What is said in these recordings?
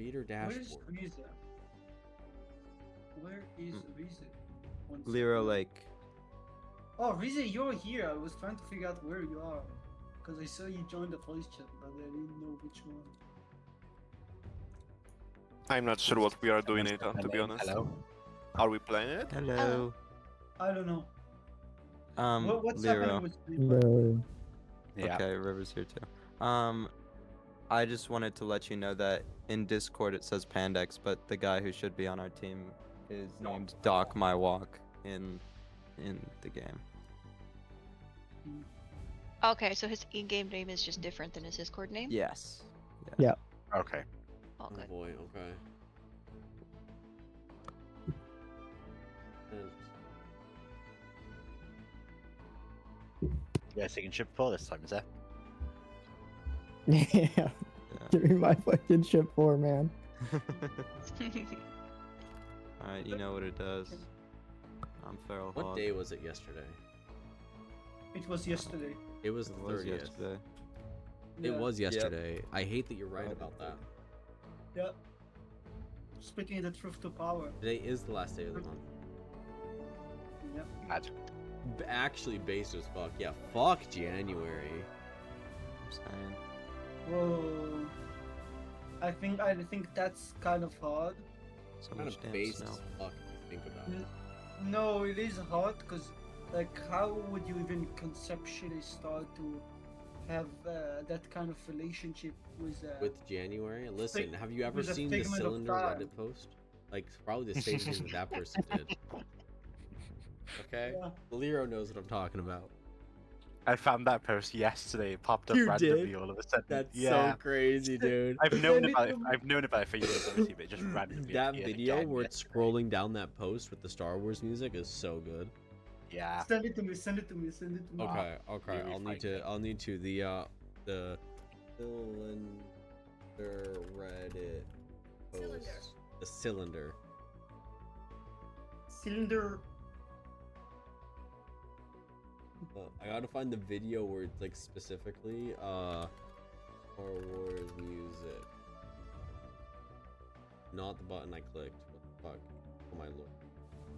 Reader Where is dashboard. Riza? Where is Riza? One Lira, second. like, Oh, Riza, you're here. I was trying to figure out where you are. Because I saw you join the voice chat, but I didn't know which one. I'm not sure what we are doing it, to be honest. Hello. Are we playing it? hello. I don't know. What's Lira. happening with Riza? Yeah. Okay, River's here too. I just wanted to let you know that in Discord it says Pandex, but the guy who should be on our team is named Doc My Walk in the game. Okay, so his in-game name is just different than his Discord name? Yes. Yeah. Okay. All Oh good. boy, okay. You guys taking ship 4 this time, is that? Yeah. Give me my fucking ship 4, man. Alright, you know what it does. I'm Feral What Hog. day was it yesterday? It was yesterday. It was the It was 30th. yesterday. It Yeah. was yesterday. I hate that you're right about that. Yeah. Speaking the truth to power. Today is the last day of the month. Yep. Mad. Actually, based as fuck. Yeah, fuck January. I'm saying. Whoa. I think that's kind of hard. So Kind much of damn based snow. as fuck if you think about it. No, it is hard because, like, how would you even conceptually start to have that kind of relationship With January? Listen, have you ever with a seen the figment of Cylinder time. Reddit post? Like, probably the same thing that person did. Okay? Yeah. Lero knows what I'm talking about. I found that post yesterday. It popped up You randomly did? all of a sudden. That's yeah. so crazy, dude. I've known Send it about it. to me. I've known about it for years, obviously, but it just randomly. That appeared video again where it's yesterday. scrolling down that post with the Star Wars music is so good. Yeah. Send it to me. Send it to me. Send it to me. Okay, okay. Really I'll need to the Cylinder Reddit post. The cylinder. Cylinder. I gotta find the video where it's like specifically Star Wars music. Not the button I clicked. What the fuck? Oh my lord.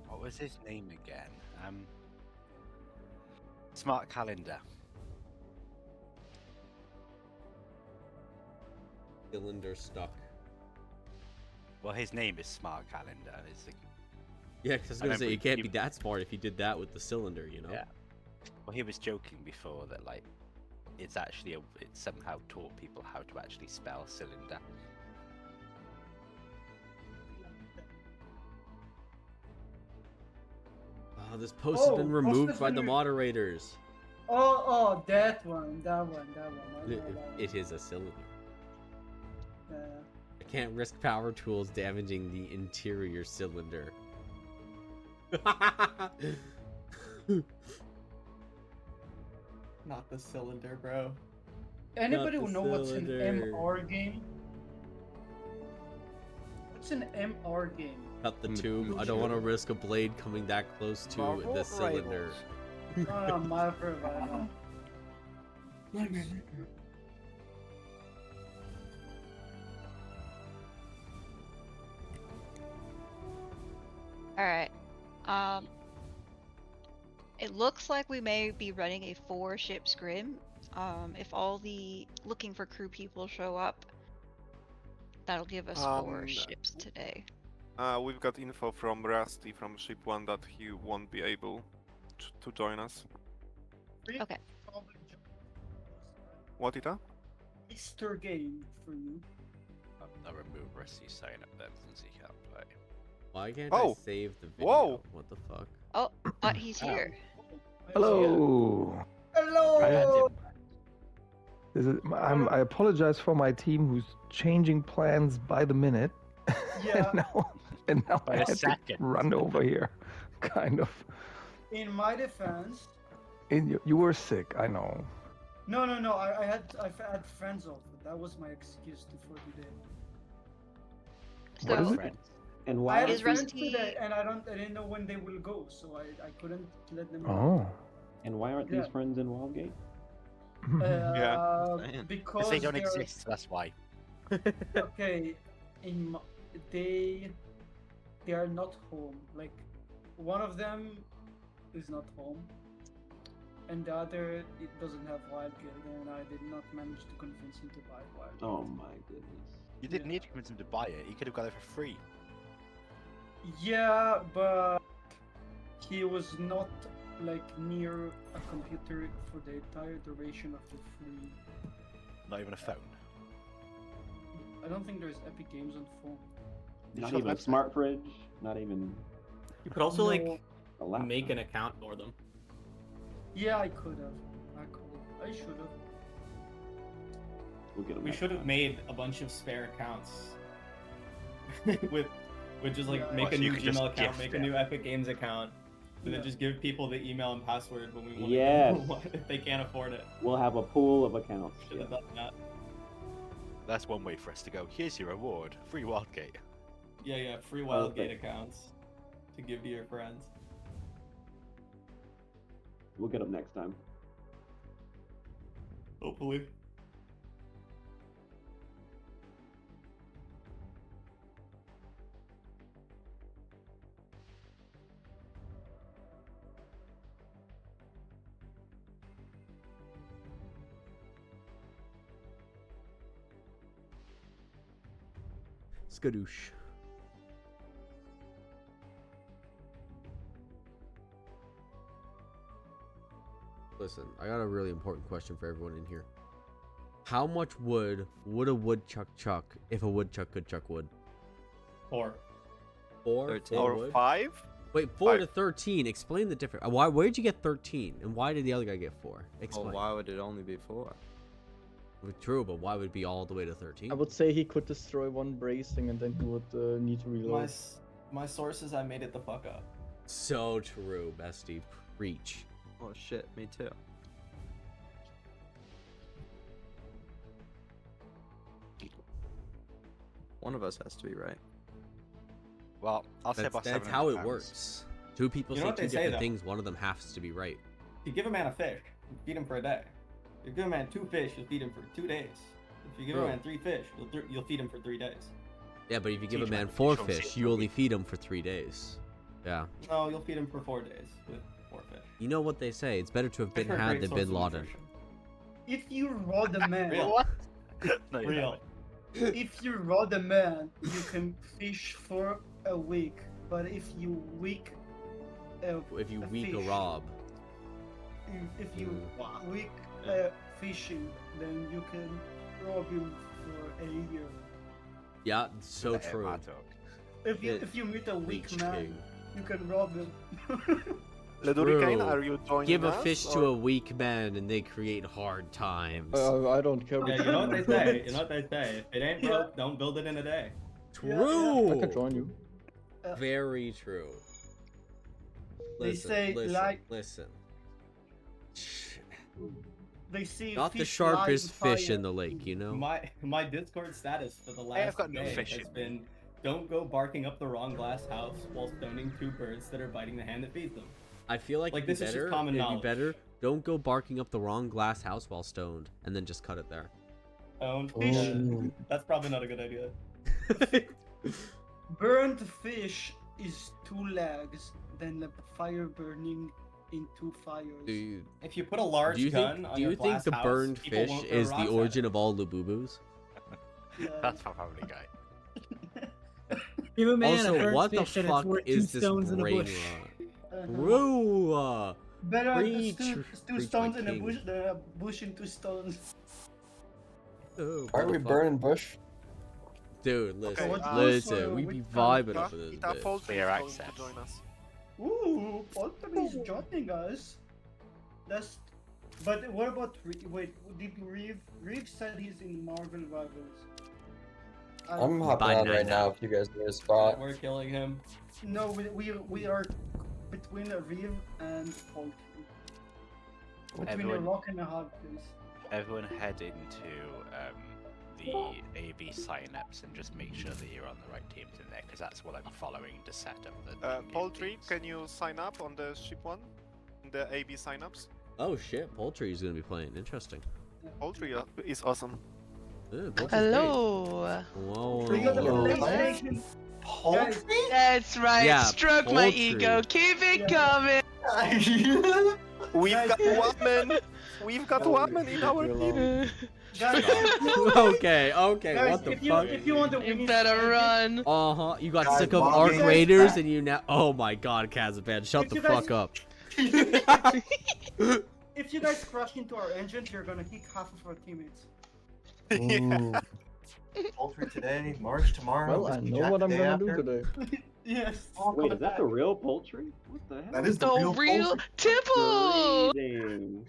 What was his name again? Smart Calendar. Cylinder stuck. Well, his name is Smart Calendar. It's the... Yeah, because I was I gonna don't say, you believe can't you- be that smart if you did that with the cylinder, you know? Yeah. Well, he was joking before that, like, it's actually it somehow taught people how to actually spell cylinder. Oh, this post has been Oh, removed post by has the been moderators. Oh, that one. I know It, that one. it is a cylinder. Yeah. I can't risk power tools damaging the interior cylinder. Not the cylinder, bro. Anybody the who know what's an cylinder. MR game? What's an MR game? Cut the tube. I don't want to risk a blade coming that close to Marvel the cylinder. Oh, my provider. Alright. It looks like we may be running a 4-ship scrim. If all the looking for crew people show up, that'll give us 4 ships today. We've got info from Rusty from Ship 1 that he won't be able to join us. Okay. What, Ita? Easter game for you. I'll remove Rusty sign up then since he can't play. Why can't Oh! I save the video? Whoa! What the fuck? Oh, but he's here. Hello. Hello. I apologize for my team who's changing plans by the minute. Yeah. and now By I a had to second. run over here, kind of. In my defense, You were sick, I know. no. I had friends off. That was my excuse for today. What is So, it? And I why had Is friends Rusty- today, and I didn't know when they will go, so I couldn't let them. Oh. and why aren't Yeah. these friends in Wildgate? Yeah. Because Because they don't they're- exist, that's why. Okay, they are not home. Like one of them is not home, and the other it doesn't have wild guild, and I did not manage to convince him to buy wild. Oh my goodness. You didn't need to convince him to buy it. You could have got it for free. Yeah, but he was not like near a computer for the entire duration of the free. Not even a phone. I don't think there's Epic Games on phone. Not should even a have- smart fridge. Not even You could also No. like a laptop. make an account for them. Yeah, I could have. I should have. We'll get 'em We next should have time. made a bunch of spare accounts with just like Yeah. make What, a so you new could just Gmail account, gift make a it? new Epic Games account, and then Yeah. just give people the email and password when we want Yes. if they can't afford it. We'll have a pool of accounts. Should have Yeah. done that. That's one way for us to go. Here's your reward. Free Wildgate. Yeah, free Wildgate Perfect. accounts to give to your friends. We'll get them next time. Hopefully. Skadoosh. Listen, I got a really important question for everyone in here. How much wood would a woodchuck chuck if a woodchuck could chuck wood? 4. 4? 13. Four Or wood? 5? Wait, 4 to five. 13. Explain the difference. Why? Where'd you get 13? And why did the other guy get 4? Well, Explain. why would it only be 4? True, but why would it be all the way to 13? I would say he could destroy one bracing and then he would need to reload. My sources, I made it the fuck up. So true, bestie. Preach. Oh shit, me too. One of us has to be right. Well, I'll say about That's how it £700. works. Two people You know say what two they say, different though? things. One of them has to be right. If you give a man a fish, you feed him for a day. If you give a man 2 fish, you'll feed him for 2 days. If you give True. a man 3 fish, you'll feed him for 3 days. Yeah, but if you give a Teach man him- 4 show him fish, safe you for a only week. feed him for 3 days. Yeah. No, you'll feed him for 4 days with 4 fish. You know what they say? It's better to have Fish been are a had great than source bin of Laden. nutrition. If you rod a man, Real. What? No, you're Real. not. if you rod a man, you can fish for a week. But if you weak, If you a weak a fish. rob. if you Mm. weak fishing, then you can rob him for a year. Yeah, so Let him true. hard talk. If you meet a weak Leech man, King. you can rob him. Leduricane, True. are you joining Give a us, fish or- to a weak man and they create hard times. I don't care. Yeah, you know what they say. You know what they say. If it ain't Yeah. broke, don't build it in a day. True. I can join you. Very true. They Listen, say, listen, like- listen. They see Not the fish sharpest light fish fire. in the lake, you know? My Discord status for the I've last got no day fish has in me. been don't go barking up the wrong glass house while stoning 2 birds that are biting the hand that feeds them. I feel like, Like, it'd be this is just better, common it'd be knowledge. better, don't go barking up the wrong glass house while stoned, and then just cut it there. Fish. That's probably not a good idea. Burned fish is 2 legs, then the fire burning in 2 fires. Do you, If you put a large do you gun think, on do your you think glass the house, burned people fish won't throw is the rocks at origin it. of all Lububus? Yeah. That's my family guy. Give a man a Also, burnt what the fish and fuck it's worth 2 is this stones in a brain bush. rot? Bro! Better Preach, 2 preach, stones my in a king. bush than a bush in 2 stones. Oh, Aren't we motherfucker. burning bush? Dude, listen, what listen, bush, we which be kind vibing of up for this Ita bitch. Poultry Clear is going access. to join us. Ooh, Polton is joining us. That's. But what about wait? Did Reeve said he's in Marvel Rivals? I'm By hopping on nine right now. now if you guys need a spot. We're killing him. No, we are between Reeve and Polton. Between a Everyone- rock and a hard place. Everyone head into the AB signups and just make sure that you're on the right teams in there, because that's what I'm following to set up the in-game Poultry, teams. can you sign up on the ship one? The AB signups? Oh shit, Poultry is gonna be playing. Interesting. Poultry is awesome. Hello. Whoa. We got the Hello. PlayStation. Guys, That's right. Yeah, Stroke my poultry. ego. Keep it Yeah. coming. We've Guys, got guys. woman. We've got woman in our team. Guys, Okay, guys, what the if you fuck? if you want to You win, better run. Uh-huh, you got Guys, sick of Mom Arc Games Raiders back. and you now— oh my god, Kazaban, shut If the you guys- fuck up. If you guys crash into our engines, you're gonna kick half of our teammates. Ooh. Poultry today, March tomorrow. Well, I Whiskey know Jack what the I'm day gonna after. do today. Yes. Oh, Wait, coming is that back. the real poultry? What the hell? That is the The real poultry. Temple. Greetings.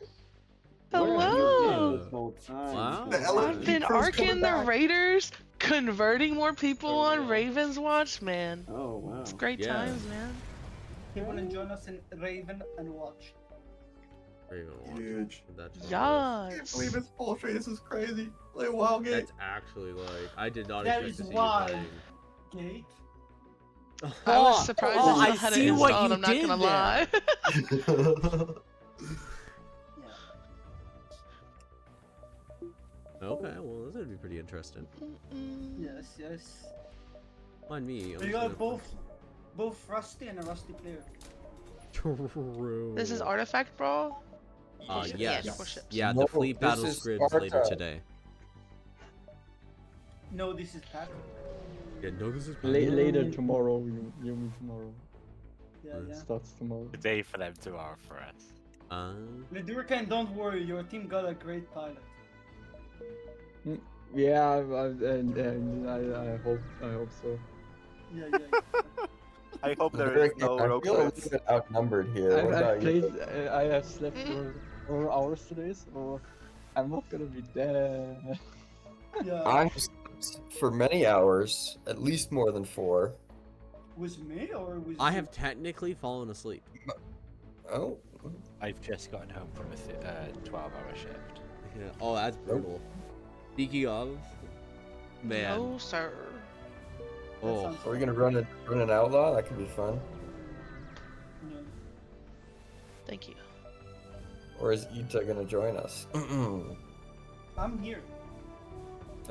Hello. Where have you been this whole time? Wow. The hell I've been Crew's arcing coming the back. Raiders, converting more people For on real. Ravens Watch, man. Oh wow. It's great Yeah. times, man. You wanna join us in Raven and watch? Huge. That's Yes. I can't believe it's poultry. This is crazy. Like wow, game. That's actually like— I did not That expect is to see why. you Gate. playing. I was surprised oh, I I had see it what installed, you I'm not did gonna there. lie. Okay, well, this would be pretty interesting. Yes, yes. Mind me. I'm We just got gonna- both Rusty and a Rusty player. True. This is Artifact Brawl? Yes. Yes. Yeah, No, the Fleet this Battle is Scrims later Sparta. today. No, this is Patrick. Yeah, no, this is Later tomorrow, you mean tomorrow. Yeah, It yeah. starts tomorrow. Today for them, tomorrow for us. Ledurkan, don't worry, your team got a great pilot. Yeah, I hope so. Yeah, yeah. I hope there is no I rogue feel a threats. little bit outnumbered here. What I've about you? played, I have slept for 4 hours today, so I'm not gonna be there. Yeah. I've slept for many hours, at least more than 4. Was me or was I you? have technically fallen asleep. Oh. I've just gotten home from a 12-hour shift. Yeah. Oh, that's brutal. Speaking of, man. No, sir. Oh. Are we gonna run an outlaw? That could be fun. No. Thank you. Or is Ita gonna join us? I'm here,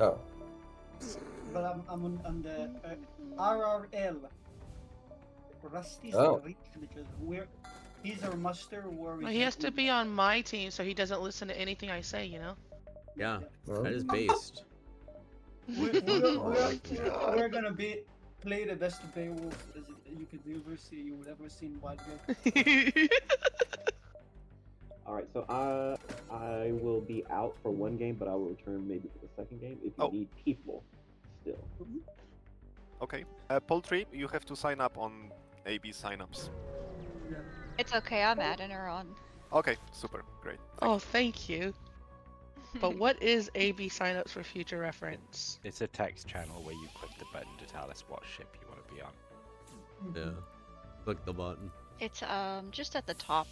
Oh. but I'm on the RRL. Rusty's Oh. the rich because he's our master war. Well, he has to be on my team so he doesn't listen to anything I say, you know? Yeah, Well. that is based. We're gonna play the best Beowulf as you could you've ever seen Wild Rift. All right, so I will be out for one game, but I will return maybe for the second game if you Oh. need people still. Okay. Poultry, you have to sign up on AB signups. Yeah. It's okay, I'm adding her on. Okay, super, great. Oh, thank you. But what is AB signups for future reference? It's a text channel where you click the button to tell us what ship you want to be on. Yeah. Click the button. It's just at the top.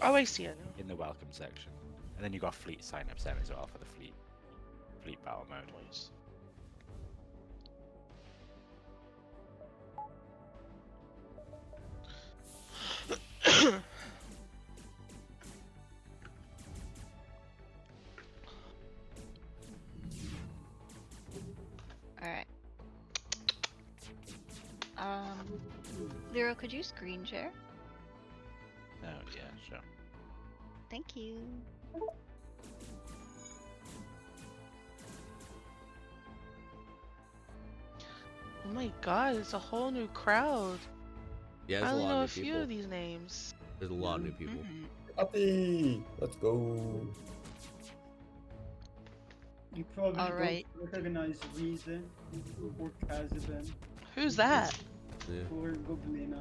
Oh, I see it. In the welcome section. And then you got fleet signups then as well for the fleet battle mode. Alright. Lero, could you screen share? Oh yeah, sure. Thank you. Oh my god, it's a whole new crowd. Yeah, I there's a only lot know a of new few people. of these names. There's a lot of new people. Happy! Let's go. You probably Alright. don't recognize Rize or Kazaban Who's that? Yeah. or Goblina.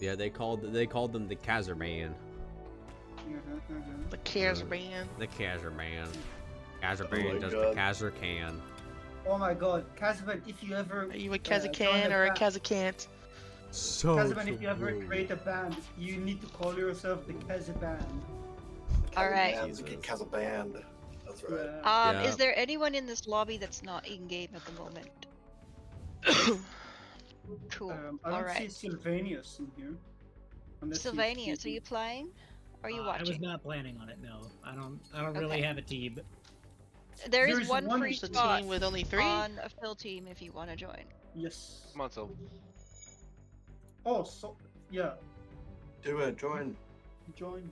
Yeah, they called them the Kazerman. The Cares Band. The Kazerman. Kazerman my does God. the Kazer can. Oh my god, Kazaban, if you ever Are you a join Kazakan a or a band- Kazakant? So Kazaban, if you ever create a band, you need to call yourself the Kazaban. Alright. Kazaband. That's right. Yeah. Yeah. Is there anyone in this lobby that's not in game at the moment? Cool. I don't Alright. see Sylvanius in here. Unless he's Sylvanius, are cheating. you playing? Or are you I was watching? not planning on it. No, I don't really Okay. have a team. There is There's one one free Just a spot team with only 3? on a fill team if you want to join. Yes. Come on, so Oh, so yeah. Do it. Join. Join.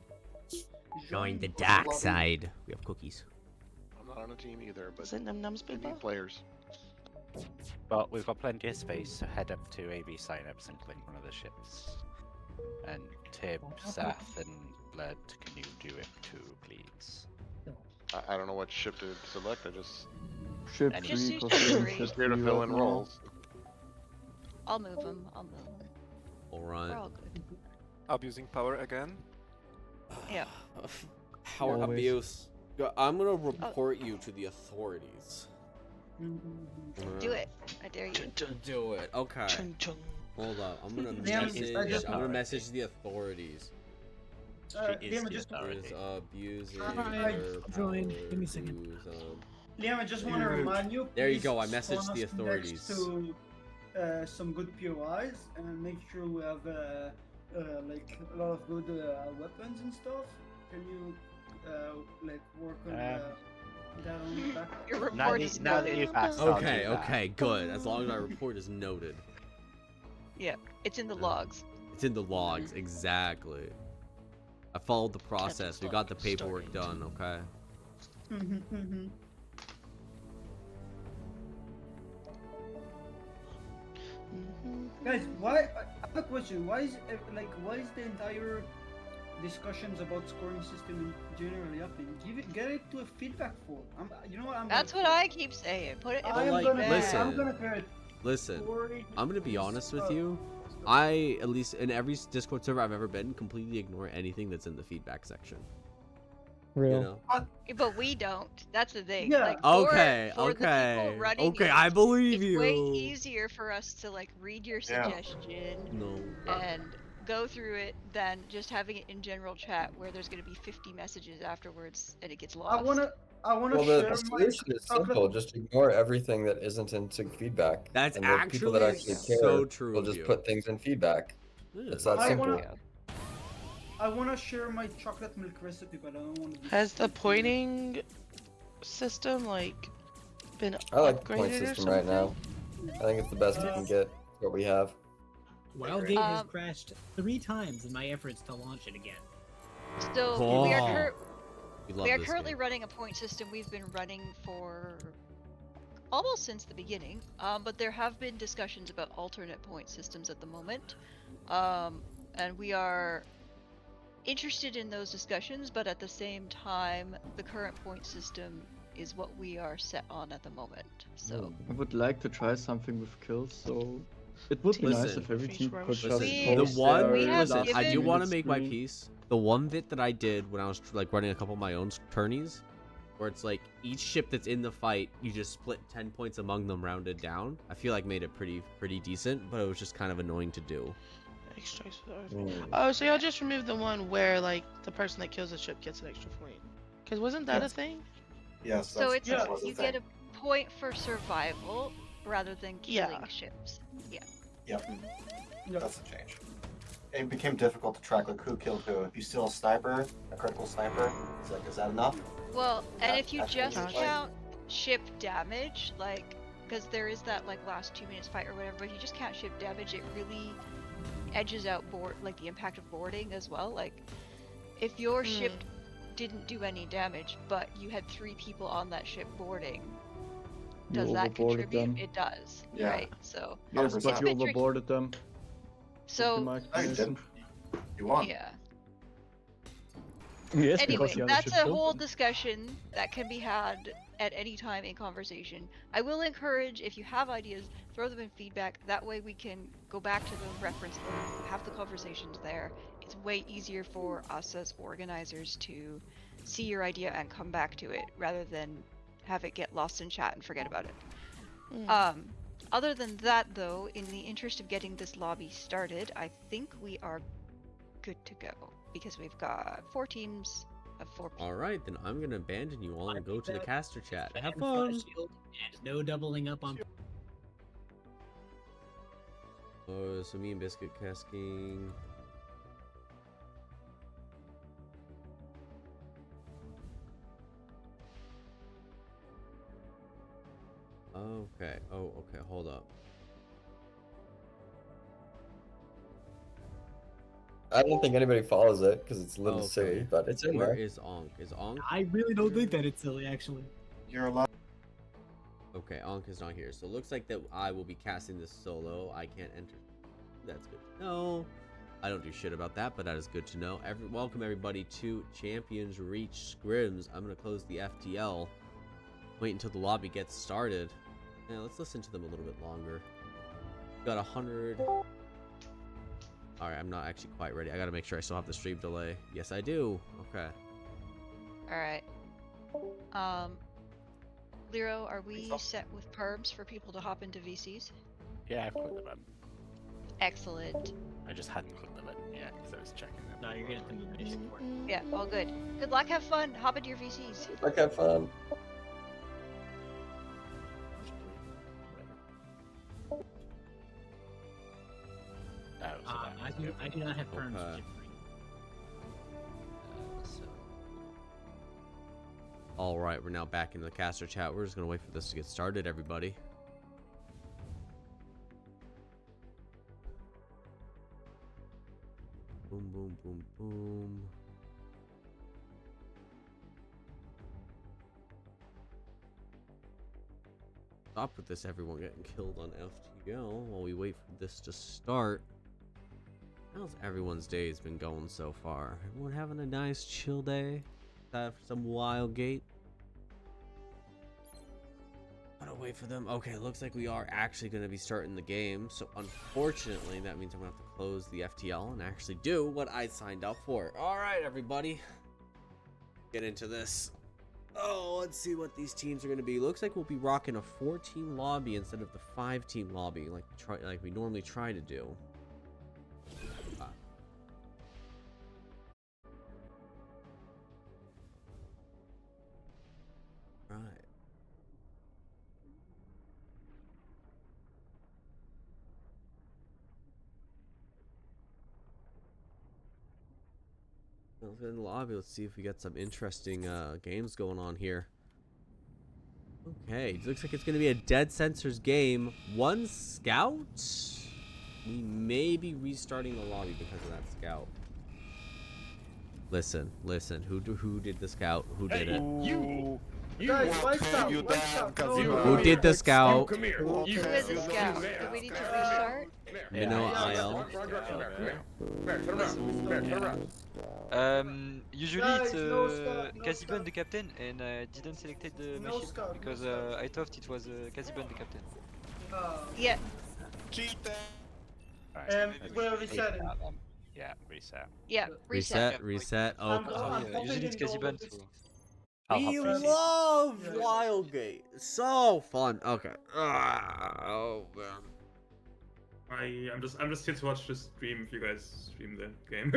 Join the Join. dark side. We have cookies. I'm not on a team either, but Isn't Num Nums we big need players. Well, we've got plenty of space, so head up to AV signups and click one of the ships. And Tib, Seth, and Blood, can you do it too, please? I don't know what ship to select. I just Ship Any- Just 3, use cause ship I'm 3. ship here to 3 fill right in now. roles. I'll move them. I'll move them. All We're right. all good. Abusing power again. Yeah. Power Always. abuse. I'm gonna report you to the authorities. Do it. I dare you. Do it. Okay. Chung chung. Hold up. I'm gonna Yeah, message. I just- I'm gonna message the authorities. She is Liam, the just authority. Is abusing Alright, her join. power Give me a second. to Liam, I just want to remind you. There you please go, I spawn messaged the us next authorities. To some good POIs and make sure we have like a lot of good weapons and stuff. Can you like work on that on the back? Your Now report that, is now that noted. you've asked, I'll Okay, do that. okay, good. As long as my report is noted. Yeah, it's in the logs. It's in the logs, exactly. I followed the process. We got the paperwork done, okay? Guys, why? I have a question. Why is the entire discussions about scoring system generally happening? Get it to a feedback form. You know what? That's what I keep saying. Put it in I the am gonna. feedback. I'm gonna create. Listen, Scoring I'm gonna be honest with stuff. you. I, at least in every Discord server I've ever been, completely ignore anything that's in the feedback section. Real. You know? But we don't. That's the thing. Yeah. Like, Okay, for the people okay. running Okay, it, I believe it's you. way easier for us to like read your Yeah. suggestion No. and go through it than just having it in general chat where there's gonna be 50 messages afterwards and it gets lost. I wanna Well, share the my solution is simple. Just ignore everything that isn't in feedback. That's and the people that actually actually care so true will of just you. put things in feedback. Yeah. It's that I simple. wanna- I wanna share my chocolate milk recipe, but I don't want to. Has the pointing system like been I like the upgraded point or system something? right now. I think it's the best we can get. What we have. Wildgate has crashed 3 times in my efforts to launch it again. Still, Cool. we are, We love we are this currently game. running a point system we've been running for almost since the beginning, but there have been discussions about alternate point systems at the moment, and we are interested in those discussions, but at the same time, the current point system is what we are set on at the moment. So I would like to try something with kills, so it would be nice Listen. if every team could just Listen, We- the post one, we their have listen, I do given- want to make my screen. piece. The one bit that I did when I was like running a couple of my own tourneys, where it's like each ship that's in the fight, you just split 10 points among them, rounded down. I feel like made it pretty decent, but it was just kind of annoying to do. Extra Oh, so y'all just removed the one where like the person that kills the ship gets an extra point? Cause wasn't that a thing? Yes. so it's you get a point for survival rather than killing ships. Yeah. Yep. That's a change. It became difficult to track like who killed who. If you steal a sniper, a critical sniper, it's like, is that enough? Well, and That- if you that's just really count ship damage, like, because there is that like last 2 minutes fight or whatever, but you just count ship damage, it really edges out like the impact of boarding as well. Like, if your ship didn't do any damage, but you had 3 people on that ship boarding, does You that overboarded contribute? them. It does, Yeah. right? So Yes, it's but a you bit tricky. overboarded them. So Would be my No, you explanation. didn't. You won. yeah. Yes, Anyway, because the other that's ship a killed whole them. discussion that can be had at any time in conversation. I will encourage, if you have ideas, throw them in feedback. That way we can go back to them, reference them, have the conversations there. It's way easier for us as organizers to see your idea and come back to it, rather than have it get lost in chat and forget about it. Other than that, though, in the interest of getting this lobby started, I think we are good to go. Because we've got 4 teams of 4 people. All right, then I'm gonna abandon you all and go to the caster chat. Have And front fun. shield and no doubling up on. Oh, so me and Biscuit casking. Okay. Oh, okay. Hold up. I don't think anybody follows it because it's a little Okay. silly, but it's in Where there. is Onk? Is Onk? I really don't think that it's silly, actually. You're allowed. Okay, Onk is not here. So it looks like that I will be casting this solo. I can't enter. That's good to know. I don't do shit about that, but that is good to know. Welcome everybody to Champions Reach Scrims. I'm gonna close the FTL. Wait until the lobby gets started. Yeah, let's listen to them a little bit longer. Got 100. All right, I'm not actually quite ready. I gotta make sure I still have the stream delay. Yes, I do. Okay. All right. Lero, are we set with perms for people to hop into VCs? Yeah, I've clicked the button. Excellent. I just hadn't clicked the button yet because I was checking them. No, you're gonna have to move it support. Yeah, all good. Good luck, have fun. Hop into your VCs. Like, have fun. I do not have perms. Okay. All right, we're now back in the caster chat. We're just gonna wait for this to get started, everybody. Boom, boom, boom, boom. Stop with this, everyone getting killed on FTL while we wait for this to start. How's everyone's days been going so far? Everyone having a nice chill day? Have some wild gate? Gotta wait for them. Okay, it looks like we are actually going to be starting the game. So unfortunately, that means I'm going to have to close the FTL and actually do what I signed up for. All right, everybody. Get into this. Oh, let's see what these teams are going to be. Looks like we'll be rocking a 4-team lobby instead of the 5-team lobby like we normally try to do. Right. Let's get in the lobby. Let's see if we got some interesting games going on here. Okay, it looks like it's going to be a Dead Sensors game. 1 scout? We may be restarting the lobby because of that scout. Listen. Who did the scout? Who did it? You Guys, lights out, lights out. No, Who did the scout? Come here. Who is the scout? Do we need to restart? Minnow IL. Usually Guys, it's no scout, no Casiban scout. the captain, and I didn't select the No machine scout, no because scout. I thought it was Casiban the captain. Yeah. We're resetting. Yeah, reset. Yeah, Reset. Okay. Usually it's Casiban. So. We love Wildgate. So fun. Okay. Oh man. I'm just here to watch the stream if you guys stream the game.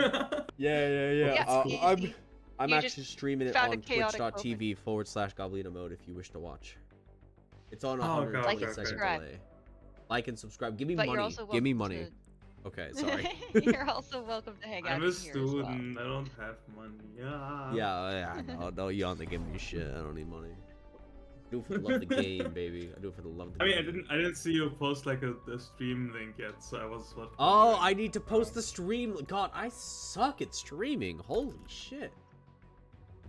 Yeah. I'm You actually just streaming it found a on chaotic twitch.tv/Goblino mode if you wish to watch. It's on Oh, okay, 120 okay, second okay. delay. Like and subscribe. Give me But you're money. also Give me welcome money. to- Okay, sorry. You're also welcome to hang out I'm a in here as well. student. I don't have money. Yeah. No, you don't have to give me shit. I don't need money. I do it for the love of the game, baby. I do it for the love of the I game. mean, I didn't see you post like a stream link yet, so I was what. Oh, I need to post the stream. God, I suck at streaming. Holy shit.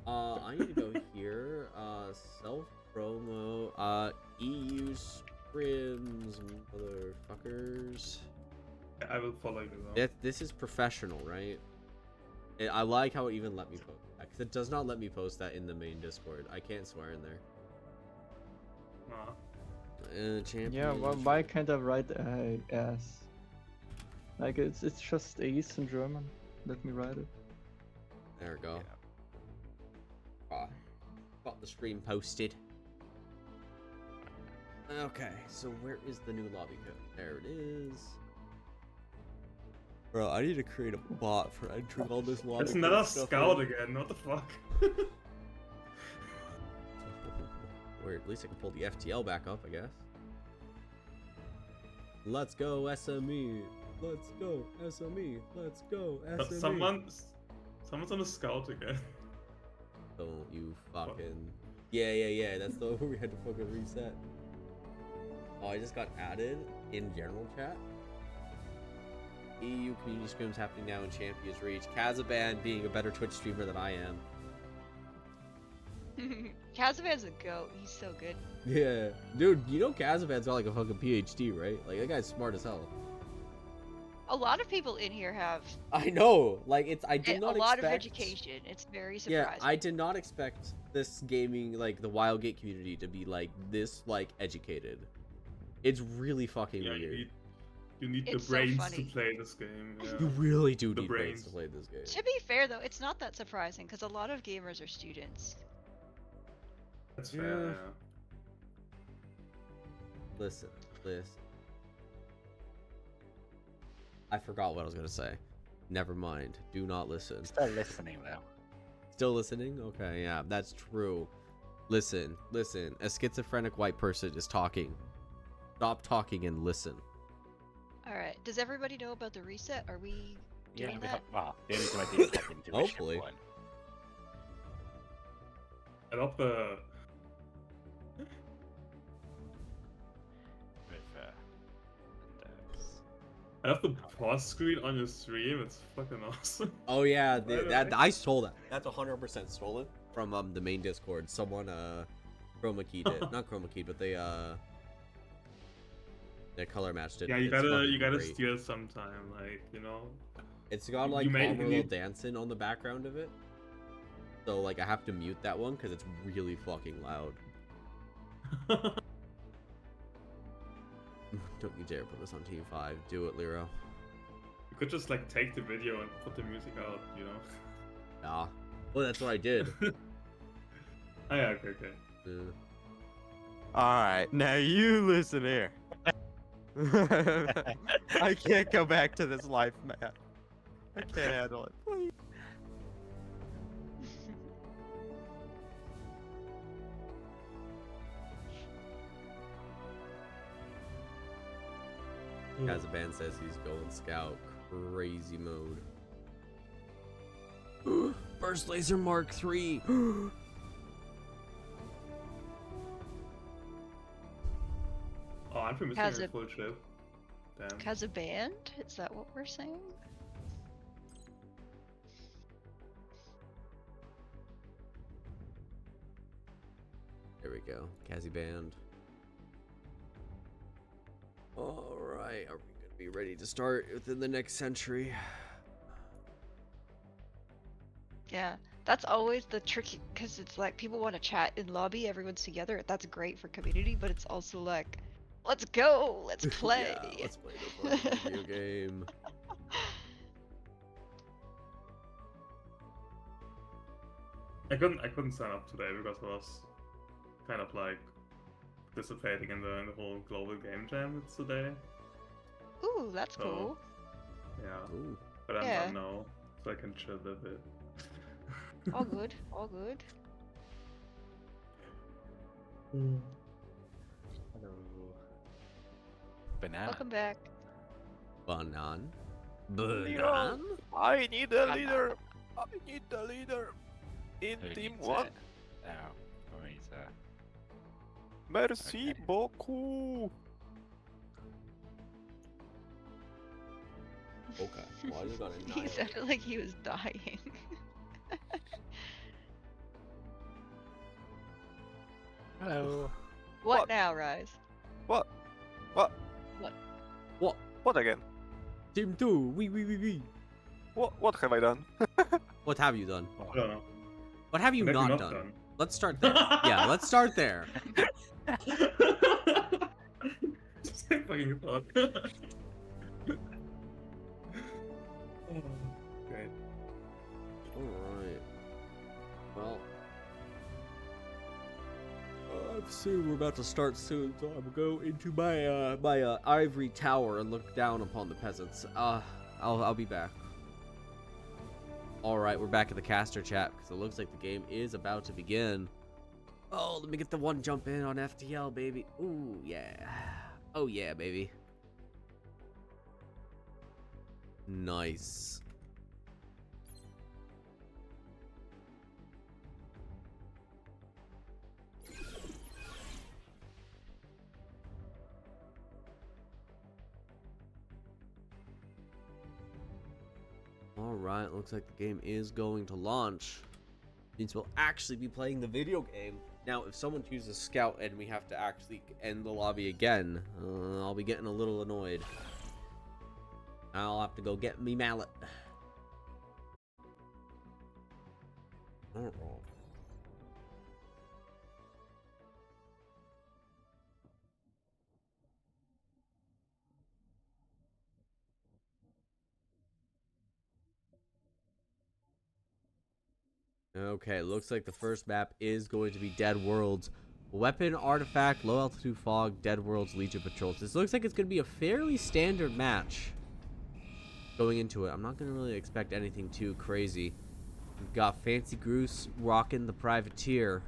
I need to go here. Self promo. EU Scrims, motherfuckers. I will follow you though. This is professional, right? I like how it even let me post that, because it does not let me post that in the main Discord. I can't swear in there. Champion. Yeah, why can't I write ass? Like it's just ace in German. Let me write it. There we go. Got the stream posted. Okay, so where is the new lobby code? There it is. Bro, I need to create a bot for entering all this lobby. It's code another stuff scout in. again. What the fuck? Weird. At least I can pull the FTL back up, I guess. Let's go SME. Let's go SME. Let's go SME. Someone's on a scout again. Don't you fucking. Yeah. That's the one we had to fucking reset. Oh, I just got added in general chat. EU community scrims happening now in Champions Reach. Kazaban being a better Twitch streamer than I am. Kazaban's a goat. He's so good. Yeah, dude, you know Kazaban's got like a fucking PhD, right? Like that guy's smart as hell. A lot of people in here have I know, like it's. I did not a lot expect. of education. It's very Yeah, surprising. I did not expect this gaming, like the Wildgate community, to be like this, like educated. It's really fucking weird. You need It's the so brains funny. to play this game. Yeah. You really do The need brains to brains. play this game. To be fair though, it's not that surprising because a lot of gamers are students. That's fair. Yeah. Listen. I forgot what I was gonna say. Never mind. Do not listen. Still listening though. Still listening? Okay, yeah, that's true. Listen. A schizophrenic white person is talking. Stop talking and listen. Alright, does everybody know about the reset? Are we doing that? Well, the only thing I did hop into was Hopefully. ship one. I love the. I love the pause screen on your stream. It's fucking awesome. Oh yeah, that I stole that. That's 100% stolen from the main Discord. Someone chroma keyed it. Not chroma keyed, but they color matched it. Yeah, you It's fucking gotta great. steal sometime, like, you know. It's got like Amarillo dancing on the background of it. So like I have to mute that one because it's really fucking loud. Don't you dare put this on Team 5. Do it, Lero. You could just like take the video and put the music out, you know. Nah. Well, that's what I did. Oh yeah, okay. Yeah. Alright, now you listen here. I can't go back to this life, man. I can't handle it. Please. Kazaban says he's going scout. Crazy mode. Burst laser Mark 3. Oh, I'm missing Has a it- full ship. Damn. Kazaband? Is that what we're saying? There we go. Kazaban. Alright, are we gonna be ready to start within the next century? Yeah, that's always the tricky, because it's like people want to chat in lobby, everyone's together. That's great for community, but it's also like, let's go, let's play. Yeah, let's play the fucking video game. I couldn't sign up today because I was kind of like participating in the whole global game jam it's today. Ooh, that's cool. Yeah. Ooh. But I'm Yeah. done now, so I can chill a bit. All good, all good. Hello. Banana. Welcome back. Banan. Leader, Banan? I need a leader. I need a leader in Who Team needs 1. it? Oh, who needs that? Merci Okay. beaucoup. Okay. Well, I just got a He 9. sounded like he was dying. Hello. What now, Rise? What? What? What again? Team 2. We. What have I done? What have you done? I don't know. What have you What have not done? Let's start there. Yeah, let's start there. Just a fucking thought. Oh, great. Alright. Well. Soon we're about to start soon, so I'm gonna go into my ivory tower and look down upon the peasants. I'll be back. Alright, we're back at the caster chat because it looks like the game is about to begin. Oh, let me get the one jump in on FTL, baby. Ooh, yeah. Oh yeah, baby. Nice. Alright, looks like the game is going to launch. Means we'll actually be playing the video game. Now, if someone chooses Scout and we have to actually end the lobby again, I'll be getting a little annoyed. I'll have to go get me mallet. Alright. Okay, looks like the first map is going to be Dead Worlds. Weapon, Artifact, Low Altitude Fog, Dead Worlds, Legion Patrols. This looks like it's going to be a fairly standard match going into it. I'm not going to really expect anything too crazy. We've got Fancy Goose rocking the Privateer.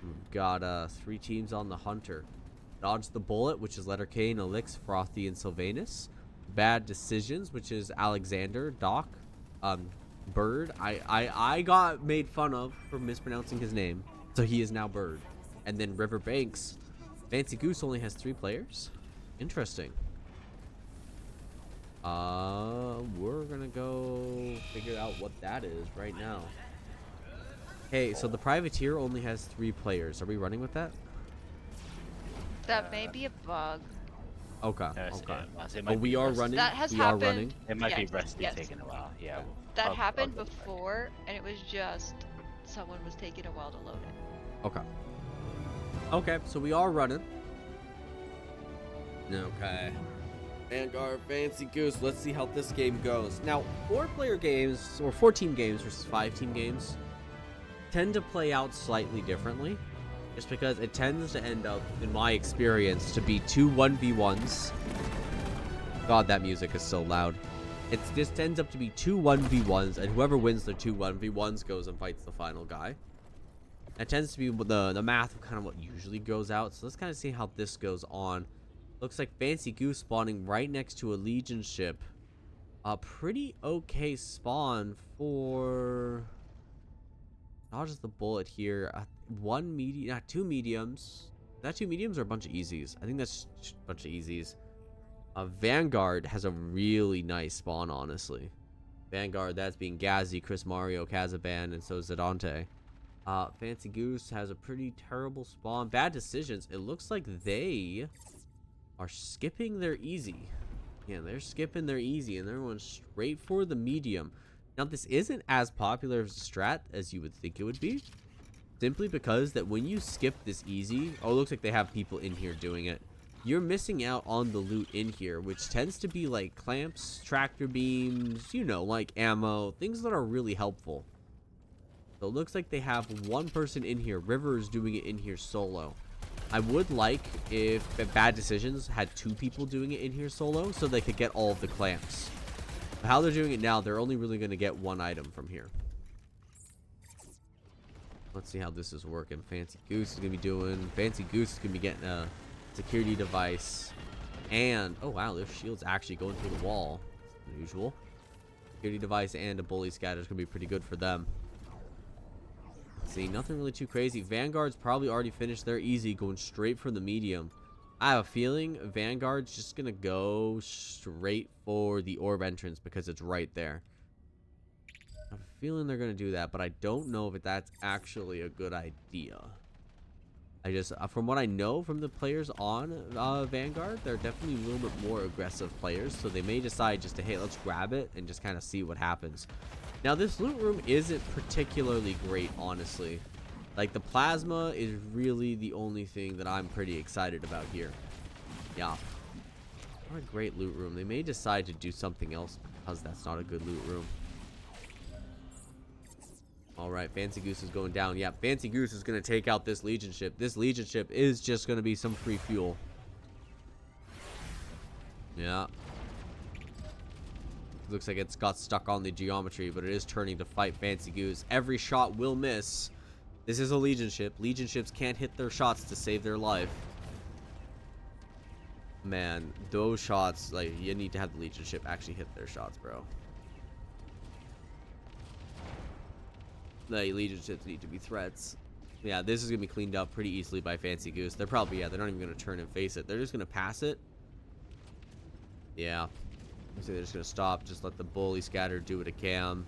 We've got 3 teams on the Hunter. Dodge the Bullet, which is Letter K, Elix, Frothy, and Sylvanus. Bad Decisions, which is Alexander, Doc, Bird. I got made fun of for mispronouncing his name, so he is now Bird. And then Riverbanks. Fancy Goose only has 3 players. Interesting. We're gonna go figure out what that is right now. Hey, so the Privateer only has 3 players. Are we running with that? That may be a bug. Okay. No, Okay. it But might we be are Rusty. running. That has we happened. are running. It might be Yes, Rusty yes. taking a while. Yeah. That I'll happened go for it. before, and it was just someone was taking a while to load it. Okay. Okay, so we are running. Okay. Vanguard, Fancy Goose. Let's see how this game goes. Now, 4-player games, or 4-team games versus 5-team games, tend to play out slightly differently. Just because it tends to end up, in my experience, to be 2 1v1s. God, that music is so loud. It just ends up to be 2 1v1s, and whoever wins the 2 1v1s goes and fights the final guy. That tends to be the math of kind of what usually goes out. So let's kind of see how this goes on. Looks like Fancy Goose spawning right next to a Legion ship. A pretty okay spawn for... Dodges the Bullet here. 1 medium, not 2 mediums. Is that 2 mediums or a bunch of easies? I think that's a bunch of easies. Vanguard has a really nice spawn, honestly. Vanguard, that's being Gazzy, Chris Mario, Kazaban, and so Zedante. Fancy Goose has a pretty terrible spawn. Bad Decisions. It looks like they are skipping their easy. Yeah, they're skipping their easy, and they're going straight for the medium. Now, this isn't as popular as a strat as you would think it would be. Simply because that when you skip this easy... Oh, it looks like they have people in here doing it. You're missing out on the loot in here, which tends to be like clamps, tractor beams, you know, like ammo, things that are really helpful. So it looks like they have 1 person in here. River is doing it in here solo. I would like if Bad Decisions had 2 people doing it in here solo so they could get all of the clamps. But how they're doing it now, they're only really going to get 1 item from here. Let's see how this is working. Fancy Goose is going to be doing... Fancy Goose is going to be getting a security device. And... Oh, wow. Their shield's actually going through the wall. That's unusual. Security device and a bully scatter is going to be pretty good for them. Let's see. Nothing really too crazy. Vanguard's probably already finished their easy, going straight for the medium. I have a feeling Vanguard's just going to go straight for the orb entrance because it's right there. I have a feeling they're going to do that, but I don't know if that's actually a good idea. I just, from what I know from the players on Vanguard, they're definitely a little bit more aggressive players, so they may decide just to, hey, let's grab it and just kind of see what happens. Now, this loot room isn't particularly great, honestly. Like, the plasma is really the only thing that I'm pretty excited about here. Yeah. What a great loot room. They may decide to do something else because that's not a good loot room. Alright, Fancy Goose is going down. Yeah, Fancy Goose is going to take out this Legion ship. This Legion ship is just going to be some free fuel. Yeah. Looks like it's got stuck on the geometry, but it is turning to fight Fancy Goose. Every shot will miss. This is a Legion ship. Legion ships can't hit their shots to save their life. Man, those shots, like, you need to have the Legion ship actually hit their shots, bro. The Legion ships need to be threats. Yeah, this is going to be cleaned up pretty easily by Fancy Goose. They're probably, yeah, they're not even going to turn and face it. They're just going to pass it. Yeah. So they're just gonna stop, just let the bully scatter do what it can.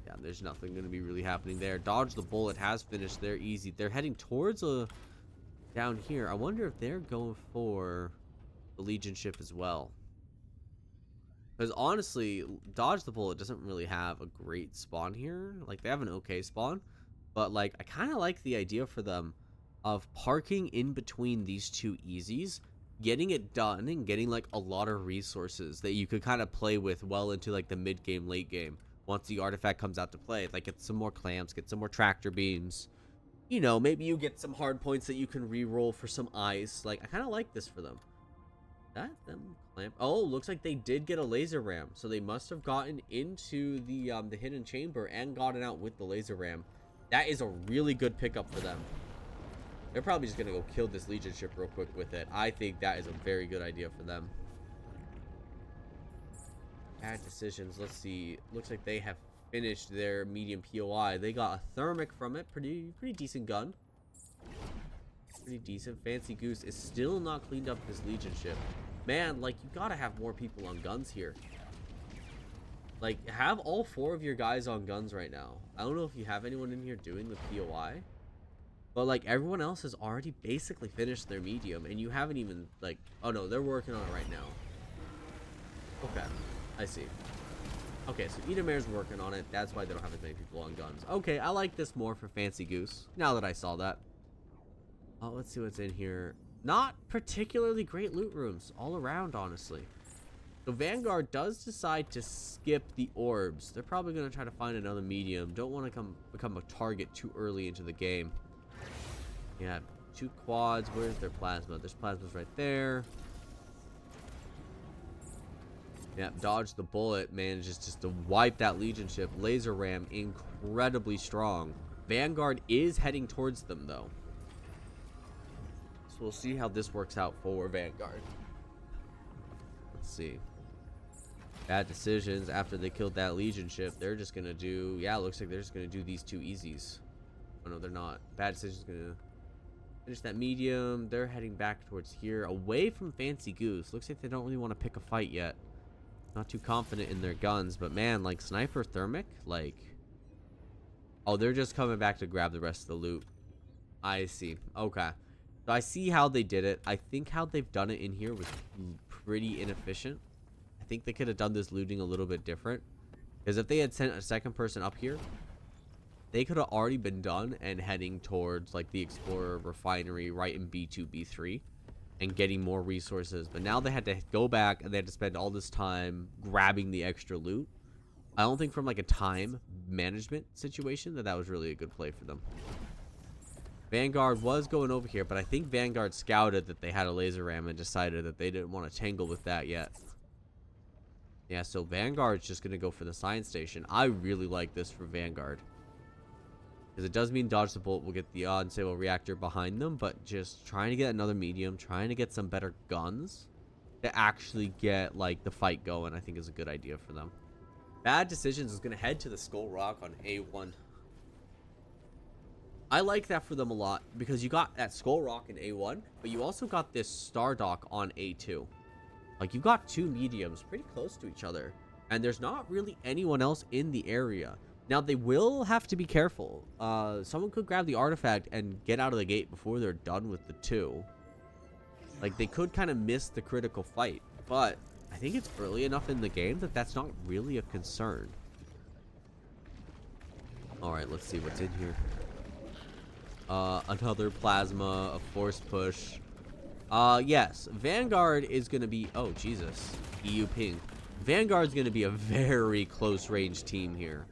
Yeah, there's nothing gonna be really happening there. Dodge the bullet has finished. They're easy. They're heading towards a down here. I wonder if they're going for the Legion ship as well. Because honestly, Dodge the Bullet doesn't really have a great spawn here. Like, they have an okay spawn. But, like, I kind of like the idea for them of parking in between these two easies, getting it done, and getting, like, a lot of resources that you could kind of play with well into, like, the mid-game, late game. Once the artifact comes out to play. Like, get some more clamps, get some more tractor beams. You know, maybe you get some hard points that you can re-roll for some ice. Like, I kind of like this for them. That them clamp. Oh, looks like they did get a laser ram, so they must have gotten into the hidden chamber and gotten out with the laser ram. That is a really good pickup for them. They're probably just gonna go kill this Legion ship real quick with it. I think that is a very good idea for them. Bad decisions. Let's see. Looks like they have finished their medium POI. They got a thermic from it. Pretty decent gun. Pretty decent. Fancy Goose is still not cleaned up this Legion ship. Man, like, you gotta have more people on guns here. Like, have all 4 of your guys on guns right now. I don't know if you have anyone in here doing the POI. But, like, everyone else has already basically finished their medium. And you haven't even, like... Oh, no, they're working on it right now. Okay, I see. Okay, so Edomare's working on it. That's why they don't have as many people on guns. Okay, I like this more for Fancy Goose. Now that I saw that. Oh, let's see what's in here. Not particularly great loot rooms all around, honestly. So Vanguard does decide to skip the orbs. They're probably going to try to find another medium. Don't want to become a target too early into the game. Yeah, 2 quads. Where's their plasma? There's plasmas right there. Yeah, Dodge the Bullet manages just to wipe that Legion ship. Laser ram, incredibly strong. Vanguard is heading towards them, though. So we'll see how this works out for Vanguard. Let's see. Bad decisions after they killed that Legion ship. They're just going to do... Yeah, it looks like they're just going to do these 2 easies. Oh, no, they're not. Bad decisions going to finish that medium. They're heading back towards here, away from Fancy Goose. Looks like they don't really want to pick a fight yet. Not too confident in their guns, but man, like, Sniper Thermic, like... Oh, they're just coming back to grab the rest of the loot. I see. Okay. So I see how they did it. I think how they've done it in here was pretty inefficient. I think they could have done this looting a little bit different. Because if they had sent a second person up here, they could have already been done and heading towards, like, the Explorer Refinery right in B2, B3. And getting more resources. But now they had to go back and they had to spend all this time grabbing the extra loot. I don't think from, like, a time management situation that was really a good play for them. Vanguard was going over here, but I think Vanguard scouted that they had a laser ram and decided that they didn't want to tangle with that yet. Yeah, so Vanguard's just going to go for the science station. I really like this for Vanguard. Because it does mean Dodge the Bullet will get the unstable reactor behind them, but just trying to get another medium, trying to get some better guns to actually get, like, the fight going, I think is a good idea for them. Bad Decisions is going to head to the Skull Rock on A1. I like that for them a lot because you got that Skull Rock in A1, but you also got this Star Dock on A2. Like, you got 2 mediums pretty close to each other, and there's not really anyone else in the area. Now, they will have to be careful. Someone could grab the artifact and get out of the gate before they're done with the 2. Like, they could kind of miss the critical fight, but I think it's early enough in the game that that's not really a concern. Alright, let's see what's in here. Another plasma, a force push. Yes, Vanguard is going to be... Oh, Jesus. EU ping. Vanguard's going to be a very close range team here.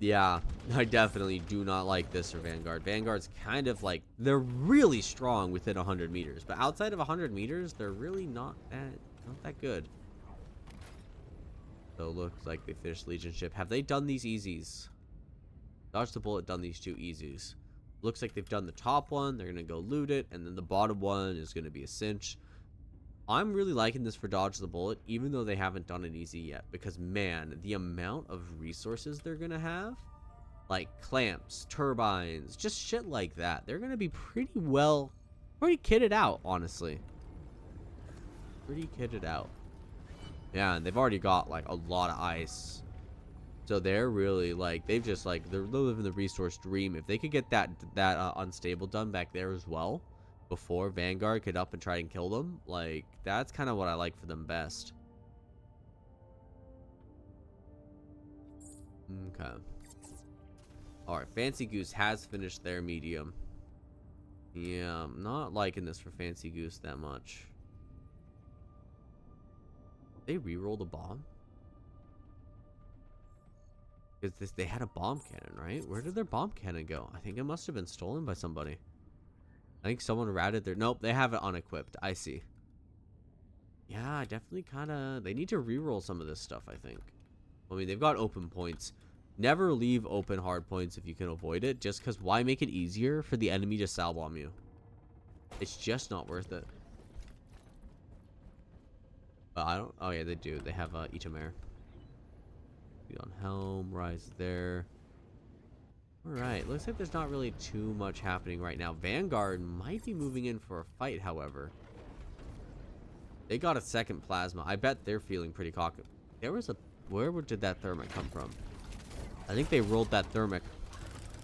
Yeah, I definitely do not like this for Vanguard. Vanguard's kind of like... They're really strong within 100 meters, but outside of 100 meters, they're really not that good. So it looks like they finished Legion ship. Have they done these easies? Dodge the Bullet done these 2 easies. Looks like they've done the top one. They're going to go loot it. And then the bottom one is going to be a cinch. I'm really liking this for Dodge the Bullet, even though they haven't done it easy yet. Because, man, the amount of resources they're going to have, like clamps, turbines, just shit like that, they're going to be pretty kitted out, honestly. Pretty kitted out. Yeah, and they've already got like a lot of ice. So they're really like they're living the resource dream. If they could get that unstable done back there as well, before Vanguard could up and try and kill them, like that's kind of what I like for them best. Okay. All right, Fancy Goose has finished their medium. Yeah, I'm not liking this for Fancy Goose that much. They re-rolled a bomb? Because they had a bomb cannon, right? Where did their bomb cannon go? I think it must have been stolen by somebody. I think someone ratted their... Nope, they have it unequipped. I see. Yeah, definitely kind of... They need to re-roll some of this stuff, I think. I mean, they've got open points. Never leave open hard points if you can avoid it. Just because why make it easier for the enemy to salve bomb you? It's just not worth it. But I don't... Oh, yeah, they do. They have Itamare. On Helm, Rise there. Alright, looks like there's not really too much happening right now. Vanguard might be moving in for a fight, however. They got a second plasma. I bet they're feeling pretty cocky. There was a... Where did that thermic come from? I think they rolled that thermic.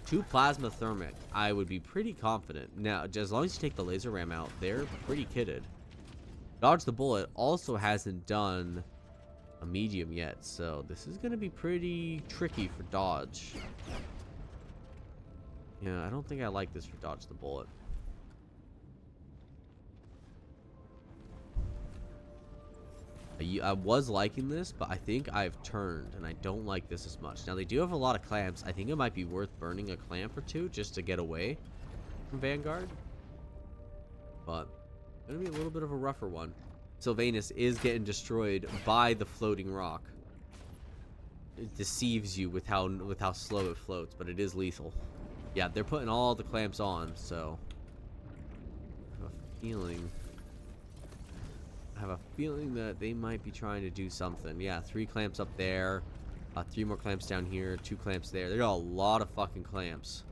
2 plasma thermic. I would be pretty confident. Now, as long as you take the laser ram out, they're pretty kitted. Dodge the Bullet also hasn't done a medium yet, so this is going to be pretty tricky for Dodge. Yeah, I don't think I like this for Dodge the Bullet. I was liking this, but I think I've turned, and I don't like this as much. Now, they do have a lot of clamps. I think it might be worth burning a clamp or two just to get away from Vanguard. But it's going to be a little bit of a rougher one. Sylvanus is getting destroyed by the floating rock. It deceives you with how slow it floats, but it is lethal. Yeah, they're putting all the clamps on, so I have a feeling that they might be trying to do something. Yeah, 3 clamps up there, 3 more clamps down here, 2 clamps there. They got a lot of fucking clamps.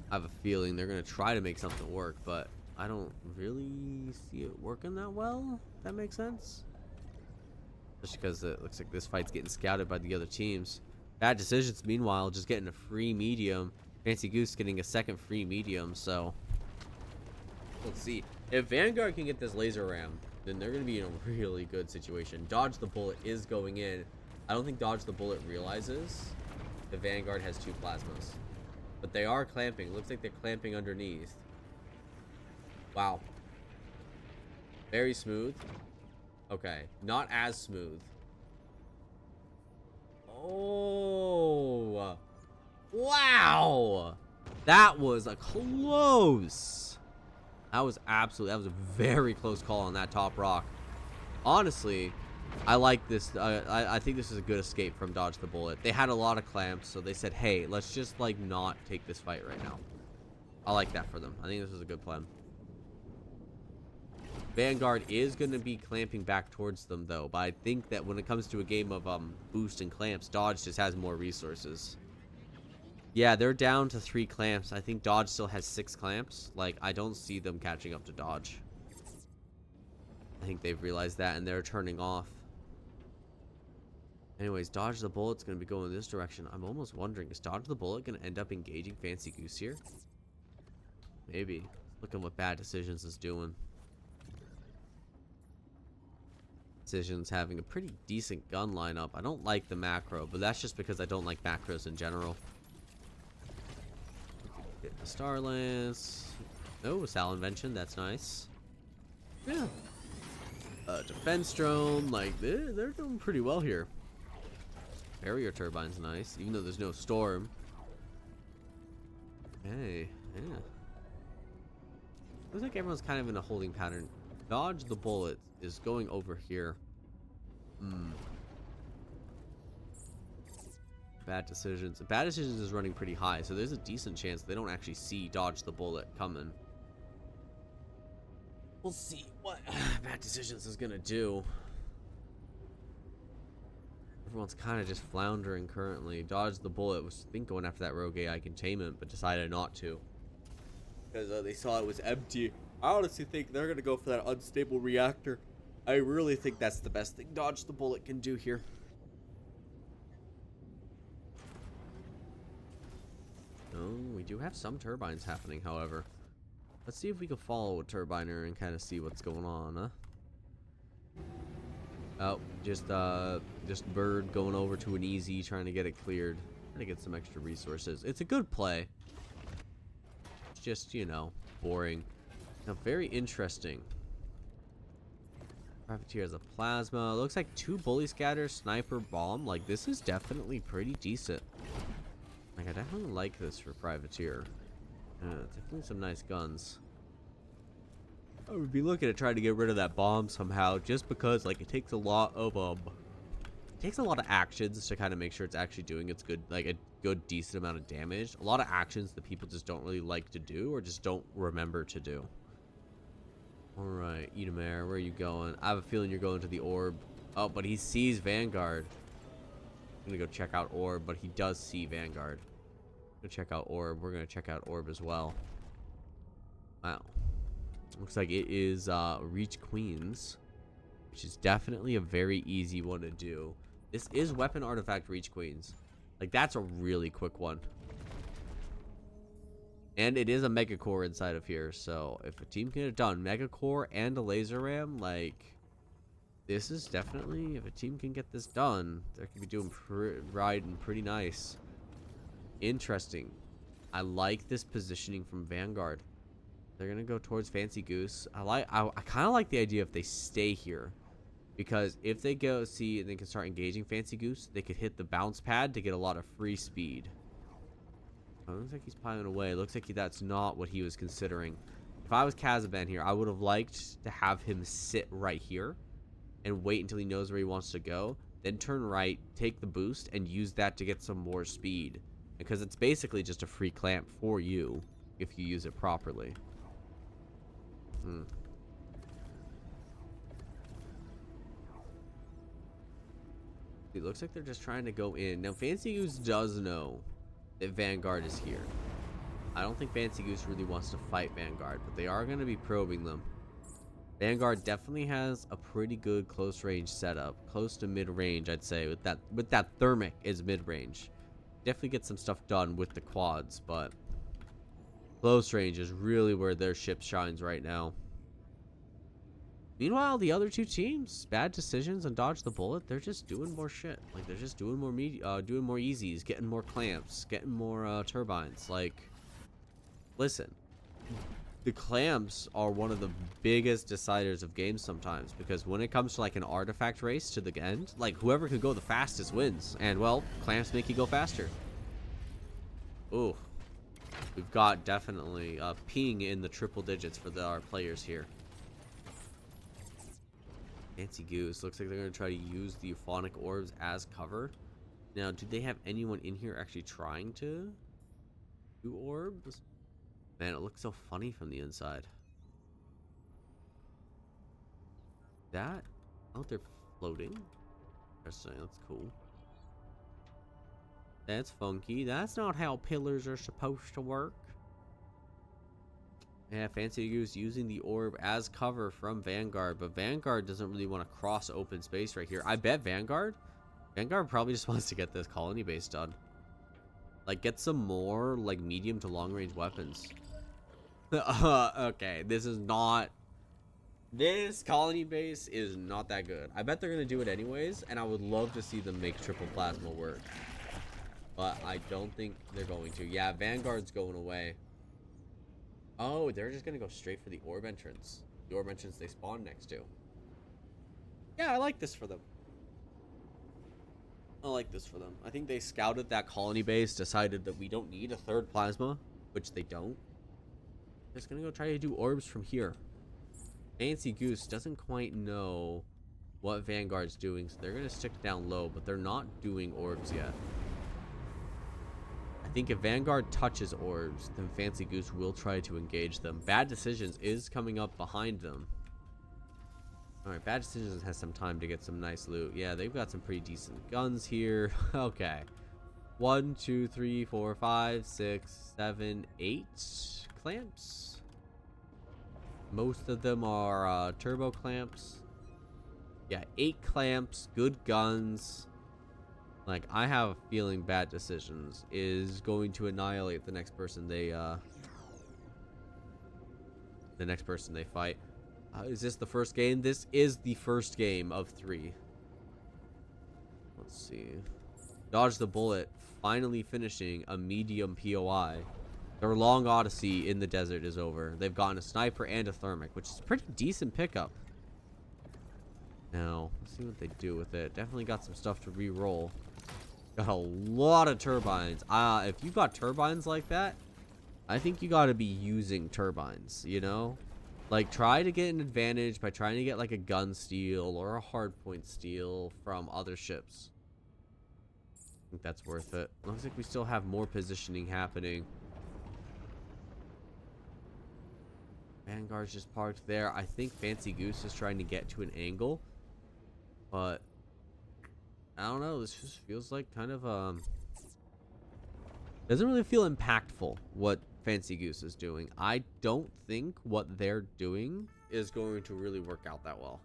I have a feeling they're gonna try to make something work, but I don't really see it working that well, if that makes sense. Just because it looks like this fight's getting scouted by the other teams. Bad Decisions, meanwhile, just getting a free medium. Fancy Goose getting a second free medium, so... Let's see. If Vanguard can get this laser ram, then they're going to be in a really good situation. Dodge the Bullet is going in. I don't think Dodge the Bullet realizes the Vanguard has 2 plasmas. But they are clamping. Looks like they're clamping underneath. Wow. Very smooth. Okay. Not as smooth. Oh. Wow. That was a close. That was a very close call on that top rock. Honestly, I like this. I think this is a good escape from Dodge the Bullet. They had a lot of clamps, so they said, hey, let's just like not take this fight right now. I like that for them. I think this is a good plan. Vanguard is going to be clamping back towards them, though. But I think that when it comes to a game of boost and clamps, Dodge just has more resources. Yeah, they're down to 3 clamps. I think Dodge still has 6 clamps. Like, I don't see them catching up to Dodge. I think they've realized that, and they're turning off. Anyways, Dodge the Bullet's going to be going this direction. I'm almost wondering, is Dodge the Bullet going to end up engaging Fancy Goose here? Maybe. Look at what Bad Decisions is doing. Decisions having a pretty decent gun lineup. I don't like the macro, but that's just because I don't like macros in general. Get the Star Lance. Oh, Sal Invention. That's nice. Yeah. Defense drone. Like, they're doing pretty well here. Barrier turbine's nice, even though there's no storm. Hey, yeah. Looks like everyone's kind of in a holding pattern. Dodge the Bullet is going over here. Bad Decisions. Bad Decisions is running pretty high, so there's a decent chance they don't actually see Dodge the Bullet coming. We'll see what Bad Decisions is gonna do. Everyone's kind of just floundering currently. Dodge the Bullet was, I think, going after that rogue AI containment, but decided not to. Because they saw it was empty. I honestly think they're going to go for that unstable reactor. I really think that's the best thing Dodge the Bullet can do here. Oh, we do have some turbines happening, however. Let's see if we can follow a turbiner and kind of see what's going on, huh? Oh, just Bird going over to an easy, trying to get it cleared. Trying to get some extra resources. It's a good play. It's just, you know, boring. Now, very interesting. Privateer has a plasma. Looks like 2 bully scatter, sniper, bomb. Like, this is definitely pretty decent. Like, I definitely like this for Privateer. Definitely some nice guns. I would be looking to try to get rid of that bomb somehow, just because, like, it takes a lot of actions to kind of make sure it's actually doing its good, like, a good, decent amount of damage. A lot of actions that people just don't really like to do, or just don't remember to do. Alright, Edomare, where are you going? I have a feeling you're going to the orb. Oh, but he sees Vanguard. I'm gonna go check out orb, but he does see Vanguard. Go check out orb. We're gonna check out orb as well. Wow. Looks like it is Reach Queens, which is definitely a very easy one to do. This is Weapon Artifact Reach Queens. Like, that's a really quick one. And it is a Mega Core inside of here, so if a team can get it done, Mega Core and a Laser Ram, like, this is definitely, if a team can get this done, they could be doing riding pretty nice. Interesting. I like this positioning from Vanguard. They're gonna go towards Fancy Goose. I kind of like the idea if they stay here, because if they go see and they can start engaging Fancy Goose, they could hit the bounce pad to get a lot of free speed. Oh, looks like he's piling away. Looks like that's not what he was considering. If I was Kazaban here, I would have liked to have him sit right here and wait until he knows where he wants to go, then turn right, take the boost, and use that to get some more speed, because it's basically just a free clamp for you if you use it properly. It looks like they're just trying to go in. Now, Fancy Goose does know that Vanguard is here. I don't think Fancy Goose really wants to fight Vanguard, but they are going to be probing them. Vanguard definitely has a pretty good close range setup, close to mid range, I'd say. With that thermic is mid range. Definitely get some stuff done with the quads, but close range is really where their ship shines right now. Meanwhile, the other two teams, bad decisions and dodge the bullet. They're just doing more shit. Like, they're just doing more doing more easies, getting more clamps, getting more turbines. Like, listen, the clamps are one of the biggest deciders of games sometimes, because when it comes to like an artifact race to the end, like whoever can go the fastest wins, and well, clamps make you go faster. Ooh, we've got definitely a ping in the triple digits for our players here. Fancy Goose. Looks like they're going to try to use the euphonic orbs as cover. Now, do they have anyone in here actually trying to do orbs? Man, it looks so funny from the inside. That out there floating? Interesting. That's cool. That's funky. That's not how pillars are supposed to work. Yeah, Fancy Goose using the orb as cover from Vanguard, but Vanguard doesn't really want to cross open space right here. I bet Vanguard probably just wants to get this colony base done. Like, get some more, like, medium to long range weapons. Okay, this colony base is not that good. I bet they're going to do it anyways, and I would love to see them make triple plasma work. But I don't think they're going to. Yeah, Vanguard's going away. Oh, they're just gonna go straight for the orb entrance. The orb entrance they spawn next to. Yeah, I like this for them. I like this for them. I think they scouted that colony base, decided that we don't need a third plasma, which they don't. Just gonna go try to do orbs from here. Fancy Goose doesn't quite know what Vanguard's doing, so they're gonna stick down low, but they're not doing orbs yet. I think if Vanguard touches orbs, then Fancy Goose will try to engage them. Bad Decisions is coming up behind them. Alright, Bad Decisions has some time to get some nice loot. Yeah, they've got some pretty decent guns here. Okay. 1, 2, 3, 4, 5, 6, 7, 8 clamps. Most of them are turbo clamps. Yeah, 8 clamps, good guns. Like, I have a feeling bad decisions is going to annihilate the next person they fight. Is this the first game? This is the first game of 3. Let's see. Dodge the Bullet finally finishing a medium POI. Their long odyssey in the desert is over. They've gotten a sniper and a thermic, which is a pretty decent pickup. Now, let's see what they do with it. Definitely got some stuff to re-roll. Got a lot of turbines. If you got turbines like that, I think you got to be using turbines, you know? Like, try to get an advantage by trying to get, like, a gun steal or a hardpoint steal from other ships. I think that's worth it. Looks like we still have more positioning happening. Vanguard's just parked there. I think Fancy Goose is trying to get to an angle. But, I don't know. This just feels like kind of, doesn't really feel impactful what Fancy Goose is doing. I don't think what they're doing is going to really work out that well.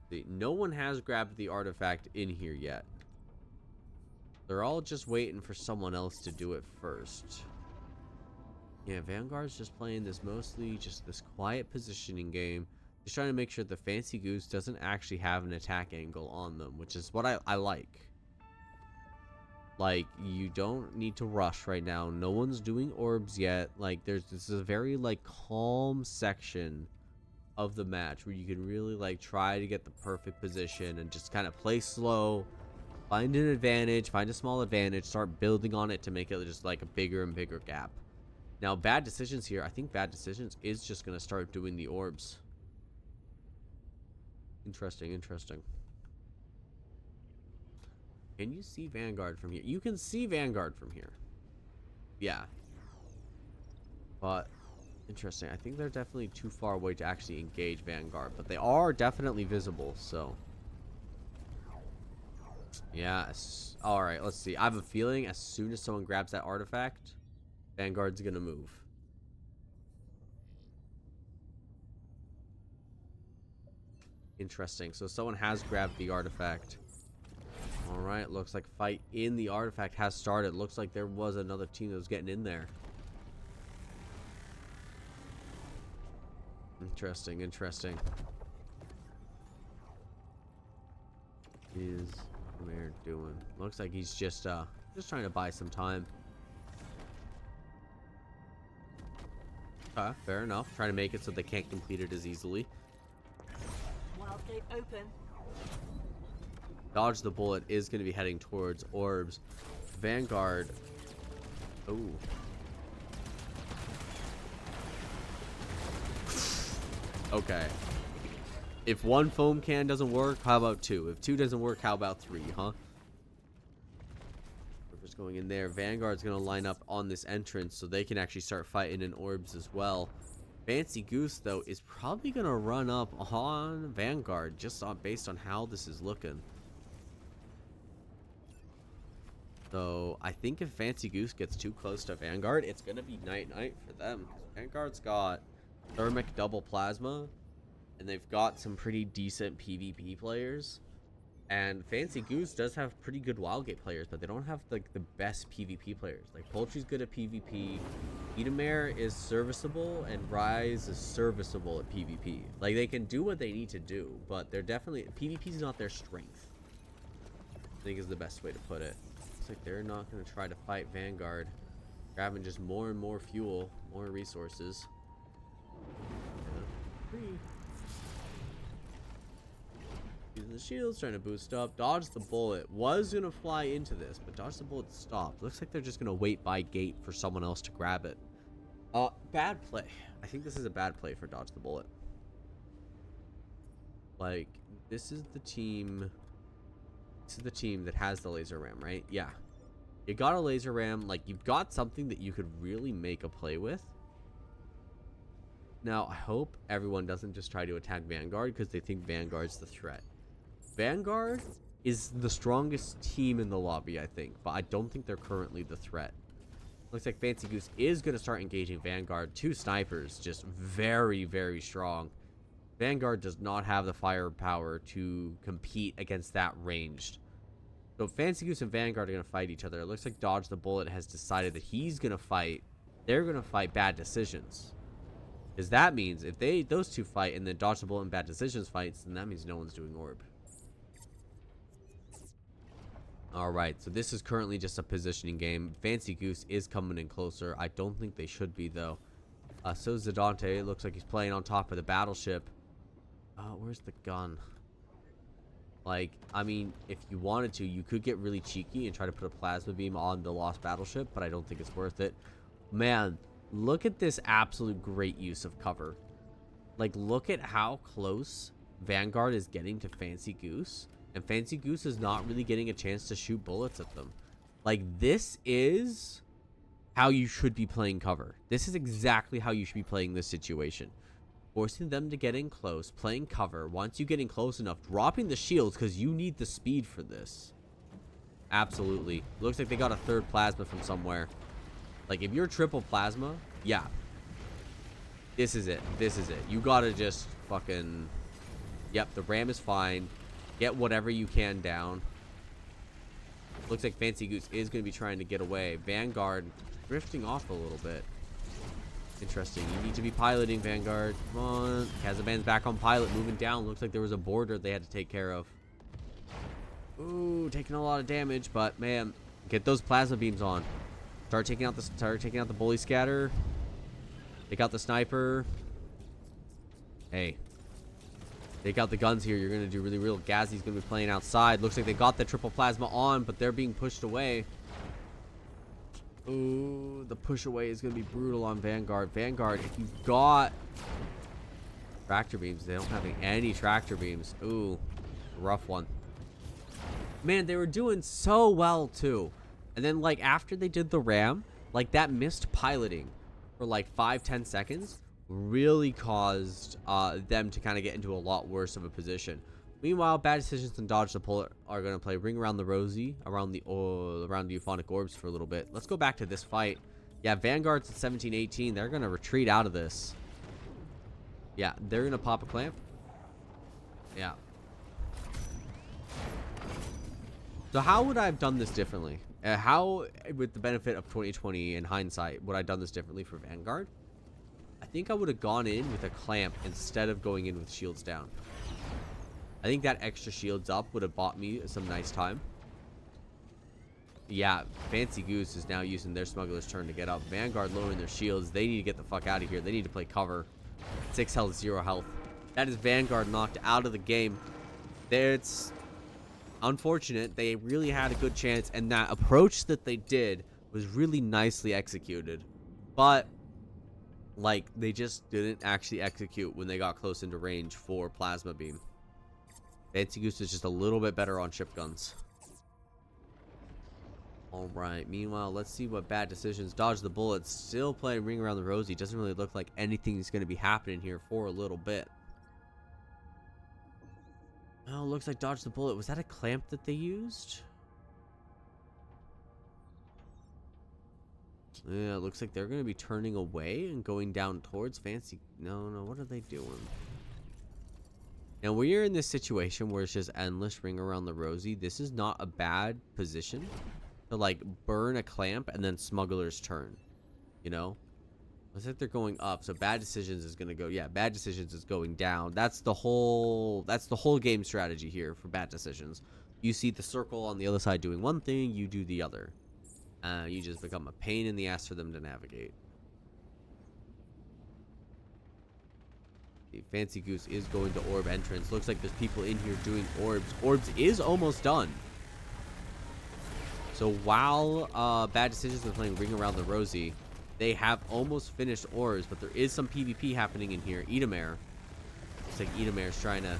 See, no one has grabbed the artifact in here yet. They're all just waiting for someone else to do it first. Yeah, Vanguard's just playing this mostly just this quiet positioning game. Just trying to make sure the Fancy Goose doesn't actually have an attack angle on them, which is what I like. Like, you don't need to rush right now. No one's doing orbs yet. Like, this is a very, like, calm section of the match where you can really, like, try to get the perfect position and just kind of play slow, find an advantage, find a small advantage, start building on it to make it just, like, a bigger and bigger gap. Now, Bad Decisions here, I think Bad Decisions is just going to start doing the orbs. Interesting, interesting. Can you see Vanguard from here? You can see Vanguard from here. Yeah. But, interesting. I think they're definitely too far away to actually engage Vanguard. But they are definitely visible, so. Yeah. Alright, let's see. I have a feeling as soon as someone grabs that artifact, Vanguard's gonna move. Interesting. So someone has grabbed the artifact. Alright, looks like fight in the artifact has started. Looks like there was another team that was getting in there. Interesting, interesting. What is Mayor doing? Looks like he's just trying to buy some time. Okay, fair enough. Trying to make it so they can't complete it as easily. Wildgate open. Dodge the Bullet is going to be heading towards orbs. Vanguard. Oh. Okay. If 1 foam can doesn't work, how about 2? If 2 doesn't work, how about 3, huh? River's going in there. Vanguard's going to line up on this entrance so they can actually start fighting in orbs as well. Fancy Goose, though, is probably going to run up on Vanguard just based on how this is looking. So, I think if Fancy Goose gets too close to Vanguard, it's going to be night-night for them. Vanguard's got Thermic double Plasma, and they've got some pretty decent PvP players. And Fancy Goose does have pretty good Wildgate players, but they don't have, like, the best PvP players. Like, Poultry's good at PvP, Edomare is serviceable, and Rise is serviceable at PvP. Like, they can do what they need to do, but they're definitely... PvP's not their strength, I think is the best way to put it. Looks like they're not going to try to fight Vanguard. Grabbing just more and more fuel, more resources. Using the shields, trying to boost up. Dodge the Bullet was going to fly into this, but Dodge the Bullet stopped. Looks like they're just going to wait by gate for someone else to grab it. Bad play. I think this is a bad play for Dodge the Bullet. Like, this is the team... This is the team that has the laser ram, right? Yeah. You got a laser ram. Like, you've got something that you could really make a play with. Now, I hope everyone doesn't just try to attack Vanguard because they think Vanguard's the threat. Vanguard is the strongest team in the lobby, I think, but I don't think they're currently the threat. Looks like Fancy Goose is going to start engaging Vanguard. 2 snipers, just very, very strong. Vanguard does not have the firepower to compete against that ranged. So Fancy Goose and Vanguard are going to fight each other. It looks like Dodge the Bullet has decided that he's going to fight. They're going to fight Bad Decisions. Because that means if those two fight and then Dodge the Bullet and Bad Decisions fights, then that means no one's doing Orb. Alright, so this is currently just a positioning game. Fancy Goose is coming in closer. I don't think they should be, though. So Zadante, it looks like he's playing on top of the battleship. Where's the gun? Like, I mean, if you wanted to, you could get really cheeky and try to put a plasma beam on the lost battleship, but I don't think it's worth it. Man, look at this absolute great use of cover. Like, look at how close Vanguard is getting to Fancy Goose. And Fancy Goose is not really getting a chance to shoot bullets at them. Like, this is how you should be playing cover. This is exactly how you should be playing this situation. Forcing them to get in close, playing cover. Once you get in close enough, dropping the shields because you need the speed for this. Absolutely. Looks like they got a third plasma from somewhere. Like, if you're triple plasma, yeah. This is it. This is it. You gotta just fucking... Yep, the ram is fine. Get whatever you can down. Looks like Fancy Goose is going to be trying to get away. Vanguard drifting off a little bit. Interesting. You need to be piloting, Vanguard. Come on. Kazaban's back on pilot, moving down. Looks like there was a border they had to take care of. Ooh, taking a lot of damage, but man, get those plasma beams on. Start taking out the bully scatter. Take out the sniper. Hey. Take out the guns here. You're going to do really real. Gazzy's going to be playing outside. Looks like they got the triple plasma on, but they're being pushed away. Ooh, the push away is going to be brutal on Vanguard. Vanguard, if you've got tractor beams, they don't have any tractor beams. Ooh, rough one. Man, they were doing so well, too. And then, like, after they did the ram, like, that missed piloting for, like, 5-10 seconds really caused them to kind of get into a lot worse of a position. Meanwhile, Bad Decisions and Dodge the Bullet are going to play Ring Around the Rosie around the euphonic orbs for a little bit. Let's go back to this fight. Yeah, Vanguard's at 17-18. They're going to retreat out of this. Yeah, they're going to pop a clamp. Yeah. So how would I have done this differently? How, with the benefit of 2020 in hindsight, would I have done this differently for Vanguard? I think I would have gone in with a clamp instead of going in with shields down. I think that extra shields up would have bought me some nice time. Yeah, Fancy Goose is now using their smuggler's turn to get up. Vanguard lowering their shields. They need to get the fuck out of here. They need to play cover. 6 health, 0 health. That is Vanguard knocked out of the game. It's unfortunate. They really had a good chance, and that approach that they did was really nicely executed. But like, they just didn't actually execute when they got close into range for Plasma Beam. Fancy Goose is just a little bit better on ship guns. Alright, meanwhile, let's see what Bad Decisions. Dodge the Bullet, still playing Ring Around the Rosie. Doesn't really look like anything's going to be happening here for a little bit. Oh, looks like Dodge the Bullet. Was that a clamp that they used? Yeah, it looks like they're going to be turning away and going down towards Fancy. No, what are they doing? Now, we're in this situation where it's just endless Ring Around the Rosie. This is not a bad position to, like, burn a clamp and then Smuggler's turn. You know? Looks like they're going up, so Bad Decisions is going to go... Yeah, Bad Decisions is going down. That's the whole game strategy here for Bad Decisions. You see the circle on the other side doing one thing, you do the other. You just become a pain in the ass for them to navigate. The Fancy Goose is going to orb entrance. Looks like there's people in here doing orbs. Orbs is almost done. So while Bad Decisions are playing Ring Around the Rosie, they have almost finished orbs, but there is some PvP happening in here. Edamare. Looks like Edamere's trying to...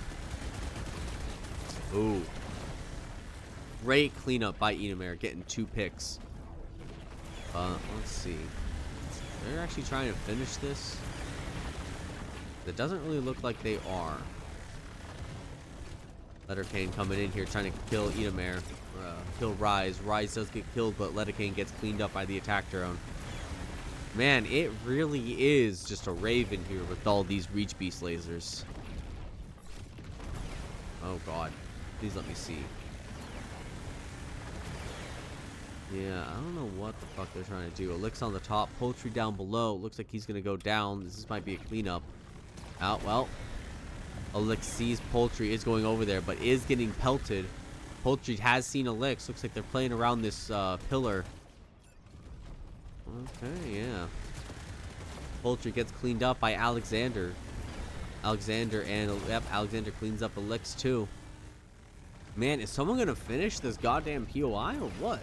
Ooh. Great cleanup by Edamare, getting 2 picks. Let's see. They're actually trying to finish this. It doesn't really look like they are. Letterkane coming in here trying to kill Edamare. Kill Rise. Rise does get killed, but Letterkane gets cleaned up by the attack drone. Man, it really is just a raven here with all these Reach Beast lasers. Oh god. Please let me see. Yeah, I don't know what the fuck they're trying to do. Elix on the top, Poultry down below. Looks like he's gonna go down. This might be a cleanup. Oh, well. Elix sees Poultry, is going over there, but is getting pelted. Poultry has seen Elix. Looks like they're playing around this pillar. Okay, yeah. Poultry gets cleaned up by Alexander. Alexander cleans up Elix too. Man, is someone gonna finish this goddamn POI or what?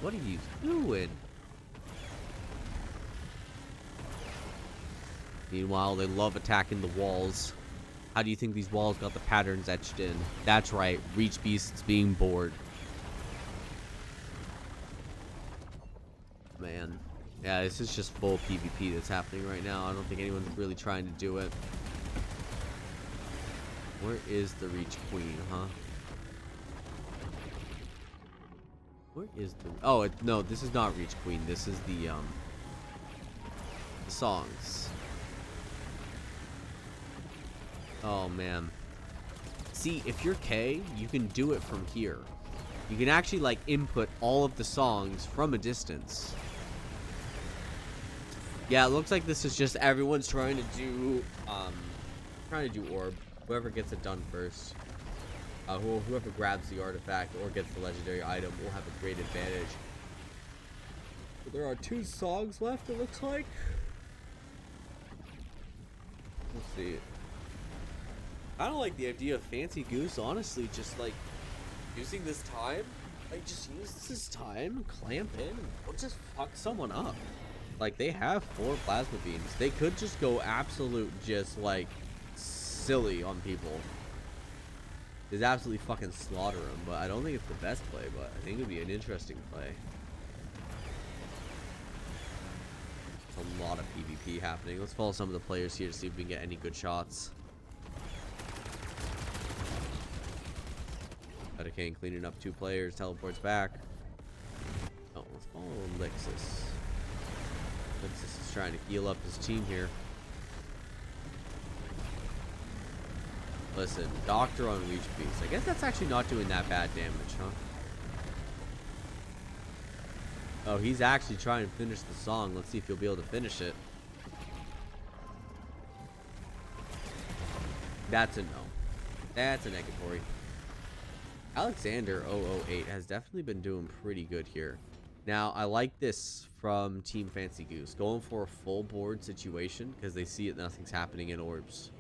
What are you doing? Meanwhile, they love attacking the walls. How do you think these walls got the patterns etched in? That's right, Reach Beasts being bored. Man. Yeah, this is just full PvP that's happening right now. I don't think anyone's really trying to do it. Where is the Reach Queen, huh? Where is the... Oh, no, this is not Reach Queen. This is the songs. Oh, man. See, if you're K, you can do it from here. You can actually, like, input all of the songs from a distance. Yeah, it looks like this is just everyone's trying to do orb. Whoever gets it done first. Whoever grabs the artifact or gets the legendary item will have a great advantage. But there are 2 songs left, it looks like. Let's see. I don't like the idea of Fancy Goose, honestly, just like using this time. Like, just use this time, clamp in, and we'll just fuck someone up. Like, they have 4 plasma beams. They could just go absolute, just like silly on people. Just absolutely fucking slaughter them. But I don't think it's the best play, but I think it would be an interesting play. A lot of PvP happening. Let's follow some of the players here to see if we can get any good shots. Kane cleaning up 2 players, teleports back. Oh, let's follow Elixis. Elixis is trying to heal up his team here. Listen, Doctor on Reach Beast. I guess that's actually not doing that bad damage, huh? Oh, he's actually trying to finish the song. Let's see if he'll be able to finish it. That's a no. That's a negatory. Alexander 008 has definitely been doing pretty good here. Now, I like this from Team Fancy Goose. Going for a full board situation because they see it, nothing's happening in orbs.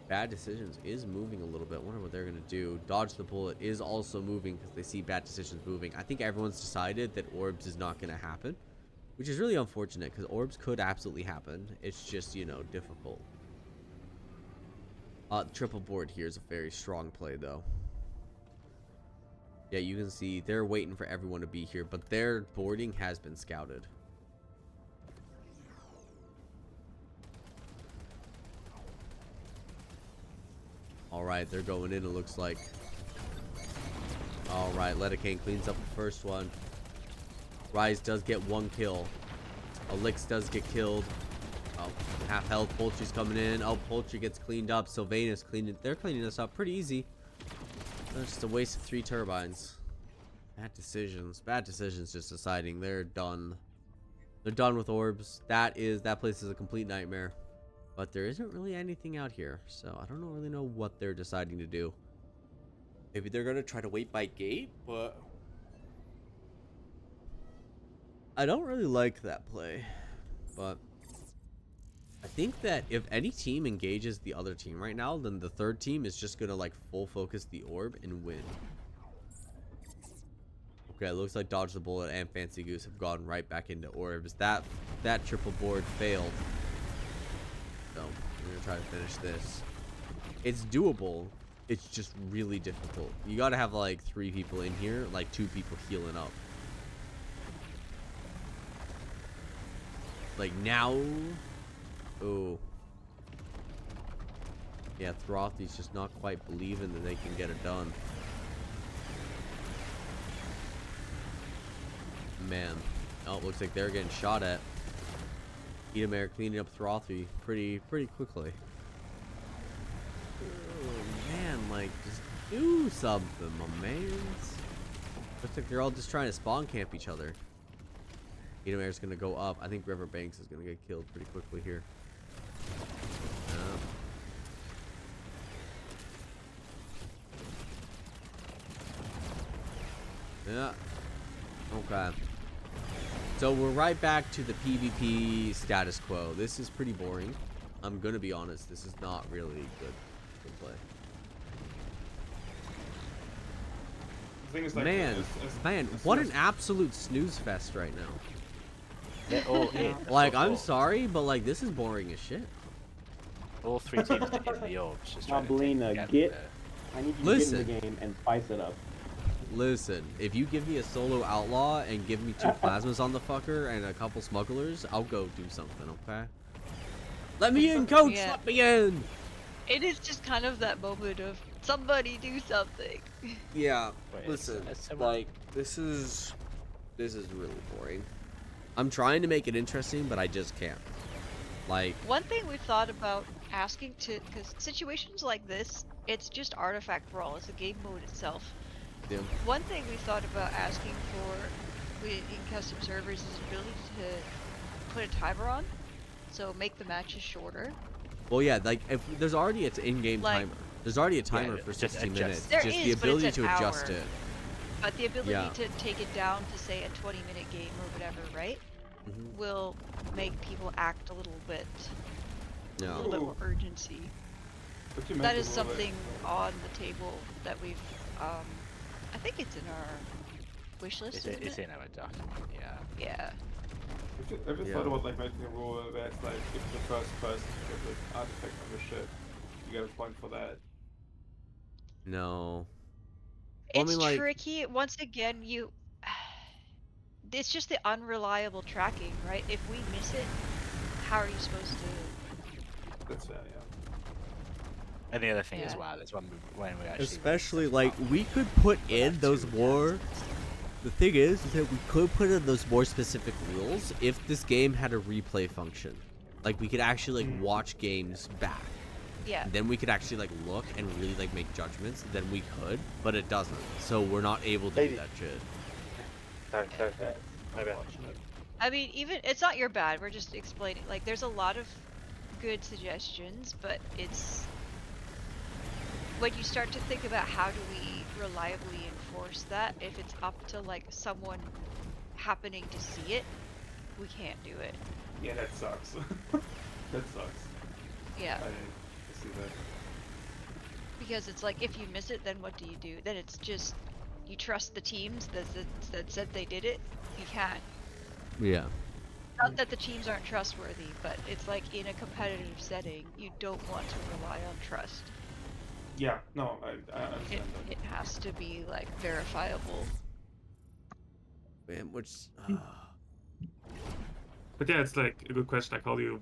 Bad Decisions is moving a little bit. Wonder what they're going to do. Dodge the Bullet is also moving because they see Bad Decisions moving. I think everyone's decided that orbs is not going to happen, which is really unfortunate because orbs could absolutely happen. It's just, you know, difficult. Triple board here is a very strong play, though. Yeah, you can see they're waiting for everyone to be here, but their boarding has been scouted. Alright, they're going in, it looks like. Alright, Lettercane cleans up the first one. Rise does get 1 kill. Elix does get killed. Oh, half health. Poultry's coming in. Oh, Poultry gets cleaned up. Sylvanus cleaning. They're cleaning us up pretty easy. That's just a waste of 3 turbines. Bad decisions. Bad decisions. Just deciding they're done. They're done with orbs. That place is a complete nightmare. But there isn't really anything out here, so I don't really know what they're deciding to do. Maybe they're gonna try to wait by gate, but I don't really like that play. But I think that if any team engages the other team right now, then the third team is just gonna like full focus the orb and win. Okay, it looks like Dodge the Bullet and Fancy Goose have gone right back into orbs. That triple board failed. So we're gonna try to finish this. It's doable. It's just really difficult. You gotta have like 3 people in here, like 2 people healing up. Like now. Oh. Yeah, Throthy's just not quite believing that they can get it done. Man. Oh, it looks like they're getting shot at. Edomare cleaning up Throthy pretty quickly. Oh, man, like, just do something, my mans. Looks like they're all just trying to spawn camp each other. Edomair's gonna go up. I think Riverbanks is gonna get killed pretty quickly here. Yeah. Okay. So we're right back to the PvP status quo. This is pretty boring. I'm gonna be honest. This is not really good play. The thing is, like, Man, what an absolute snooze fest right now. They're all in. Like, I'm sorry, but like this is boring as shit. All three teams are in the orbs. Just trying to Mablina, I need you to Listen. get in the game and spice it up. Listen, if you give me a solo outlaw and give me 2 plasmas on the fucker and a couple smugglers, I'll go do something, okay? Let me in, coach! Yeah. Let me in! It is just kind of that moment of somebody do something. Yeah, Wait, listen, it's like, this is really boring. I'm trying to make it interesting, but I just can't. Like, One thing we've thought about asking to, because situations like this, it's just artifact brawl. It's a game mode itself. yeah. One thing we thought about asking for in custom servers is the ability to put a timer on, so make the matches shorter. Well, yeah, like, if there's already an in-game Like- timer. There's already a timer Yeah, for just 60 adjust. minutes. There just is, the but ability it's to an adjust hour. it. But the ability Yeah. to take it down to say a 20-minute game or whatever, right, Mhm. will make people act a little bit, a No. little bit more urgency. But you That make is it more like- something on the table that we've, I think it's in our wish list. Isn't It's it? in our document, yeah. Yeah. Have you Yeah. thought about like making a rule where it's like if the first person to get the artifact on the ship, you get a point for that? No. Well, I It's mean, like, tricky. Once again, it's just the unreliable tracking, right? If we miss it, how are you supposed to? That's fair, yeah. And the other thing as Yeah. well is when we actually especially, like, we could put in those more... The thing is that we could put in those more specific rules if this game had a replay function. Like, we could actually, like, watch games back. Yeah. Then we could actually, like, look and really, like, make judgments. Then we could, but it doesn't. So we're not able to do that shit. I mean, even it's not your bad. We're just explaining. Like, there's a lot of good suggestions, but it's when you start to think about how do we reliably enforce that, if it's up to like someone happening to see it, we can't do it. Yeah, that sucks. That sucks. Yeah. I see that. Because it's like if you miss it, then what do you do? Then it's just you trust the teams that said they did it. You can't. Yeah. Not that the teams aren't trustworthy, but it's like in a competitive setting, you don't want to rely on trust. Yeah, no, I It, understand that. it has to be like verifiable. Man, which... But yeah, it's like a good question. Like, how do you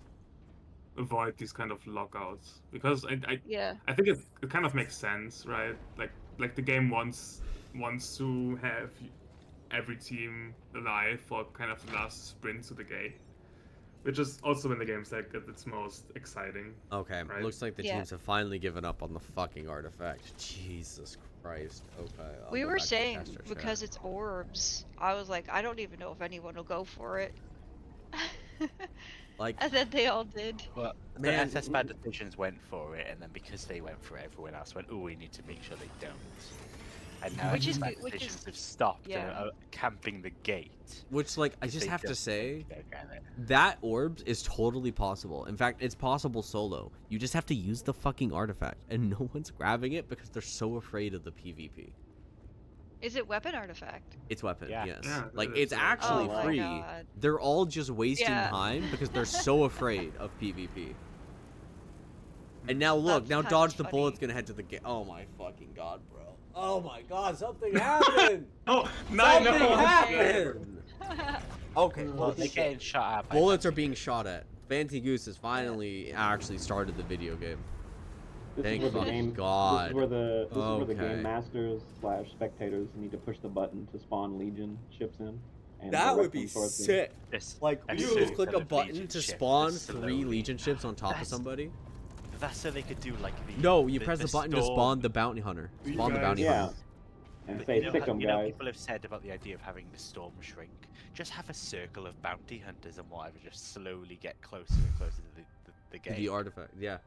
avoid these kind of lockouts? Because Yeah. I think it kind of makes sense, right? Like the game wants to have every team alive for kind of the last sprint to the gate, which is also when the game's like at its most exciting. Okay, right? looks like the Yeah. teams have finally given up on the fucking artifact. Jesus Christ. Okay. I'll We go were back to saying caster chat. because it's orbs, I was like, I don't even know if anyone will go for it. Like, And then they all did. Well, Man, the SS Bad Decisions went for it, and then because they went for it, everyone else went, oh, we need to make sure they don't. And now Which SS is Bad good- which Decisions is- have stopped and yeah. are camping the gate. Which, like, I If just they have to don't say, think they're gonna- that orbs is totally possible. In fact, it's possible solo. You just have to use the fucking artifact, and no one's grabbing it because they're so afraid of the PvP. Is it weapon artifact? It's weapon, Yeah. yes. Yeah, Like, it is, it's yeah. actually Oh my free. God. They're all just wasting Yeah. time because they're so afraid of PvP. And now look, That's now kinda dodge the funny. bullet's gonna head to the gate. Oh my fucking god, bro. Oh my god, something happened! Oh, Something no! happened! Okay, Well, they're shit. getting shot at by Bullets are being shot at. Fancy Goose has finally actually started the video game. This Thank is where the fucking game. God. This is where the Okay. game masters / spectators need to push the button to spawn Legion ships in. And That would direct be them towards the- sick. This, Like, as you soon just as click the a button Legion to ship spawn is 3 slowly- Legion ships on top of That's- somebody. But that's so they could do like the. No, you press the button to storm. spawn the bounty hunter. You Spawn the bounty Yeah. hunter. And But say, you know, sick how, 'em, you know, guys. people have said about the idea of having the storm shrink. Just have a circle of bounty hunters and whatever, just slowly get closer and closer to the game. The artifact, yeah.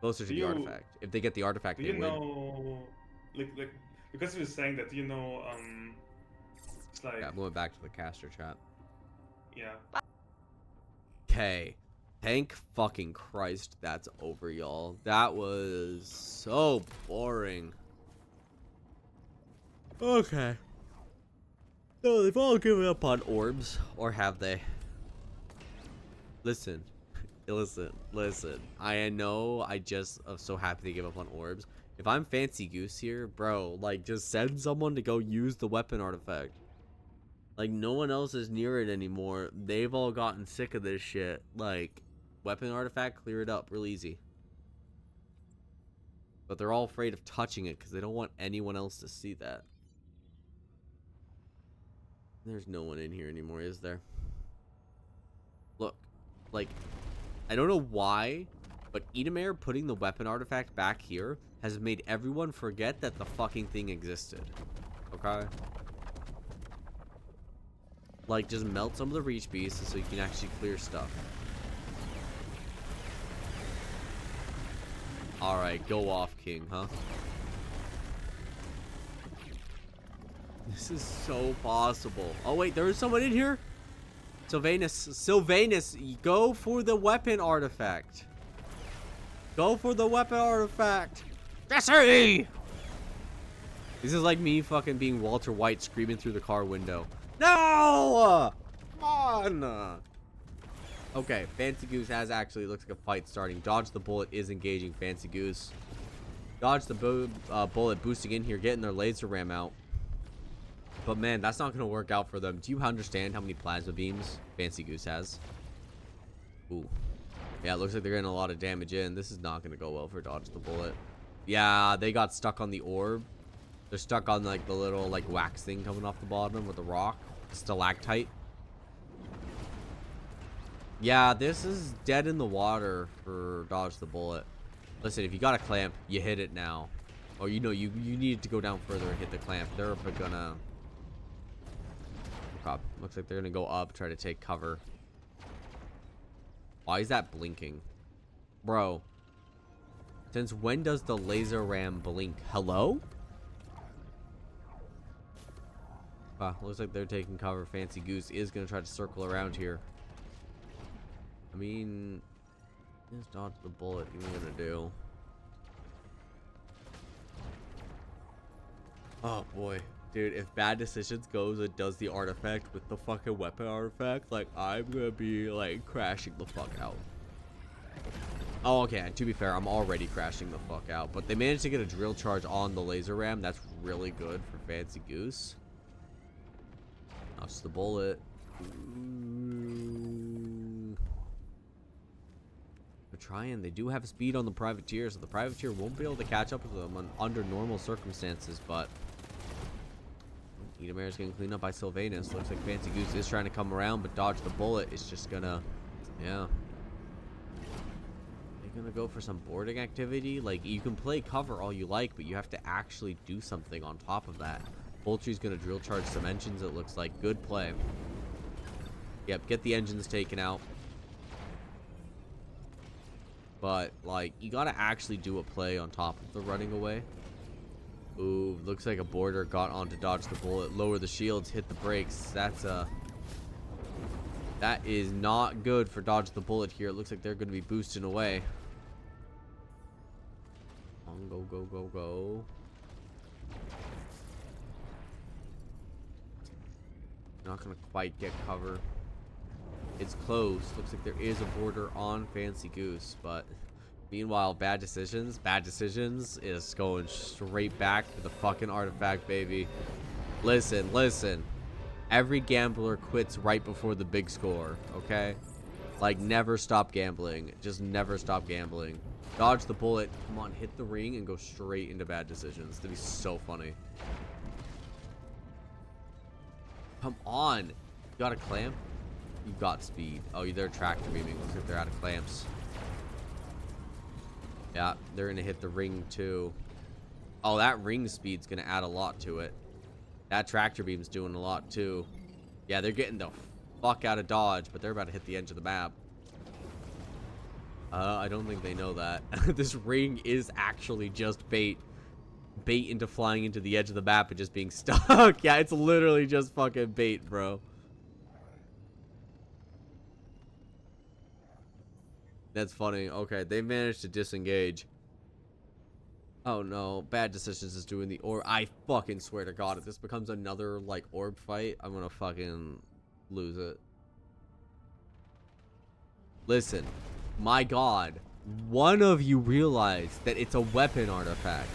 Closer to Do the you- artifact. If they get the artifact, Do they you win. know, like because you were saying that, you know, it's like Yeah, I'm going back to the caster chat. yeah. Okay. Thank fucking Christ that's over, y'all. That was so boring. Okay. So they've all given up on orbs, or have they? Listen. Listen. I know I just am so happy they give up on orbs. If I'm Fancy Goose here, bro, like, just send someone to go use the weapon artifact. Like, no one else is near it anymore. They've all gotten sick of this shit. Like, weapon artifact, clear it up real easy. But they're all afraid of touching it because they don't want anyone else to see that. There's no one in here anymore, is there? Look, like, I don't know why, but Edomare putting the weapon artifact back here has made everyone forget that the fucking thing existed. Okay? Like, just melt some of the reach beasts so you can actually clear stuff. Alright, go off, King, huh? This is so possible. Oh, wait, there is someone in here? Sylvanus, go for the weapon artifact. Go for the weapon artifact. Jesse! This is like me fucking being Walter White screaming through the car window. No! Come on! Okay, Fancy Goose has actually looks like a fight starting. Dodge the bullet is engaging Fancy Goose. Dodge the bullet boosting in here, getting their laser ram out. But man, that's not going to work out for them. Do you understand how many plasma beams Fancy Goose has? Ooh. Yeah, it looks like they're getting a lot of damage in. This is not going to go well for Dodge the bullet. Yeah, they got stuck on the orb. They're stuck on like the little like wax thing coming off the bottom with the rock. Stalactite. Yeah, this is dead in the water for Dodge the bullet. Listen, if you got a clamp, you hit it now. Or you know, you need to go down further and hit the clamp. They're gonna... God, looks like they're gonna go up, try to take cover. Why is that blinking? Bro. Since when does the laser ram blink? Hello? Wow, looks like they're taking cover. Fancy Goose is gonna try to circle around here. I mean, is Dodge the bullet even gonna do? Oh boy, dude, if Bad Decisions goes and does the artifact with the fucking weapon artifact, like, I'm gonna be like crashing the fuck out. Oh, okay, and to be fair, I'm already crashing the fuck out, but they managed to get a drill charge on the laser ram. That's really good for Fancy Goose. That's the bullet. Ooh. They're trying. They do have speed on the privateer, so the privateer won't be able to catch up with them under normal circumstances, but Edomare's getting cleaned up by Sylvanus. Looks like Fancy Goose is trying to come around, but Dodge the bullet is just gonna, yeah. They're gonna go for some boarding activity. Like, you can play cover all you like, but you have to actually do something on top of that. Poultry's gonna drill charge some engines, it looks like. Good play. Yep, get the engines taken out. But, like, you gotta actually do a play on top of the running away. Ooh, looks like a boarder got on to dodge the bullet. Lower the shields, hit the brakes. That's that is not good for dodge the bullet here. It looks like they're gonna be boosting away. On, go, go, go, go. Not gonna quite get cover. It's close. Looks like there is a border on Fancy Goose, but meanwhile, Bad Decisions is going straight back to the fucking artifact, baby. Listen, listen. Every gambler quits right before the big score, okay? Like, never stop gambling. Just never stop gambling. Dodge the bullet. Come on, hit the ring and go straight into Bad Decisions. That'd be so funny. Come on. You got a clamp? You got speed. Oh, they're tractor beaming. Looks like they're out of clamps. Yeah, they're gonna hit the ring too. Oh, that ring speed's gonna add a lot to it. That tractor beam's doing a lot too. Yeah, they're getting the fuck out of dodge, but they're about to hit the edge of the map. I don't think they know that. This ring is actually just bait. Bait into flying into the edge of the map and just being stuck. Yeah, it's literally just fucking bait, bro. That's funny. Okay, they managed to disengage. Oh no, Bad Decisions is doing the orb. I fucking swear to God, if this becomes another like orb fight, I'm gonna fucking lose it. Listen, my God, one of you realized that it's a weapon artifact.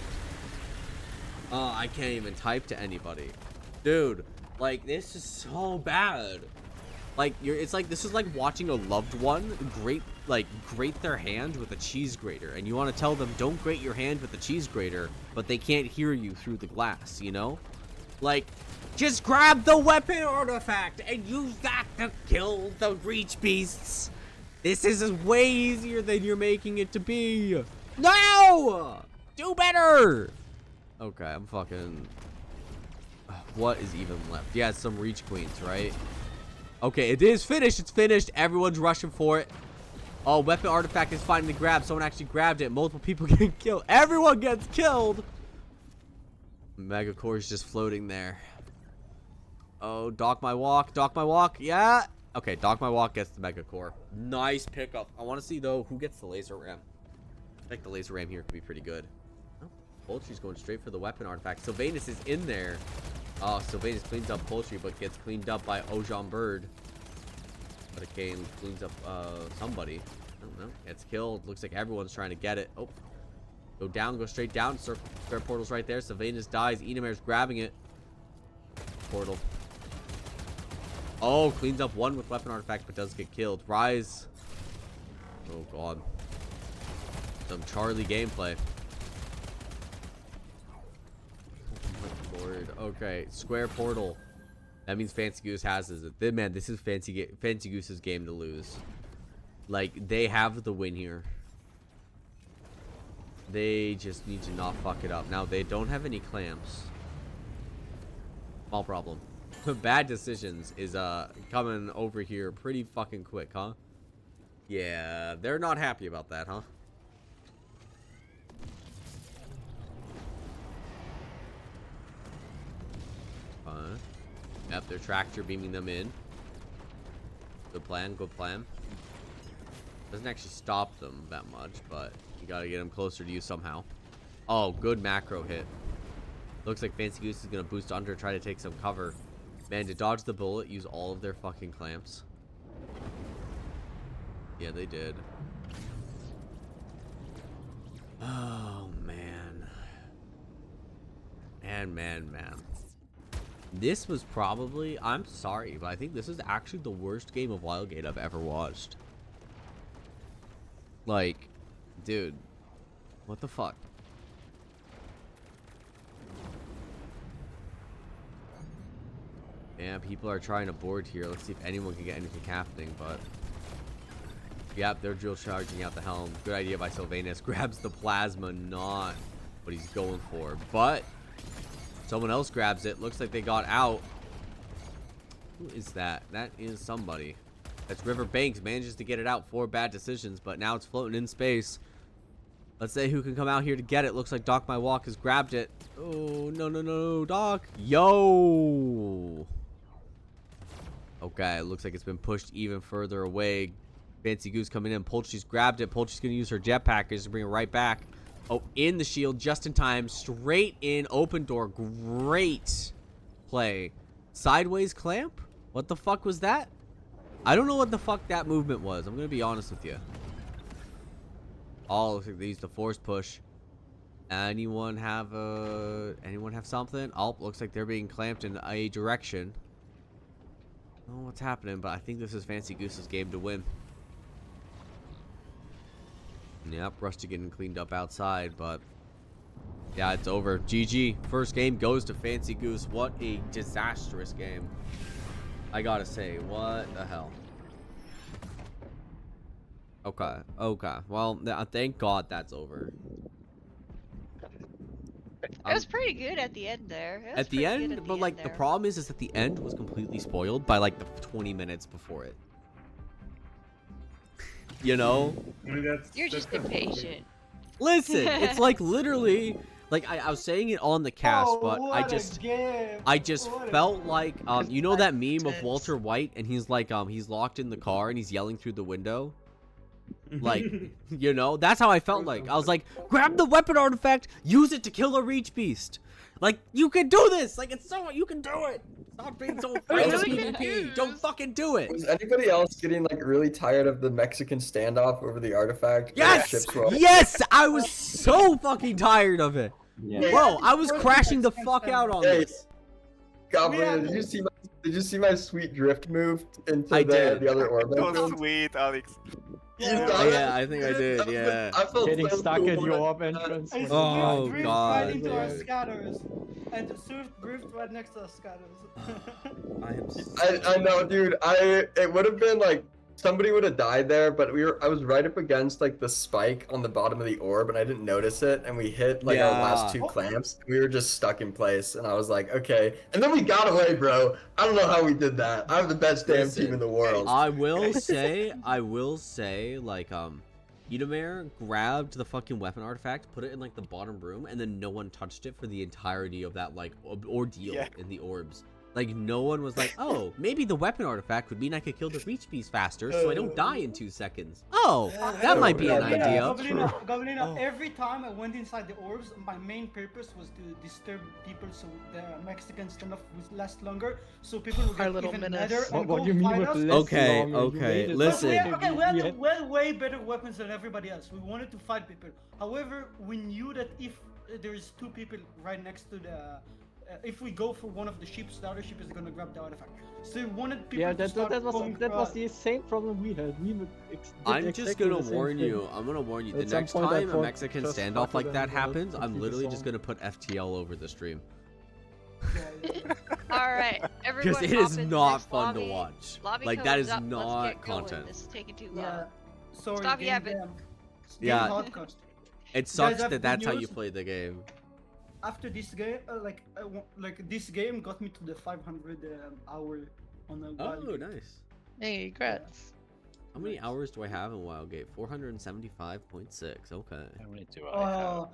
Oh, I can't even type to anybody. Dude, like, this is so bad. Like, it's like, this is like watching a loved one grate their hand with a cheese grater. And you want to tell them, don't grate your hand with the cheese grater, but they can't hear you through the glass, you know? Like, just grab the weapon artifact and use that to kill the reach beasts. This is way easier than you're making it to be. No! Do better! Okay, I'm fucking... What is even left? Yeah, it's some reach queens, right? Okay, it is finished. It's finished. Everyone's rushing for it. Oh, weapon artifact is finding the grab. Someone actually grabbed it. Multiple people getting killed. Everyone gets killed. Mega core is just floating there. Oh, dock my walk. Dock my walk. Yeah. Okay, dock my walk gets the mega core. Nice pickup. I want to see, though, who gets the laser ram. I think the laser ram here could be pretty good. Oh, Poultry's going straight for the weapon artifact. Sylvanus is in there. Oh, Sylvanus cleans up Poultry, but gets cleaned up by Ojan Bird. But again, cleans up somebody. I don't know. Gets killed. Looks like everyone's trying to get it. Oh. Go down, go straight down. Spare portal's right there. Sylvanus dies. Enamir's grabbing it. Portal. Oh, cleans up one with weapon artifact, but does get killed. Rise. Oh, God. Some Charlie gameplay. Oh, my Lord. Okay, square portal. That means Fancy Goose has it. Man, this is Fancy Goose's game to lose. Like, they have the win here. They just need to not fuck it up. Now, they don't have any clamps. Small problem. Bad Decisions is coming over here pretty fucking quick, huh? Yeah, they're not happy about that, huh? Yep, their tractor beaming them in. Good plan, good plan. Doesn't actually stop them that much, but you gotta get them closer to you somehow. Oh, good macro hit. Looks like Fancy Goose is gonna boost under, try to take some cover. Man, to dodge the bullet, use all of their fucking clamps. Yeah, they did. Oh, man. Man. This was probably... I'm sorry, but I think this is actually the worst game of Wildgate I've ever watched. Like, dude. What the fuck? Yeah, people are trying to board here. Let's see if anyone can get anything happening, but... Yep, they're drill charging out the helm. Good idea by Sylvanus. Grabs the plasma, not what he's going for. But someone else grabs it. Looks like they got out. Who is that? That is somebody. That's River Banks. Manages to get it out for Bad Decisions, but now it's floating in space. Let's say who can come out here to get it. Looks like Doc My Walk has grabbed it. Oh, no, Doc. Yo! Okay, looks like it's been pushed even further away. Fancy Goose coming in. Poultry's grabbed it. Poultry's going to use her jetpackers to bring it right back. Oh, in the shield just in time. Straight in. Open door. Great play. Sideways clamp? What the fuck was that? I don't know what the fuck that movement was. I'm going to be honest with you. Oh, looks like they used the force push. Anyone have something? Oh, looks like they're being clamped in a direction. I don't know what's happening, but I think this is Fancy Goose's game to win. Yep, Rusty getting cleaned up outside, but yeah, it's over. GG. First game goes to Fancy Goose. What a disastrous game. I gotta say, what the hell? Okay. Okay. Well, thank God that's over. It was pretty good at the end there. It was At the pretty good end, at but like the there. problem is that the end was completely spoiled by like the 20 minutes before it. You know? I mean, You're just impatient. Listen, it's like literally like I was saying it on the cast, Oh, but what a game. I just What a felt game. like you know that meme of Walter White and he's like he's locked in the car and he's yelling through the window? Like, you know, that's how I felt like. I was like, grab the weapon artifact, use it to kill a reach beast. Like, you can do this. Like, it's so you can do it. Stop being so afraid of PvP. Don't fucking do it. Was anybody else getting like really tired of the Mexican standoff over the artifact? where Yes! ships were all- Yes! I was so fucking tired of it. Yeah. Bro, I was crashing the fuck out on Hey, this. Goblin, did you see my sweet drift move into I did. the other orbit? That was sweet, Alex. Yeah, I think I did, yeah. I felt Getting so stuck cool at when your I- orb entrance. And Oh, Drift God, right into our dude. scatters. And Swift Drift right next to our scatters. I know, dude. It would have been like somebody would have died there, but I was right up against like the spike on the bottom of the orb, and I didn't notice it, and we hit like our last two Yeah. clamps. We were just stuck in place, and I was like, okay. And then we got away, bro. I don't know how we did that. I have the best damn team in the world. I will say, like, Edomare grabbed the fucking weapon artifact, put it in like the bottom room, and then no one touched it for the entirety of that like ordeal in the orbs. Like, no one was like, oh, maybe the weapon artifact would mean I could kill the reach beast faster so I don't die in 2 seconds. Oh, that might be an idea. Goblina, every time I went inside the orbs, my main purpose was to disturb people so the Mexican standoff would last longer, so people would Our get little even menace. better and What go do you mean fight with us. less Okay, longer? You okay, made it listen. longer. We had way better weapons than everybody else. We wanted to fight people. However, we knew that if there's two people right next to the if we go for one of the ships, the other ship is gonna grab the artifact. So we wanted people Yeah, to that start going was for us. the same problem we had. We did I'm just exactly gonna the same warn thing. you. I'm gonna warn you. The At some next point, I time a thought Mexican just standoff fuck like with that them, happens, I'm complete literally the just song. gonna put FTL over the stream. Alright, everyone. Because it hop is in the not next fun to lobby. watch. Lobby Like, that code's is up. Let's not get going. content. This is taking too long. Yeah. Sorry, Stop game yapping. jam. Yeah. Game hardcast. It sucks have that that's good how you news? play the game. After this game, this game got me to the 500 hour on the wild Oh, game. nice. Hey, congrats. How many hours do I have in Wildgate? 475.6. Okay. How many do I have?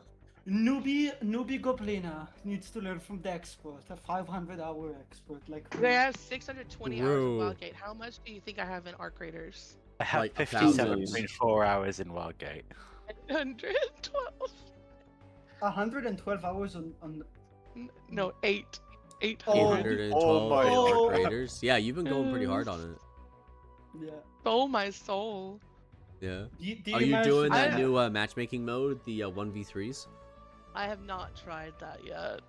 Newbie Goblina needs to learn from the expert, a 500-hour expert like me. They have 620 hours Bro. of Wildgate. How much do you think I have in Arc Raiders? I have Like 1,000. 57.4 hours in Wildgate. 112. 112 hours on No, 8. 800. 812 Oh my Arc God. Raiders. Yeah, you've been going pretty hard on it. Yeah. Oh my soul. Yeah. Do Are you manage doing to- that new matchmaking mode, the 1v3s? I have not tried that yet.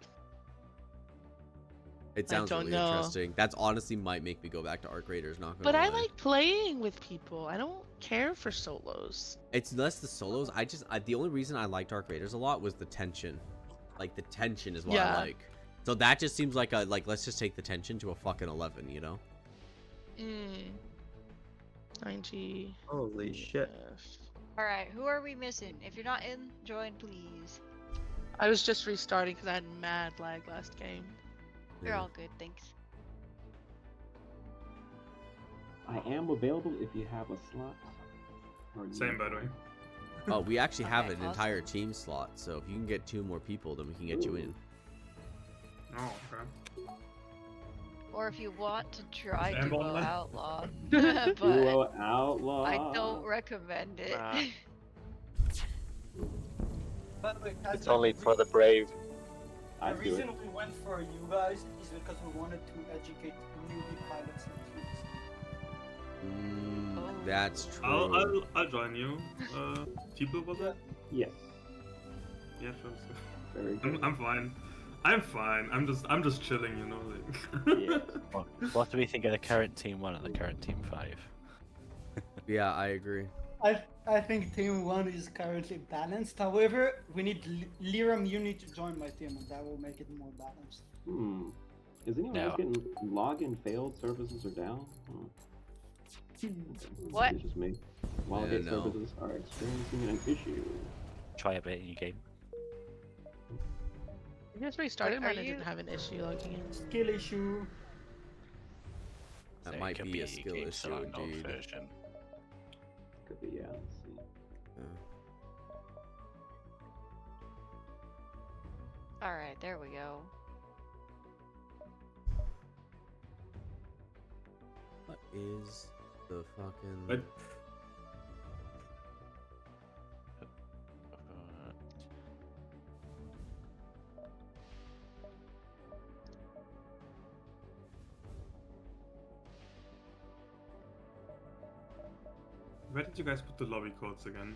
It I sounds don't really know. interesting. That's honestly might make me go back to Arc Raiders, not gonna But I lie. like playing with people. I don't care for solos. It's less the solos. The only reason I liked Arc Raiders a lot was the tension. Like, the tension is what Yeah. I like. So that just seems like let's just take the tension to a fucking 11, you know? 9G. Holy shit. Alright, who are we missing? If you're not in, join please. I was just restarting because I had mad lag last game. You're all good, thanks. I am available if you have a slot. or Same, need- by the way. Oh, we actually have Okay, an awesome. entire team slot, so if you can get 2 more people, then we can get you in. Oh, okay. Or if you want to try Sam Duo online? Outlaw. but Duo Outlaw. I don't recommend it. Nah. By the way, It's only for the brave. I the do reason it. we went for you guys is because we wanted to educate newbie pilots and teams. That's true. I'll join you. People was it? Yes. Yeah, sure. Very good. I'm fine. I'm fine. I'm just chilling, you know. Like. What do we think of the current Team 1 and the current Team 5? Yeah, I agree. I think Team 1 is currently balanced. However, we need Liram, you need to join my team, and that will make it more balanced. Is anyone No. else getting login failed? Services are down? What? It's just me. Wildgate no. services are experiencing an issue. Try a bit in your game. I just restarted Wait, mine are and you- didn't have an issue logging in. Skill issue. That So it might could be a skill game issue select old indeed. version. Could be, yeah. Let's see. All right, there we go. What is the fucking? What? Where did you guys put the lobby codes again?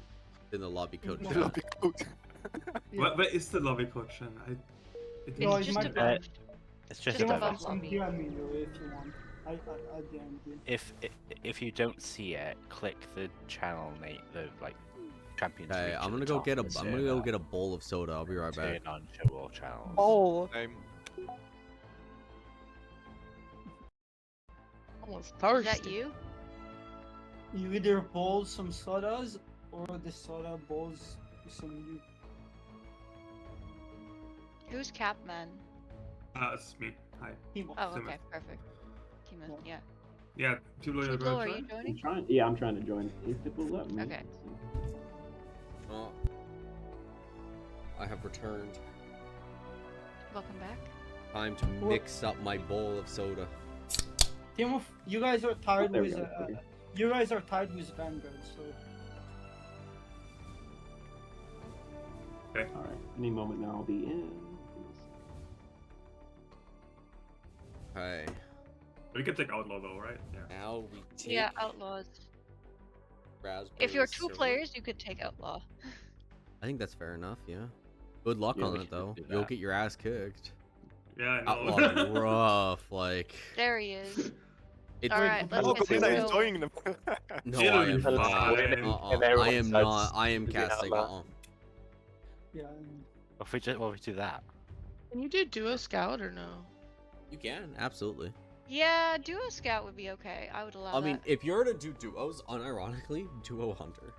In the lobby code. The chat. lobby code. Where is the lobby code, Shen? No, it's just my above. It's just Some of above us it. can DM you if you want. I DM you. If you don't see it, click the channel name, the like champions. Hey, reach I'm at gonna the go top get a. of the I'm gonna go server. get a bowl of soda. I'll be right back. Turn on show all channels. Oh, Same. Almost Is thirsty. that you? You either bowl some sodas or the soda bowls some you. Who's Capman? It's me. Hi. Timo. Oh, Timothy. okay, perfect. Timo, yeah. Yeah, Tiblo, you're Tiblo, gonna are try? you joining? Yeah, I'm trying to join. If it will let me. Okay. Oh, I have returned. Welcome back. Time to mix up my bowl of soda. Timo, you guys are tired there we with go, okay. you guys are tired with Vanguard, so Okay. All right. Any moment now, I'll be in. Hey. We can take Outlaw though, right? Yeah. Now we take Yeah, Outlaws. raspberry If you're two syrup. players, you could take Outlaw. I think that's fair enough. Yeah. Good luck Yeah, on we it should though. do You'll that. get your ass kicked. Yeah, I know. Outlaw rough. Like. There he is. It's Alright, let's Oh, get Kabina this is going. joining them. No, It'll I be am fine. not. And I everyone am starts not. I am using casting. Outlaw. yeah. If we do that, Can you do Duo Scout or no? You can absolutely. Yeah, Duo Scout would be okay. I would allow I mean, that. if you're to do duos, unironically, duo hunter.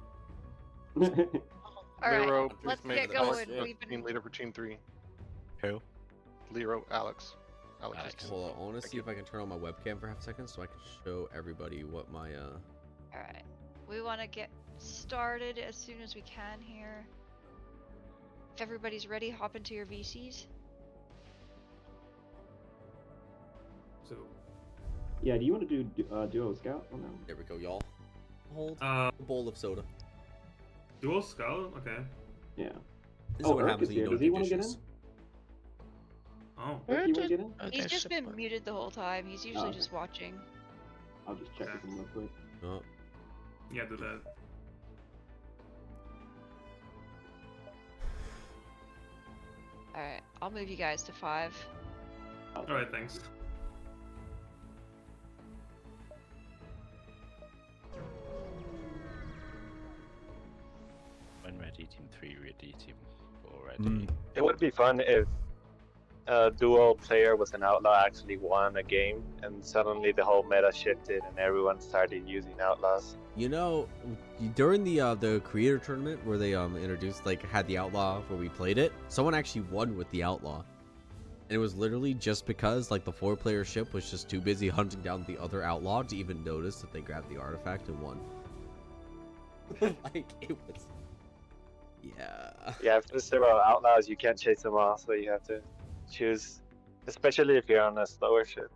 Alright, Lero, let's please get make going. Alex We've team been... leader for team 3. who? Lero, Alex. Alex. is- Hold on, I want to see if I can turn on my webcam for half a second so I can show everybody what my Alright. We want to get started as soon as we can here. If everybody's ready, hop into your VCs. So, Yeah. Do you want to do duo scout or no? There we go, y'all. Hold uh, a bowl of soda. Dual Skull? Okay. Yeah. This Oh, is what Urk happens is when you here. don't Does he do want to get dishes. in? Oh. Urk, you want to get in? He's just been muted the whole time. He's usually okay. just watching. I'll just check with him real quick. Oh. Yeah, do that. Alright, I'll move you guys to 5. Alright, thanks. When ready, team 3 ready, team 4 ready. It would be fun if a duo player with an outlaw actually won a game and suddenly the whole meta shifted and everyone started using outlaws. You know, during the creator tournament where they introduced had the outlaw where we played it, someone actually won with the outlaw. And it was literally just because the 4-player ship was just too busy hunting down the other outlaw to even notice that they grabbed the artifact and won. It was. Yeah. Yeah, if there's several outlaws, you can't chase them all, so you have to choose, especially if you're on a slower ship.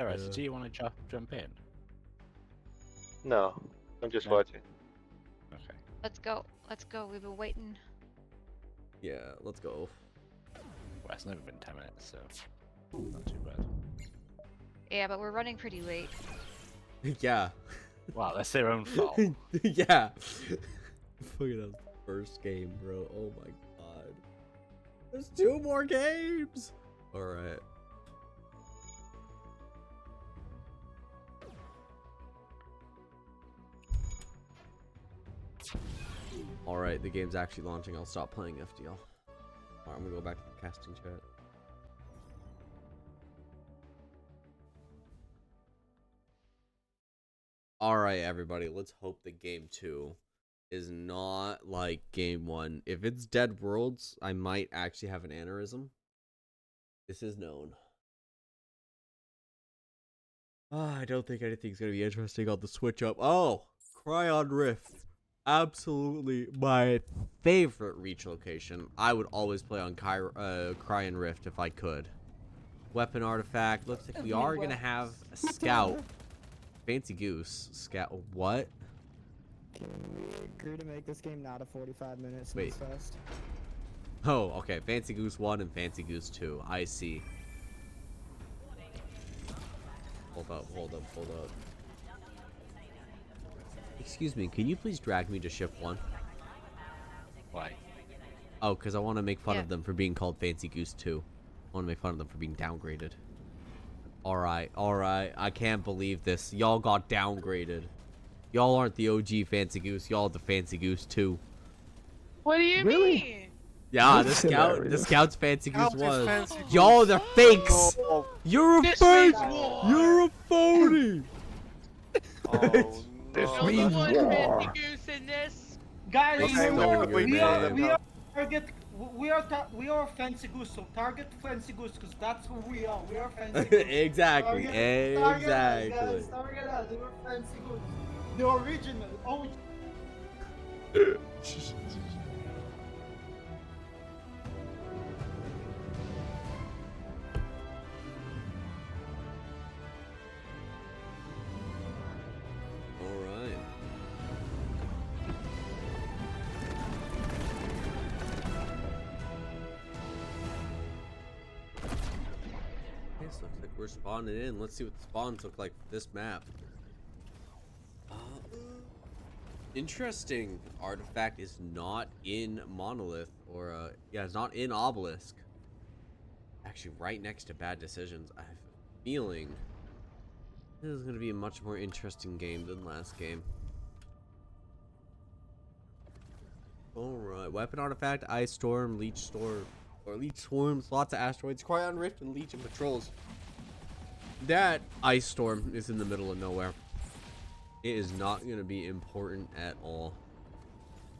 Alright, so do you want to jump in? No, I'm just No. watching. Okay. Let's go. Let's go. We've been waiting. Yeah, let's go. Well, it's never been 10 minutes, so not too bad. Yeah, but we're running pretty late. Yeah. Wow, that's their own fault. Yeah. Fucking that first game, bro. Oh my god. There's 2 more games. All right. All right, the game's actually launching. I'll stop playing FDL. All right, I'm gonna go back to the casting chat. All right, everybody. Let's hope that game 2 is not like game 1. If it's Dead Worlds, I might actually have an aneurysm. This is known. I don't think anything's going to be interesting on the switch up. Oh, Cryon Rift. Absolutely my favorite reach location. I would always play on Cryon Rift if I could. Weapon artifact. Looks like we are going to have a scout. Fancy Goose. Scout. What? Can we agree to make this game not a 45-minute Wait. snooze fest? Oh, okay. Fancy Goose 1 and Fancy Goose 2. I see. Hold up, hold up, hold up. Excuse me, can you please drag me to ship 1? Why? Oh, because I want to make fun of them for being called Fancy Goose 2. I want to make fun of them for being downgraded. Alright, alright. I can't believe this. Y'all got downgraded. Y'all aren't the OG Fancy Goose. Y'all are the Fancy Goose 2. What do you mean? Yeah, That's the Scout's Fancy Goose Scout is 1. Fancy Goose. Y'all, they're fakes! Oh. You're a This fake! means war. You're a phony! There's means only one war. Fancy Goose in this. Guys, Okay, we are Fancy Goose, so target Fancy Goose, because that's who we are. We are Fancy Goose. Exactly, Target us, exactly. guys, target us. We are Fancy Goose. The original. Oh. Alright. This looks like we're spawning in. Let's see what the spawns look like for this map. Interesting. Artifact is not in Monolith, or yeah, it's not in Obelisk. Actually, right next to Bad Decisions. I have a feeling this is going to be a much more interesting game than last game. Alright, weapon artifact, ice storm, leech storm, or leech swarms, lots of asteroids, Cryon Rift, and legion patrols. That ice storm is in the middle of nowhere. It is not going to be important at all.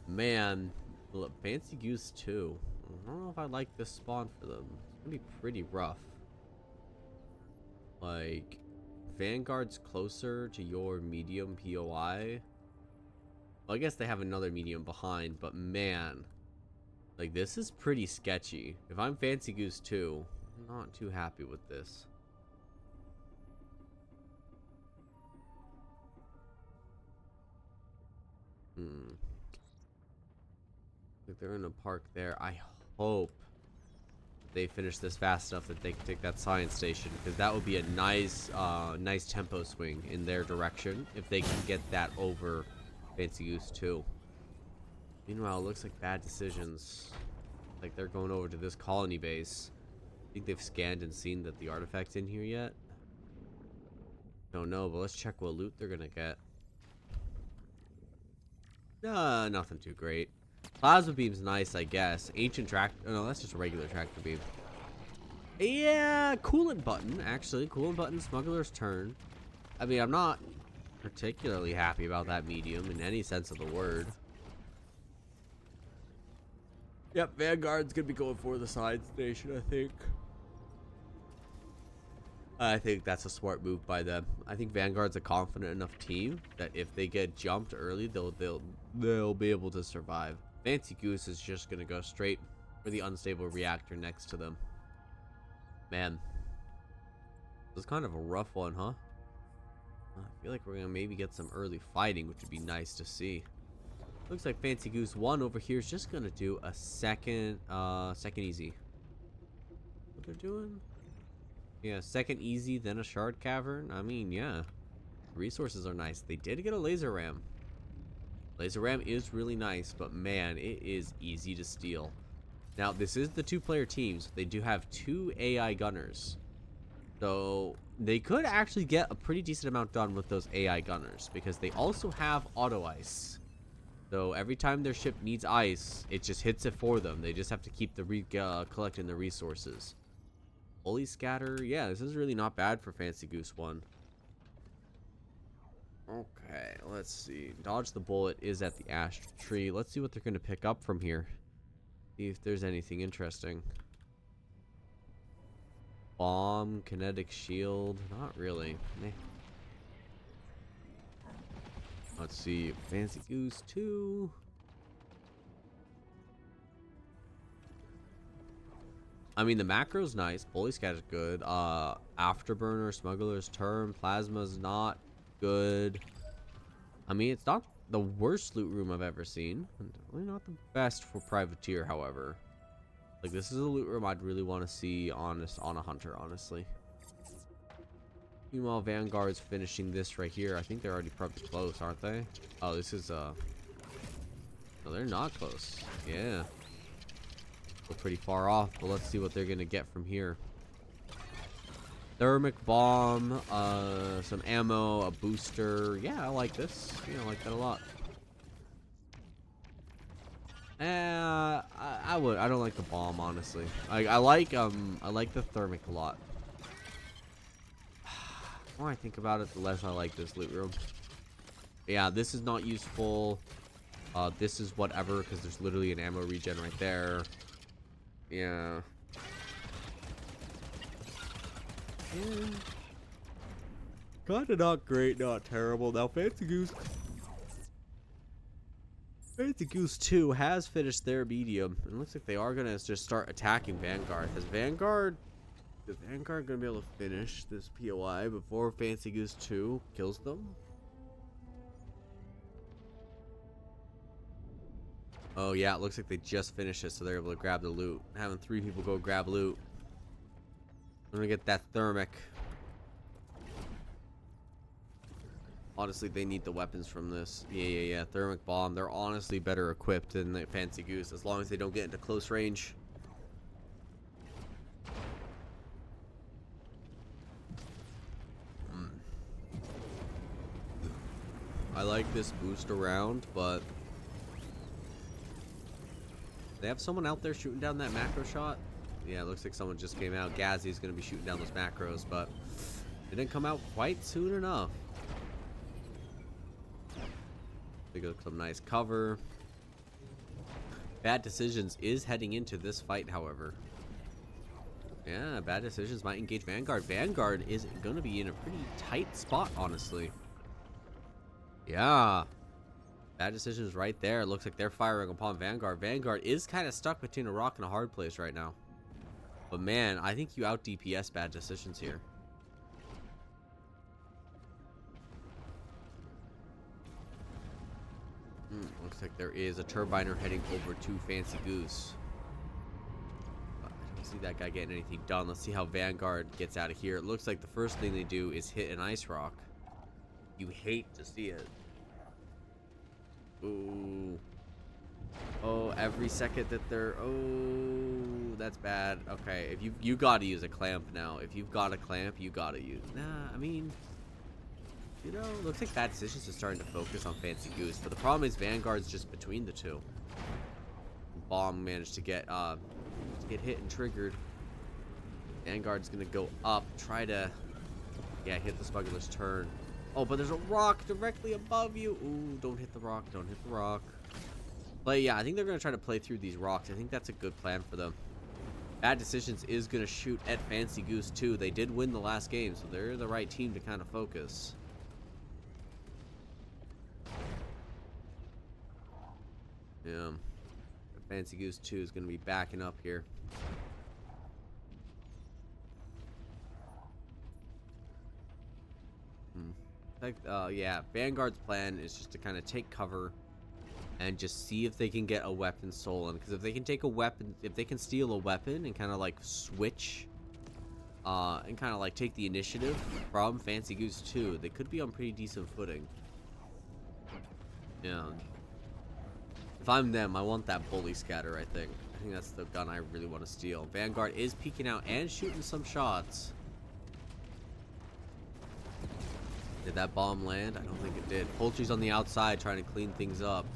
Man, look, Fancy Goose 2. I don't know if I like this spawn for them. It's going to be pretty rough. Like, Vanguard's closer to your medium POI. Well, I guess they have another medium behind, but man, like, this is pretty sketchy. If I'm Fancy Goose 2, I'm not too happy with this. Like, they're in a park there. I hope they finish this fast enough that they can take that science station, because that would be a nice nice tempo swing in their direction if they can get that over Fancy Goose 2. Meanwhile, it looks like Bad Decisions, like they're going over to this colony base. Think they've scanned and seen that the artifact's in here yet? Don't know, but let's check what loot they're gonna get. Nothing too great. Plasma beam's nice, I guess. Ancient tractor. Oh, no, that's just a regular tractor beam. Yeah, coolant button, actually. Coolant button, smuggler's turn. I mean, I'm not particularly happy about that medium in any sense of the word. Yep, Vanguard's gonna be going for the side station, I think. I think that's a smart move by them. I think Vanguard's a confident enough team that if they get jumped early, they'll be able to survive. Fancy Goose is just gonna go straight for the unstable reactor next to them. Man, this is kind of a rough one, huh? I feel like we're gonna maybe get some early fighting, which would be nice to see. Looks like Fancy Goose 1 over here is just gonna do a second easy. What they're doing? Yeah, second easy, then a shard cavern. I mean, yeah, resources are nice. They did get a laser ram. Laser ram is really nice, but man, it is easy to steal. Now, this is the 2-player teams. They do have 2 AI gunners, so they could actually get a pretty decent amount done with those AI gunners, because they also have auto ice. So every time their ship needs ice, it just hits it for them. They just have to keep collecting the resources. Holy scatter. Yeah, this is really not bad for Fancy Goose 1. Okay, let's see. Dodge the bullet is at the ash tree. Let's see what they're going to pick up from here. See if there's anything interesting. Bomb, kinetic shield. Not really. Meh. Let's see. Fancy Goose 2. I mean, the macro's nice. Bully Scat is good. Afterburner, Smuggler's Term, Plasma's not good. I mean, it's not the worst loot room I've ever seen. Definitely not the best for Privateer, however. Like, this is a loot room I'd really want to see on a Hunter, honestly. Meanwhile, Vanguard's finishing this right here. I think they're already probably close, aren't they? Oh, this is, no, they're not close. Yeah. We're pretty far off, but let's see what they're gonna get from here. Thermic bomb, some ammo, a booster. Yeah, I like this. Yeah, I like that a lot. I don't like the bomb, honestly. I like the thermic a lot. The more I think about it, the less I like this loot room. Yeah, this is not useful. This is whatever, because there's literally an ammo regen right there. Yeah. Kinda not great, not terrible. Now Fancy Goose 2 has finished their medium. It looks like they are gonna just start attacking Vanguard. Is Vanguard gonna be able to finish this POI before Fancy Goose 2 kills them? Oh yeah, it looks like they just finished it, so they're able to grab the loot. Having 3 people go grab loot. I'm gonna get that thermic. Honestly, they need the weapons from this. Yeah. Thermic bomb. They're honestly better equipped than the Fancy Goose, as long as they don't get into close range. I like this boost around, but they have someone out there shooting down that macro shot. Yeah, it looks like someone just came out. Gazzy's gonna be shooting down those macros, but it didn't come out quite soon enough. They got some nice cover. Bad Decisions is heading into this fight, however. Yeah, Bad Decisions might engage Vanguard. Vanguard is gonna be in a pretty tight spot, honestly. Yeah. Bad Decisions right there. It looks like they're firing upon Vanguard. Vanguard is kind of stuck between a rock and a hard place right now. But man, I think you out DPS Bad Decisions here. Looks like there is a turbiner heading over to Fancy Goose. I don't see that guy getting anything done. Let's see how Vanguard gets out of here. It looks like the first thing they do is hit an ice rock. You hate to see it. Ooh. Oh, every second that they're... Oh, that's bad. Okay, if you gotta use a clamp now. If you've got a clamp, you gotta use... Nah, I mean... You know, looks like Bad Decisions is starting to focus on Fancy Goose, but the problem is Vanguard's just between the two. Bomb managed to get hit and triggered. Vanguard's gonna go up, try to... Yeah, hit the Smuggler's Turn. Oh, but there's a rock directly above you. Ooh, don't hit the rock, don't hit the rock. But yeah, I think they're going to try to play through these rocks. I think that's a good plan for them. Bad Decisions is going to shoot at Fancy Goose too. They did win the last game, so they're the right team to kind of focus. Yeah. Fancy Goose 2 is going to be backing up here. Yeah, Vanguard's plan is just to kind of take cover and just see if they can get a weapon stolen. Because if they can take a weapon, if they can steal a weapon and kind of like switch, and kind of like take the initiative from Fancy Goose 2, they could be on pretty decent footing. Yeah. If I'm them, I want that Bully Scatter, I think. I think that's the gun I really want to steal. Vanguard is peeking out and shooting some shots. Did that bomb land? I don't think it did. Poultry's on the outside trying to clean things up.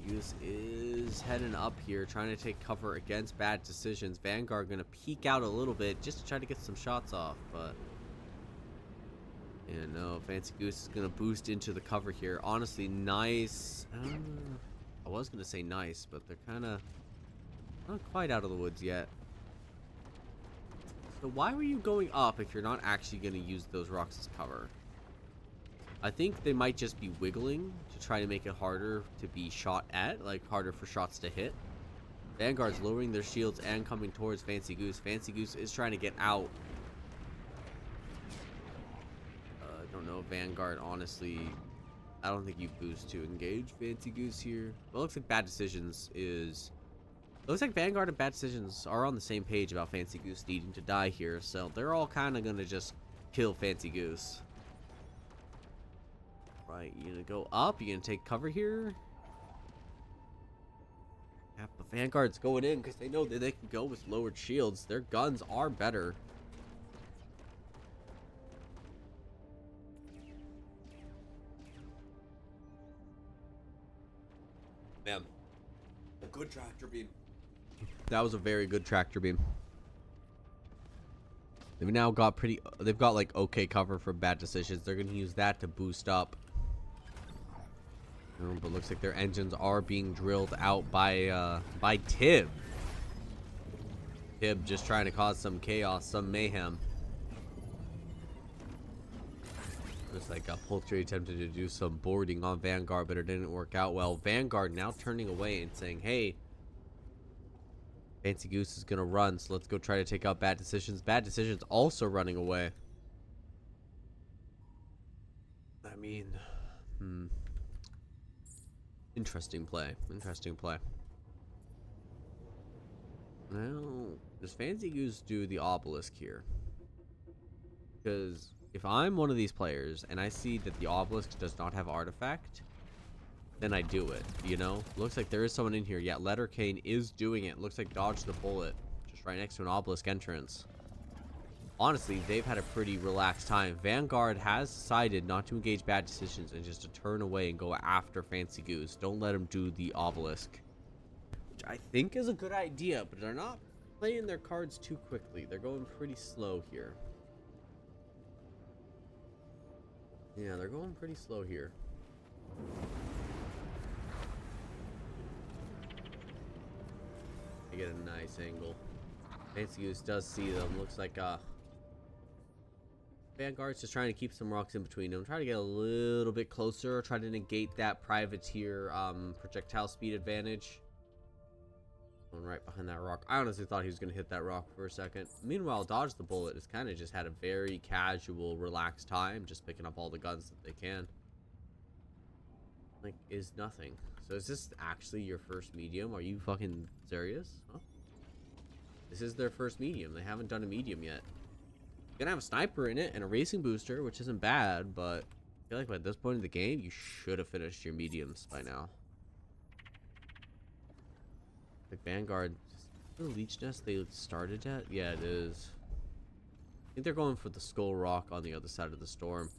Fancy Goose is heading up here, trying to take cover against bad decisions. Vanguard gonna peek out a little bit just to try to get some shots off, but yeah, no, Fancy Goose is gonna boost into the cover here. Honestly, nice. I was gonna say nice, but they're kind of not quite out of the woods yet. So why were you going up if you're not actually gonna use those rocks as cover? I think they might just be wiggling to try to make it harder to be shot at, like harder for shots to hit. Vanguard's lowering their shields and coming towards Fancy Goose. Fancy Goose is trying to get out. I don't know, Vanguard, honestly. I don't think you boost to engage Fancy Goose here. Well, it looks like Bad Decisions is... It looks like Vanguard and Bad Decisions are on the same page about Fancy Goose needing to die here, so they're all kind of going to just kill Fancy Goose. Right, you gonna go up? You gonna take cover here? Yeah, but Vanguard's going in because they know that they can go with lowered shields. Their guns are better. Man, a good tractor beam. That was a very good tractor beam. They've now got they've got like okay cover for Bad Decisions. They're gonna use that to boost up. But looks like their engines are being drilled out by Tib. Tib just trying to cause some chaos, some mayhem. Looks like Poultry attempted to do some boarding on Vanguard, but it didn't work out well. Vanguard now turning away and saying, hey, Fancy Goose is going to run, so let's go try to take out Bad Decisions. Bad Decisions also running away. I mean, interesting play. Interesting play. Now, does Fancy Goose do the obelisk here? Because if I'm one of these players and I see that the obelisk does not have artifact, then I do it, you know? Looks like there is someone in here. Yeah, Lettercane is doing it. Looks like dodge the bullet. Just right next to an obelisk entrance. Honestly, they've had a pretty relaxed time. Vanguard has decided not to engage Bad Decisions and just to turn away and go after Fancy Goose. Don't let him do the obelisk. Which I think is a good idea, but they're not playing their cards too quickly. They're going pretty slow here. Yeah, they're going pretty slow here. I get a nice angle. Fancy Goose does see them. Looks like Vanguard's just trying to keep some rocks in between them. Try to get a little bit closer. Try to negate that privateer projectile speed advantage. Going right behind that rock. I honestly thought he was going to hit that rock for a second. Meanwhile, Dodge the Bullet has kind of just had a very casual, relaxed time. Just picking up all the guns that they can. Like, is nothing. So is this actually your first medium? Are you fucking serious? Huh? This is their first medium. They haven't done a medium yet. Gonna have a sniper in it and a racing booster, which isn't bad, but I feel like by this point in the game, you should have finished your mediums by now. Like Vanguard, the Leech Nest they started at? Yeah, it is. I think they're going for the Skull Rock on the other side of the storm.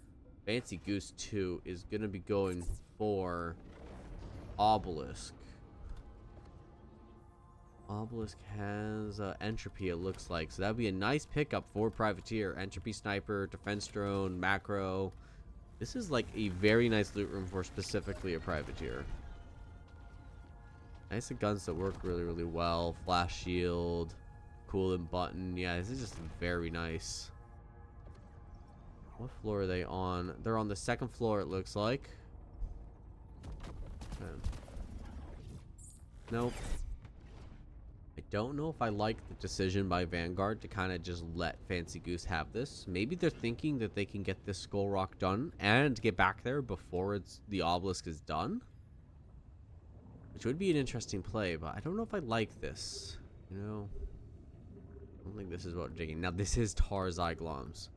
Fancy Goose 2 is gonna be going for Obelisk. Obelisk has Entropy, it looks like. So that'd be a nice pickup for Privateer. Entropy Sniper, Defense Drone, Macro. This is like a very nice loot room for specifically a Privateer. Nice guns that work really, really well. Flash Shield, Coolant Button. Yeah, this is just very nice. What floor are they on? They're on the second floor, it looks like. Okay. Nope. I don't know if I like the decision by Vanguard to kind of just let Fancy Goose have this. Maybe they're thinking that they can get this Skull Rock done and get back there before the obelisk is done. Which would be an interesting play, but I don't know if I like this. You know? I don't think this is what digging. Now, this is Tar's Eye-Gloms.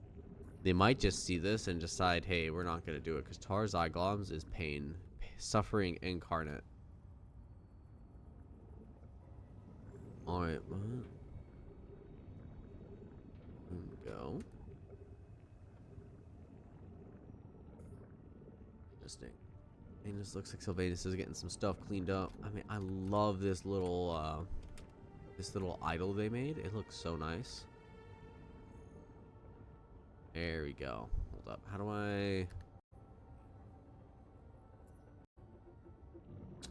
They might just see this and decide, hey, we're not going to do it, because Tar's Eye-Gloms is pain. Suffering incarnate. Alright, well, go. Interesting. And this looks like Sylvanus is getting some stuff cleaned up. I mean, I love this little idol they made. It looks so nice. There we go. Hold up. How do I...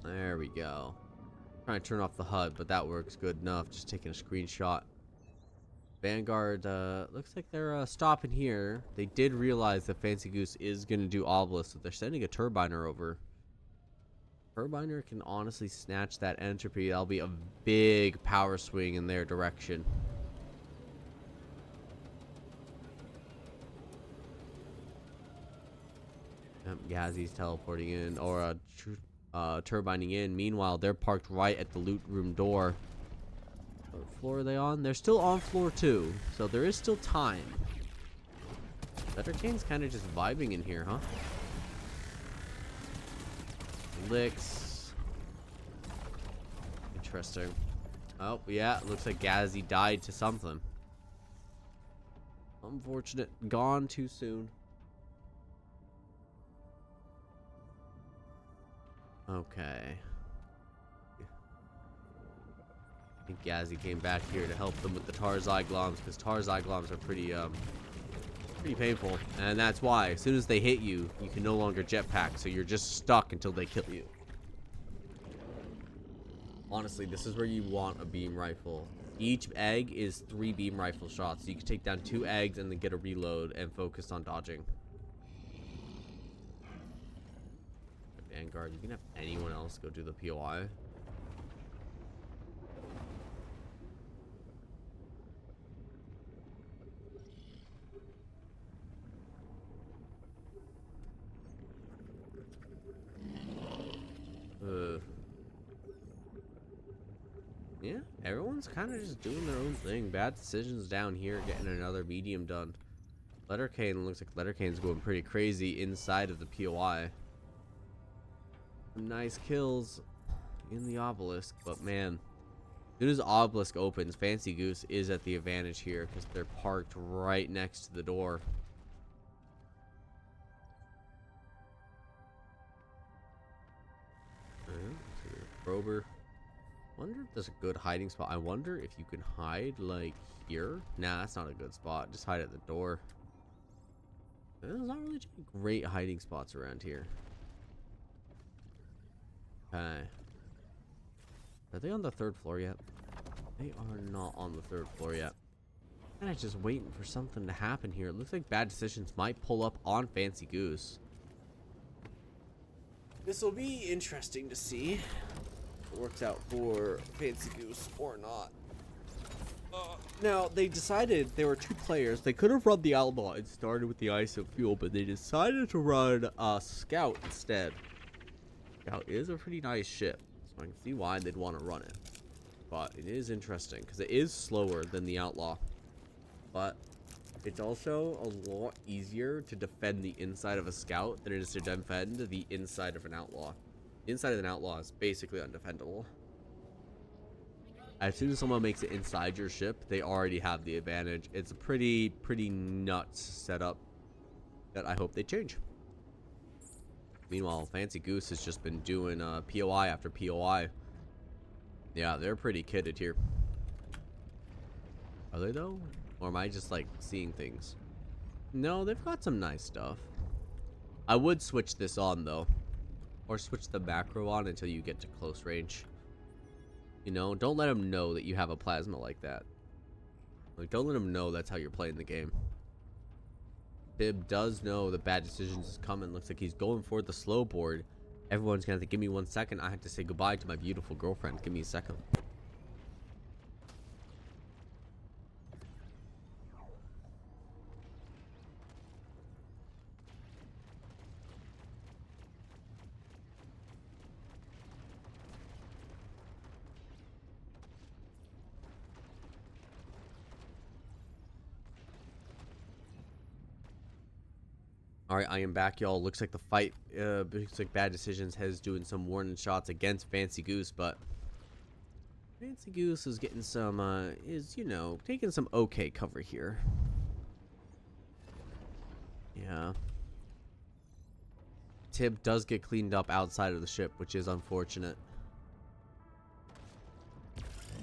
There we go. Trying to turn off the HUD, but that works good enough. Just taking a screenshot. Vanguard, looks like they're stopping here. They did realize that Fancy Goose is going to do Obelisk, so they're sending a Turbiner over. Turbiner can honestly snatch that entropy. That'll be a big power swing in their direction. Gazzy's teleporting in, or turbining in. Meanwhile, they're parked right at the loot room door. What floor are they on? They're still on floor 2, so there is still time. Letterkane's kind of just vibing in here, huh? Licks. Interesting. Oh, yeah, looks like Gazzy died to something. Unfortunate. Gone too soon. Okay. I think Gazzy came back here to help them with the Tar Zygloms, because Tar Zygloms are pretty painful. And that's why, as soon as they hit you, you can no longer jetpack, so you're just stuck until they kill you. Honestly, this is where you want a beam rifle. Each egg is 3 beam rifle shots, so you can take down 2 eggs and then get a reload and focus on dodging. Vanguard, you can have anyone else go do the POI. Yeah, everyone's kind of just doing their own thing. Bad decisions down here, getting another medium done. Letterkane, looks like Letterkane's going pretty crazy inside of the POI. Some nice kills in the Obelisk, but man, as soon as Obelisk opens, Fancy Goose is at the advantage here because they're parked right next to the door. Prober. Wonder if there's a good hiding spot. I wonder if you can hide like here. Nah, that's not a good spot. Just hide at the door. There's not really great hiding spots around here. Okay. Are they on the 3rd floor yet? They are not on the 3rd floor yet. And I'm just waiting for something to happen here. It looks like Bad Decisions might pull up on Fancy Goose. This will be interesting to see if it works out for Fancy Goose or not. Now, they decided there were 2 players. They could have run the Outlaw and started with the ISO fuel, but they decided to run a Scout instead. Scout is a pretty nice ship, so I can see why they'd want to run it. But it is interesting, because it is slower than the Outlaw. But it's also a lot easier to defend the inside of a Scout than it is to defend the inside of an Outlaw. The inside of an Outlaw is basically undefendable. As soon as someone makes it inside your ship, they already have the advantage. It's a pretty nuts setup that I hope they change. Meanwhile, Fancy Goose has just been doing POI after POI. Yeah, they're pretty kitted here. Are they though? Or am I just like seeing things? No, they've got some nice stuff. I would switch this on though. Or switch the macro on until you get to close range. You know, don't let them know that you have a plasma like that. Like, don't let them know that's how you're playing the game. Bib does know that Bad Decisions is coming. Looks like he's going for the slow board. Everyone's gonna have to give me 1 second. I have to say goodbye to my beautiful girlfriend. Give me a second. Alright, I am back, y'all. Looks like the fight, looks like Bad Decisions has doing some warning shots against Fancy Goose, but Fancy Goose is getting some, you know, taking some okay cover here. Yeah. Tib does get cleaned up outside of the ship, which is unfortunate.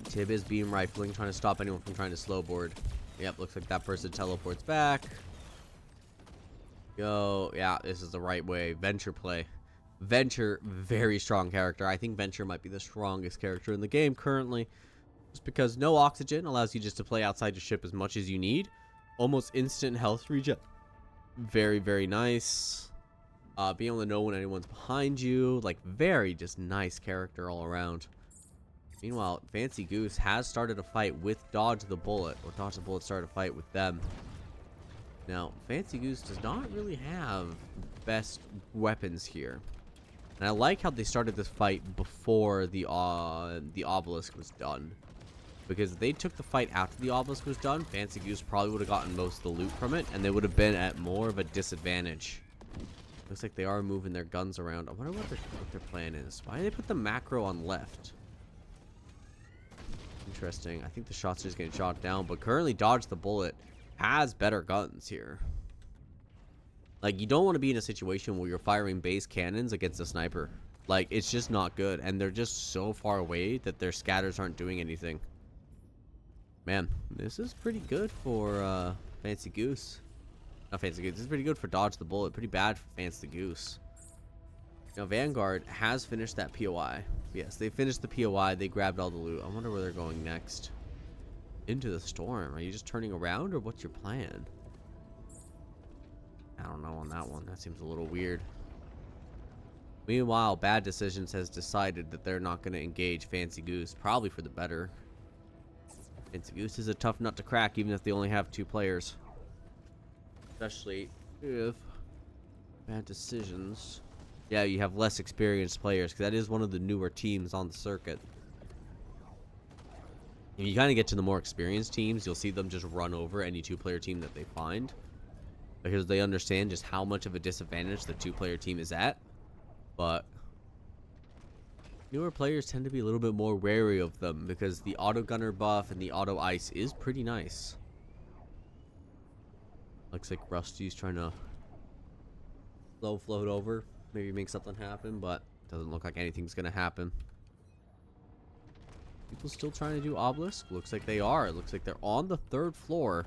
Tib is beam rifling, trying to stop anyone from trying to slowboard. Yep, looks like that person teleports back. Go. Yeah, this is the right way. Venture play. Venture, very strong character. I think Venture might be the strongest character in the game currently. Just because no oxygen allows you just to play outside your ship as much as you need. Almost instant health regen. Very, very nice. Being able to know when anyone's behind you. Like, very just nice character all around. Meanwhile, Fancy Goose has started a fight with Dodge the Bullet. Or Dodge the Bullet started a fight with them. Now, Fancy Goose does not really have best weapons here. And I like how they started this fight before the obelisk was done. Because if they took the fight after the obelisk was done, Fancy Goose probably would have gotten most of the loot from it. And they would have been at more of a disadvantage. Looks like they are moving their guns around. I wonder what their plan is. Why did they put the macro on left? Interesting. I think the shots are just getting shot down. But currently Dodge the Bullet has better guns here. Like, you don't want to be in a situation where you're firing base cannons against a sniper. Like, it's just not good. And they're just so far away that their scatters aren't doing anything. Man, this is pretty good for Fancy Goose. Not Fancy Goose. This is pretty good for Dodge the Bullet. Pretty bad for Fancy Goose. Now, Vanguard has finished that POI. Yes, they finished the POI. They grabbed all the loot. I wonder where they're going next. Into the storm. Are you just turning around, or what's your plan? I don't know on that one. That seems a little weird. Meanwhile, Bad Decisions has decided that they're not going to engage Fancy Goose. Probably for the better. Fancy Goose is a tough nut to crack, even if they only have 2 players. Especially if Bad Decisions. Yeah, you have less experienced players, because that is one of the newer teams on the circuit. If you kind of get to the more experienced teams, you'll see them just run over any 2-player team that they find. Because they understand just how much of a disadvantage the 2-player team is at. But newer players tend to be a little bit more wary of them, because the auto gunner buff and the auto ice is pretty nice. Looks like Rusty's trying to slow float over. Maybe make something happen, but doesn't look like anything's going to happen. People still trying to do obelisk? Looks like they are. It looks like they're on the 3rd floor.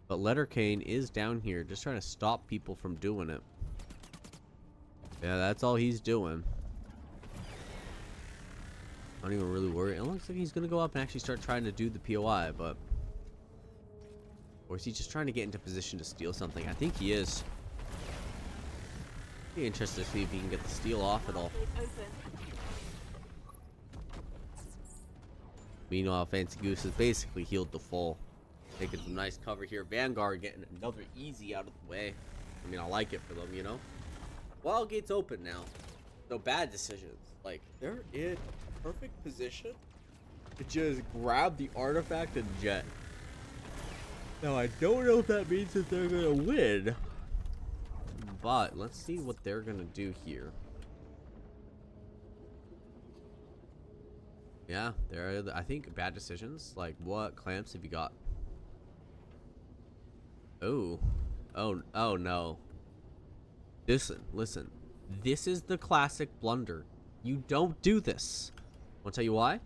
But Lettercane is down here just trying to stop people from doing it. Yeah, that's all he's doing. I don't even really worry. It looks like he's going to go up and actually start trying to do the POI, but... Or is he just trying to get into position to steal something? I think he is. Be interested to see if he can get the steal off at all. Meanwhile, Fancy Goose has basically healed the full. Taking some nice cover here. Vanguard getting another easy out of the way. I mean, I like it for them, you know? Wild Gate's open now. No Bad Decisions. Like, they're in perfect position to just grab the artifact and jet. Now, I don't know if that means that they're going to win. But let's see what they're going to do here. Yeah, there are, I think, Bad Decisions. Like, what clamps have you got? Oh. Oh no. Listen. This is the classic blunder. You don't do this. I'll tell you why.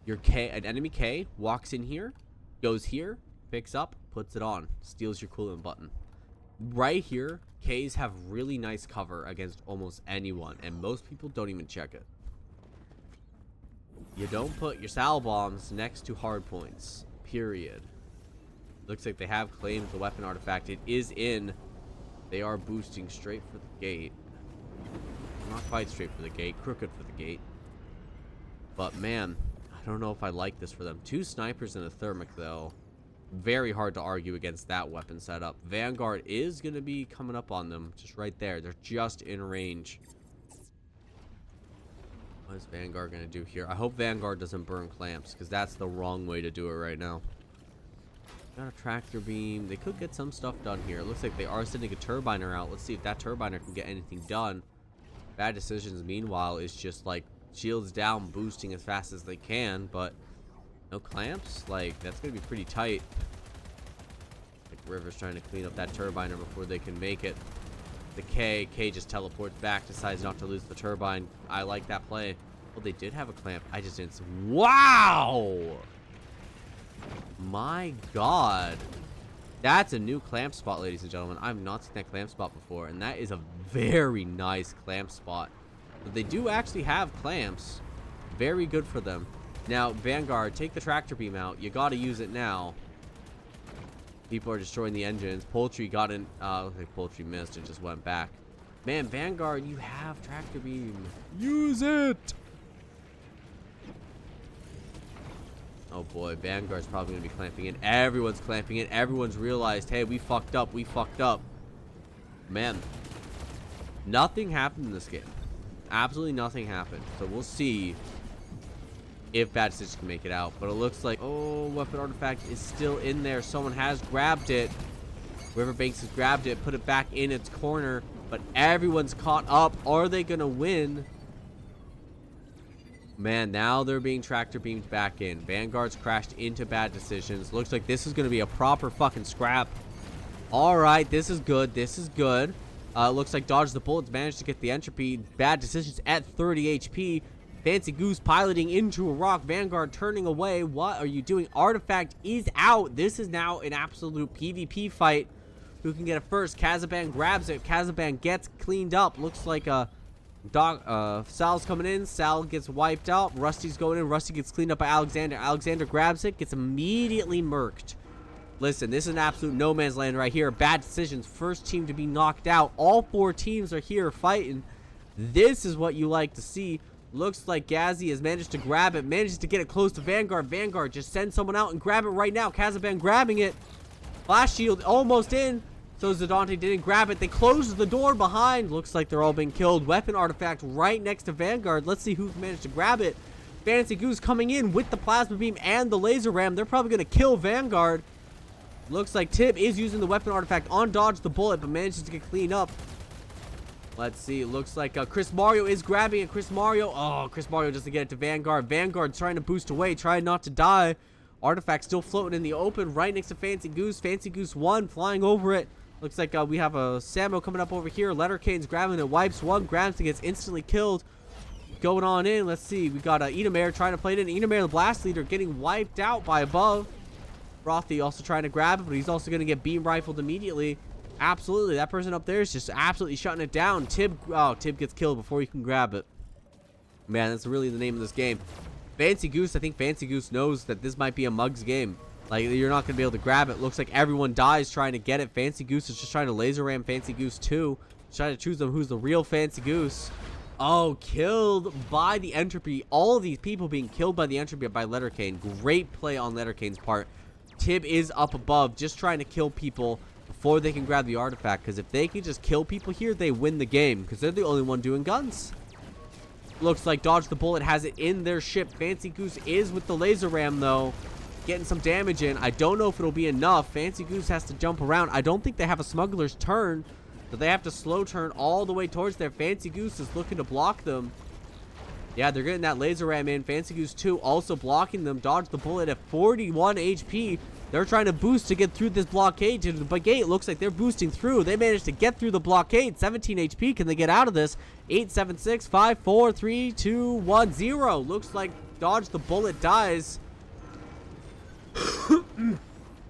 Your an enemy K walks in here, goes here, picks up, puts it on, steals your coolant button. Right here, Ks have really nice cover against almost anyone, and most people don't even check it. You don't put your sal bombs next to hard points. Period. Looks like they have claimed the weapon artifact. It is in. They are boosting straight for the gate. Not quite straight for the gate. Crooked for the gate. But man, I don't know if I like this for them. 2 snipers and a thermic though. Very hard to argue against that weapon setup. Vanguard is going to be coming up on them. Just right there. They're just in range. What is Vanguard going to do here? I hope Vanguard doesn't burn clamps, because that's the wrong way to do it right now. Got a tractor beam. They could get some stuff done here. It looks like they are sending a turbiner out. Let's see if that turbiner can get anything done. Bad Decisions, meanwhile, is just like shields down, boosting as fast as they can, but no clamps? Like, that's going to be pretty tight. Like, River's trying to clean up that turbiner before they can make it. the K. K just teleports back, decides not to lose the turbine. I like that play. Well, they did have a clamp. I just didn't see. Wow! My God. That's a new clamp spot, ladies and gentlemen. I've not seen that clamp spot before, and that is a very nice clamp spot. But they do actually have clamps. Very good for them. Now, Vanguard, take the tractor beam out. You gotta use it now. People are destroying the engines. Poultry got in. Looks like Poultry missed and just went back. Man, Vanguard, you have tractor beam. Use it! Oh boy, Vanguard's probably gonna be clamping in. Everyone's clamping in. Everyone's realized, hey, we fucked up. We fucked up. Man, nothing happened in this game. Absolutely nothing happened. So we'll see if Bad Decisions can make it out. But it looks like, oh, weapon artifact is still in there. Someone has grabbed it. Riverbanks has grabbed it, put it back in its corner. But everyone's caught up. Are they gonna win? Man, now they're being tractor beamed back in. Vanguard's crashed into Bad Decisions. Looks like this is going to be a proper fucking scrap. All right, this is good. This is good. Looks like Dodge the Bullets managed to get the entropy. Bad Decisions at 30 HP. Fancy Goose piloting into a rock. Vanguard turning away. What are you doing? Artifact is out. This is now an absolute PvP fight. Who can get it first? Kazaban grabs it. Kazaban gets cleaned up. Looks like a... Sal's coming in. Sal gets wiped out. Rusty's going in. Rusty gets cleaned up by Alexander. Alexander grabs it. Gets immediately murked. Listen, this is an absolute no man's land right here. Bad Decisions. First team to be knocked out. All 4 teams are here fighting. This is what you like to see. Looks like Gazzy has managed to grab it. Manages to get it close to Vanguard. Vanguard just send someone out and grab it right now. Kazaban grabbing it. Flash shield almost in. So Zadante didn't grab it. They closed the door behind. Looks like they're all being killed. Weapon artifact right next to Vanguard. Let's see who managed to grab it. Fancy Goose coming in with the plasma beam and the laser ram. They're probably going to kill Vanguard. Looks like Tib is using the weapon artifact on Dodge the Bullet, but manages to get cleaned up. Let's see. It looks like Chris Mario is grabbing it. Chris Mario. Oh, Chris Mario doesn't get it to Vanguard. Vanguard trying to boost away, trying not to die. Artifact still floating in the open right next to Fancy Goose. Fancy Goose 1 flying over it. Looks like we have a Samo coming up over here. Lettercane's grabbing it. Wipes 1. Grabs and gets instantly killed. Going on in. Let's see. We got Edomare trying to play it in. Edomare, the blast leader, getting wiped out by above. Frothy also trying to grab it, but he's also going to get beam rifled immediately. Absolutely. That person up there is just absolutely shutting it down. Tib gets killed before he can grab it. Man, that's really the name of this game. Fancy Goose, I think Fancy Goose knows that this might be a Mugs game. Like, you're not going to be able to grab it. Looks like everyone dies trying to get it. Fancy Goose is just trying to laser ram Fancy Goose 2. Trying to choose them who's the real Fancy Goose. Oh, killed by the entropy. All of these people being killed by the entropy by Lettercane. Great play on Lettercane's part. Tib is up above just trying to kill people before they can grab the artifact. Because if they can just kill people here, they win the game. Because they're the only one doing guns. Looks like Dodge the Bullet has it in their ship. Fancy Goose is with the laser ram, though. Getting some damage in. I don't know if it'll be enough. Fancy Goose has to jump around. I don't think they have a smuggler's turn. So they have to slow turn all the way towards their. Fancy Goose is looking to block them. Yeah, they're getting that laser ram in. Fancy Goose 2 also blocking them. Dodge the Bullet at 41 HP. They're trying to boost to get through this blockade. To the gate looks like they're boosting through. They managed to get through the blockade. 17 HP. Can they get out of this? 8, 7, 6, 5, 4, 3, 2, 1, 0. Looks like Dodge the Bullet dies.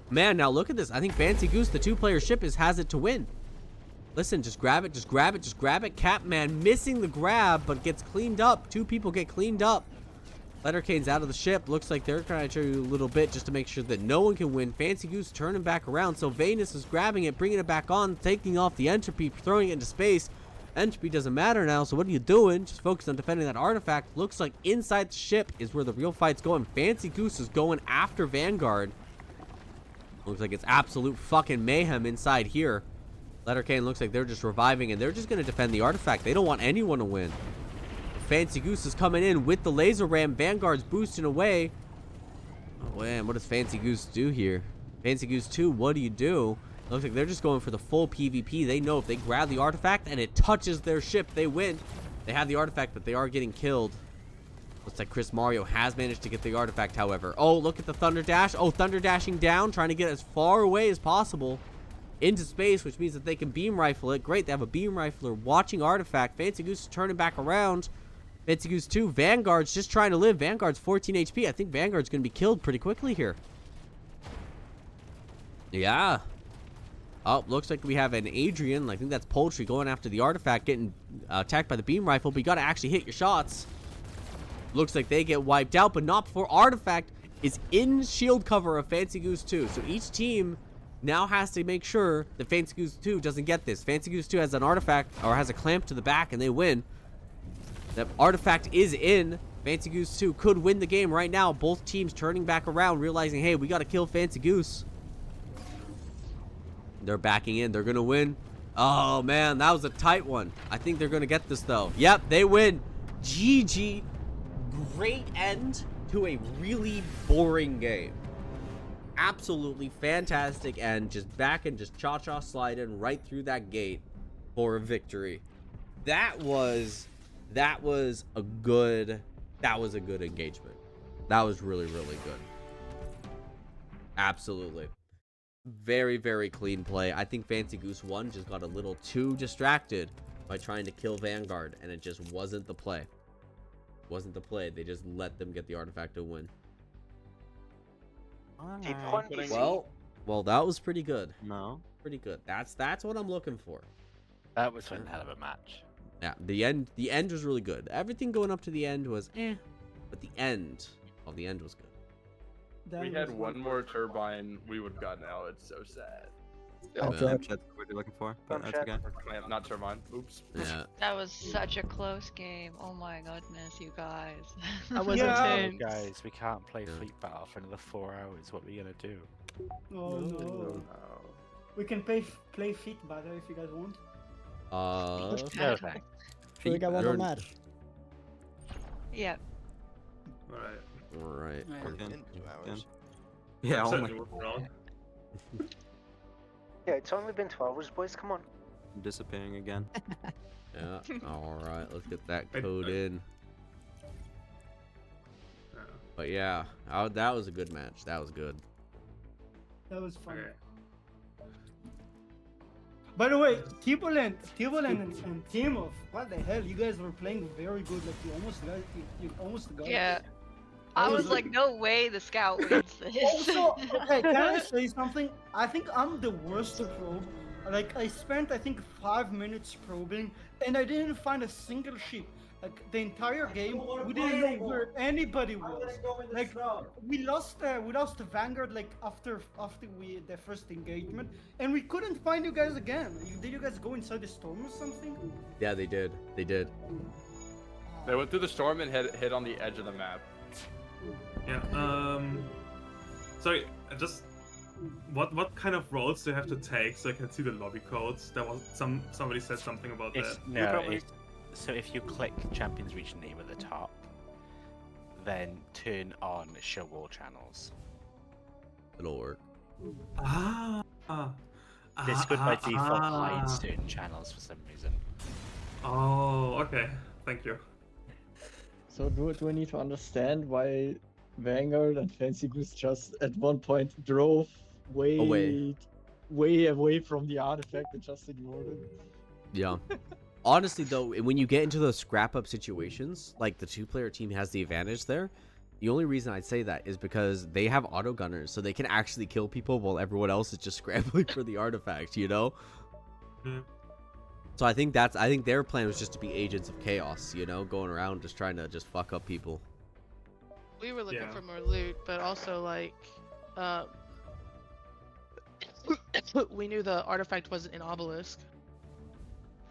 Man, now look at this. I think Fancy Goose, the 2-player ship, has it to win. Listen, just grab it, just grab it, just grab it. Catman missing the grab, but gets cleaned up. 2 people get cleaned up. Lettercane's out of the ship. Looks like they're trying to show you a little bit just to make sure that no one can win. Fancy Goose turning back around. Sylvanus is grabbing it, bringing it back on, taking off the entropy, throwing it into space. Entropy doesn't matter now, so what are you doing? Just focus on defending that artifact. Looks like inside the ship is where the real fight's going. Fancy Goose is going after Vanguard. Looks like it's absolute fucking mayhem inside here. Lettercane looks like they're just reviving, and they're just going to defend the artifact. They don't want anyone to win. Fancy Goose is coming in with the laser ram. Vanguard's boosting away. Oh, man, what does Fancy Goose do here? Fancy Goose 2, what do you do? Looks like they're just going for the full PvP. They know if they grab the artifact and it touches their ship, they win. They have the artifact, but they are getting killed. Looks like Chris Mario has managed to get the artifact, however. Oh, look at the Thunder Dash. Oh, Thunder Dashing down, trying to get as far away as possible. into space, which means that they can beam rifle it. Great, they have a beam rifler watching Artifact. Fancy Goose is turning back around. Fancy Goose 2. Vanguard's just trying to live. Vanguard's 14 HP. I think Vanguard's going to be killed pretty quickly here. Yeah. Oh, looks like we have an Adrian. I think that's Poultry going after the Artifact, getting attacked by the beam rifle. But you got to actually hit your shots. Looks like they get wiped out, but not before Artifact is in shield cover of Fancy Goose 2. So each team now has to make sure that Fancy Goose 2 doesn't get this. Fancy Goose 2 has an Artifact, or has a clamp to the back, and they win. That Artifact is in. Fancy Goose 2 could win the game right now. Both teams turning back around, realizing, hey, we got to kill Fancy Goose. They're backing in. They're going to win. Oh, man, that was a tight one. I think they're going to get this, though. Yep, they win. GG. Great end to a really boring game. Absolutely fantastic end. Just back and just cha-cha sliding right through that gate for a victory. That was a good engagement. That was really, really good. Absolutely. Very, very clean play. I think Fancy Goose 1 just got a little too distracted by trying to kill Vanguard, and it just wasn't the play. Wasn't the play. They just let them get the Artifact to win. Well, that was pretty good. No. Pretty good. That's what I'm looking for. That was one hell of a match. Yeah, the end was really good. Everything going up to the end was but the end was good. If we had one more turbine, we would have gotten out. It's so sad. That's what you're looking for, but that's okay. Not turbine. Oops. Yeah. That was such a close game. Oh my goodness, you guys. I was intense. Guys, we can't play Fleet Battle for another 4 hours. What are we gonna do? Oh no. We can play Feet Battle if you guys want. No thanks. Should we get one more match? Yeah. Alright. In 2 hours. Yeah, oh Certainly my. worth it on. Yeah, it's only been 2 hours, boys. Come on. I'm disappearing again. Yeah. Alright, let's get that code in. But yeah, that was a good match. That was good. That was fun. By the way, Tibolen and Timov, what the hell? You guys were playing very good. Like you almost got. Yeah. I was like, no way the scout wins this. Also, okay, can I say something? I think I'm the worst probe. Like, I spent, I think, 5 minutes probing, and I didn't find a single ship. Like, the entire game, we didn't know where anybody was. Like, we lost Vanguard, like, after the first engagement, and we couldn't find you guys again. Did you guys go inside the storm or something? Yeah, they did. They did. They went through the storm and hit on the edge of the map. Yeah. Sorry. Just what kind of roles do you have to take so I can see the lobby codes? There was somebody said something about that. So if you click Champions Region name at the top, then turn on show all channels. It'll work. This could by default hide certain channels for some reason. Oh, okay. Thank you. So do we need to understand why Vanguard and Fancy Goose just at one point drove way away from the artifact and just ignored it? Yeah. Honestly, though, when you get into those scrap-up situations, like the two-player team has the advantage there, the only reason I'd say that is because they have auto gunners, so they can actually kill people while everyone else is just scrambling for the artifact, you know? Mm. So I think their plan was just to be agents of chaos, you know, going around just trying to just fuck up people. We were looking for more loot, but also like, we knew the artifact wasn't in Obelisk,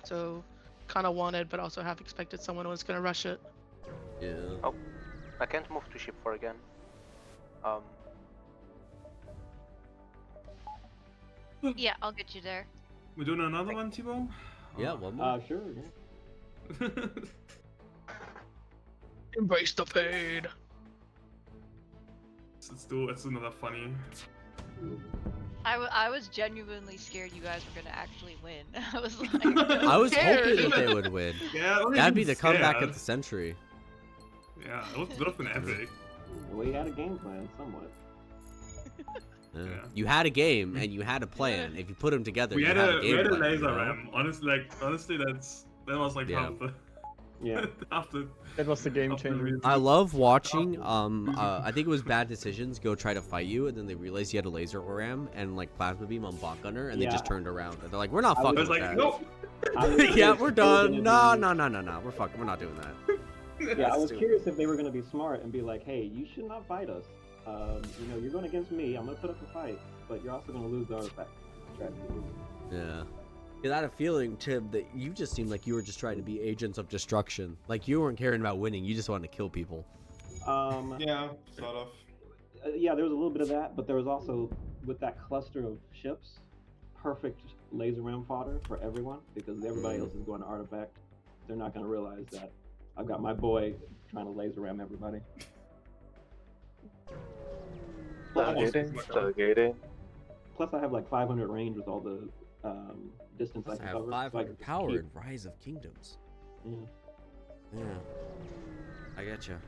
so kind of wanted, but also half expected someone was gonna rush it. Yeah. Oh, I can't move to ship 4 again. Yeah, I'll get you there. We doing another one, Thibaut? Yeah, one more. Sure. Yeah. Embrace the pain. Let's do another funny. I was genuinely scared you guys were gonna actually win. I was like, I was hoping that they would win. Yeah, that'd be the comeback of the century. Yeah, it would have been epic. We had a game plan, somewhat. Yeah. Yeah. You had a game and you had a plan. If you put them together, We you had have a a game plan. laser you know? ram. Honestly, that was like Yeah. half the. Yeah. half the. That was the game half the changer. reason. I love watching. I think it was Bad Decisions go try to fight you, and then they realized you had a laser ram and like plasma beam on bot gunner, and they just turned around and they're like, "We're not fucking with that." nope. Yeah, we're done. No. We're fucking. We're not doing that. Yeah, I was curious if they were going to be smart and be like, hey, you should not fight us. You're going against me. I'm going to put up a fight, but you're also going to lose the artifact. Yeah. I had a feeling, Tim, that you just seemed like you were just trying to be agents of destruction. Like you weren't caring about winning. You just wanted to kill people. Yeah, sort of. Yeah, there was a little bit of that, but there was also, with that cluster of ships, perfect laser ram fodder for everyone, because everybody else is going to artifact. They're not going to realize that I've got my boy trying to laser ram everybody. Stargating. Plus, I have like 500 range with all the distance I can have cover. 500 power in Rise of Kingdoms. Yeah. I get you.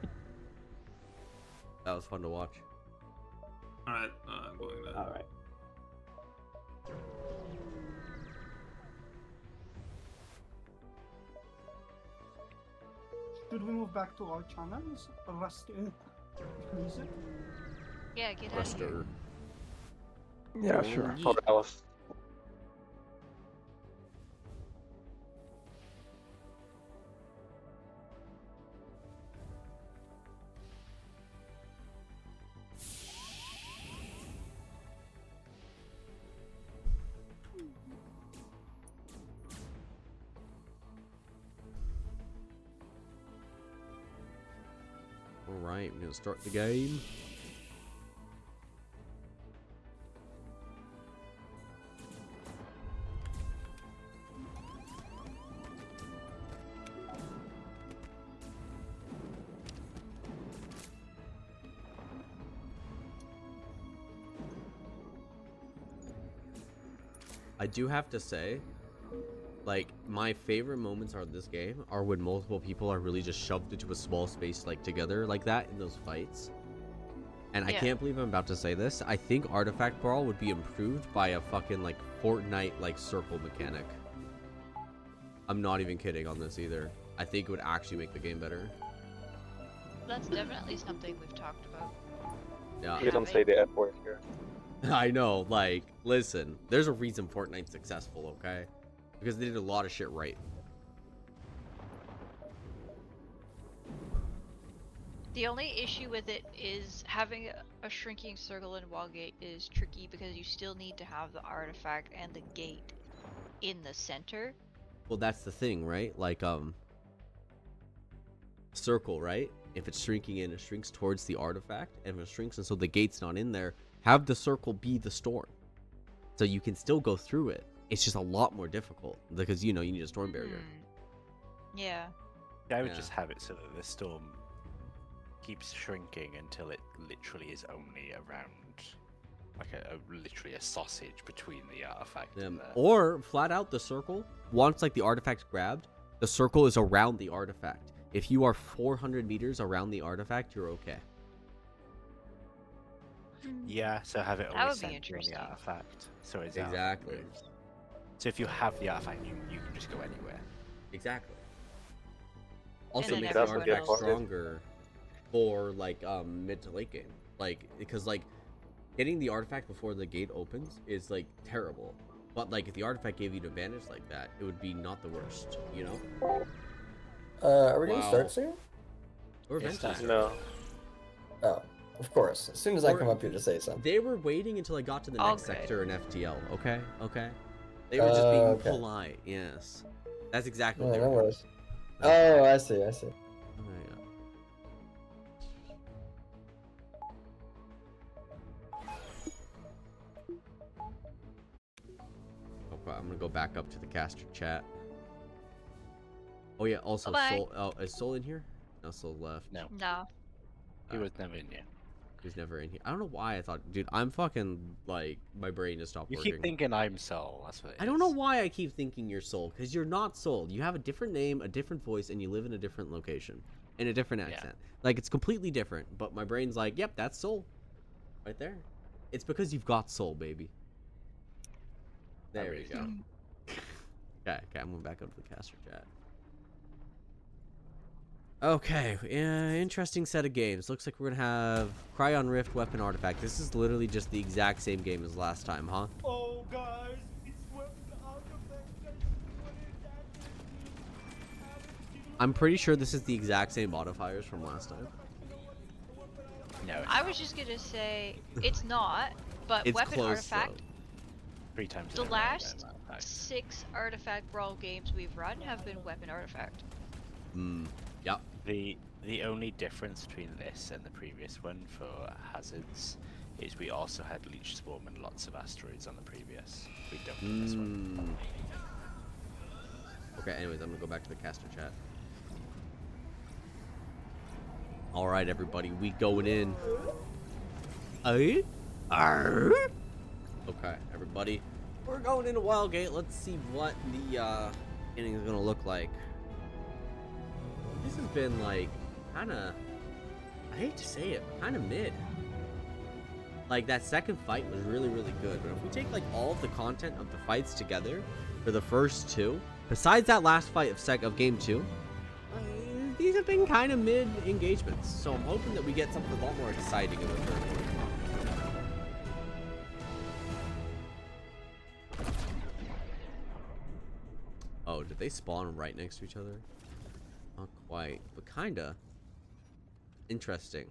That was fun to watch. Alright, I'm going there. Alright. Should we move back to our channels? Yeah, get out of here. Yeah, sure. Oh, that was. Alright, we're gonna start the game. I do have to say, like, my favorite moments of this game are when multiple people are really just shoved into a small space, like, together like that in those fights. And I can't believe I'm about to say this. I think Artifact Brawl would be improved by a fucking, like, Fortnite, like, circle mechanic. I'm not even kidding on this either. I think it would actually make the game better. That's definitely something we've talked about. Yeah. You don't say the F word here. I know, like, listen, there's a reason Fortnite's successful, okay? Because they did a lot of shit right. The only issue with it is having a shrinking circle in Wallgate is tricky because you still need to have the artifact and the gate in the center. Well, that's the thing, right? Like, circle, right? If it's shrinking in, it shrinks towards the artifact, and if it shrinks and so the gate's not in there, have the circle be the storm. So you can still go through it. It's just a lot more difficult because, you know, you need a storm barrier. Yeah. I would just have it so that the storm keeps shrinking until it literally is only around, like literally a sausage between the artifact and the... Or flat out the circle, once like the artifact's grabbed, the circle is around the artifact. If you are 400 meters around the artifact, you're okay. Yeah, so have it That always would be centered on interesting. the artifact. So it's Exactly. So if you have the artifact, you can just go anywhere. Exactly. Also then makes the everyone artifact else- stronger for like mid to late game. Like, because like getting the artifact before the gate opens is like terrible. But like if the artifact gave you an advantage like that, it would be not the worst, you know? Are we gonna start soon? Or eventually. No. Oh, of course. As soon as I come up here to say something. They were waiting until I got to the next Okay. sector in FTL, okay? Okay? They were just being Okay. polite, yes. That's exactly No, what they no were doing. worries. Oh, I see, I see. Oh, yeah. Okay, I'm gonna go back up to the caster chat. Oh yeah, also Bye-bye. Soul. Oh, is Soul in here? No, Soul left. No. No. He was never in here. He's never in here. I don't know why I thought, dude. I'm fucking like my brain just stopped You working. keep thinking I'm Soul. That's what it I don't know why I keep thinking you're Soul, because you're not Soul. You have a different name, a different voice, and you live in a different location, in a different accent. Like it's completely different. But my brain's like, yep, that's Soul, right there. It's because you've got soul, baby. There really we go. Okay, I'm going back up to the caster chat. Okay, interesting set of games. Looks like we're gonna have Cryon Rift, Weapon Artifact. This is literally just the exact same game as last time, huh? Oh, guys, it's Weapon Artifact. I'm pretty sure this is the exact same modifiers from last time. No, I was just gonna say it's not, but It's Weapon close, Artifact. though. 3 times. The in a row, last no, Artifact. 6 Artifact Brawl games we've run have been Weapon Artifact. Yep. The only difference between this and the previous one for hazards is we also had Leech Swarm and lots of asteroids on the previous. We don't in this one. Okay, anyways, I'm gonna go back to the caster chat. Alright, everybody, we going in. Okay, everybody, we're going into Wildgate. Let's see what the inning is gonna look like. This has been like kinda, I hate to say it, kinda mid. Like that second fight was really good, but if we take like all of the content of the fights together for the first 2, besides that last fight of game 2, these have been kind of mid engagements. So I'm hoping that we get something a lot more exciting in the third one. Oh, did they spawn right next to each other? Not quite, but kinda. Interesting.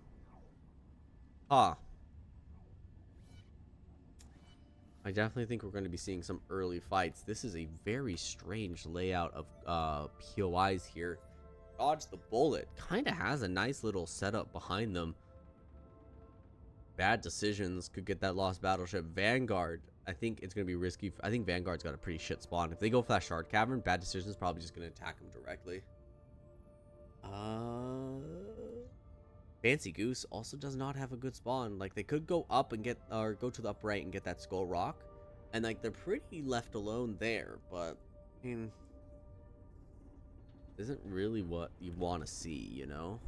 I definitely think we're going to be seeing some early fights. This is a very strange layout of POIs here. Dodge the Bullet kind of has a nice little setup behind them. Bad Decisions could get that lost battleship. Vanguard, I think it's going to be risky. I think Vanguard's got a pretty shit spawn. If they go for that Shard Cavern, Bad Decisions probably just going to attack them directly. Fancy Goose also does not have a good spawn. Like, they could go up and get, or go to the upright and get that Skull Rock. And, like, they're pretty left alone there. But, I mean, isn't really what you want to see, you know?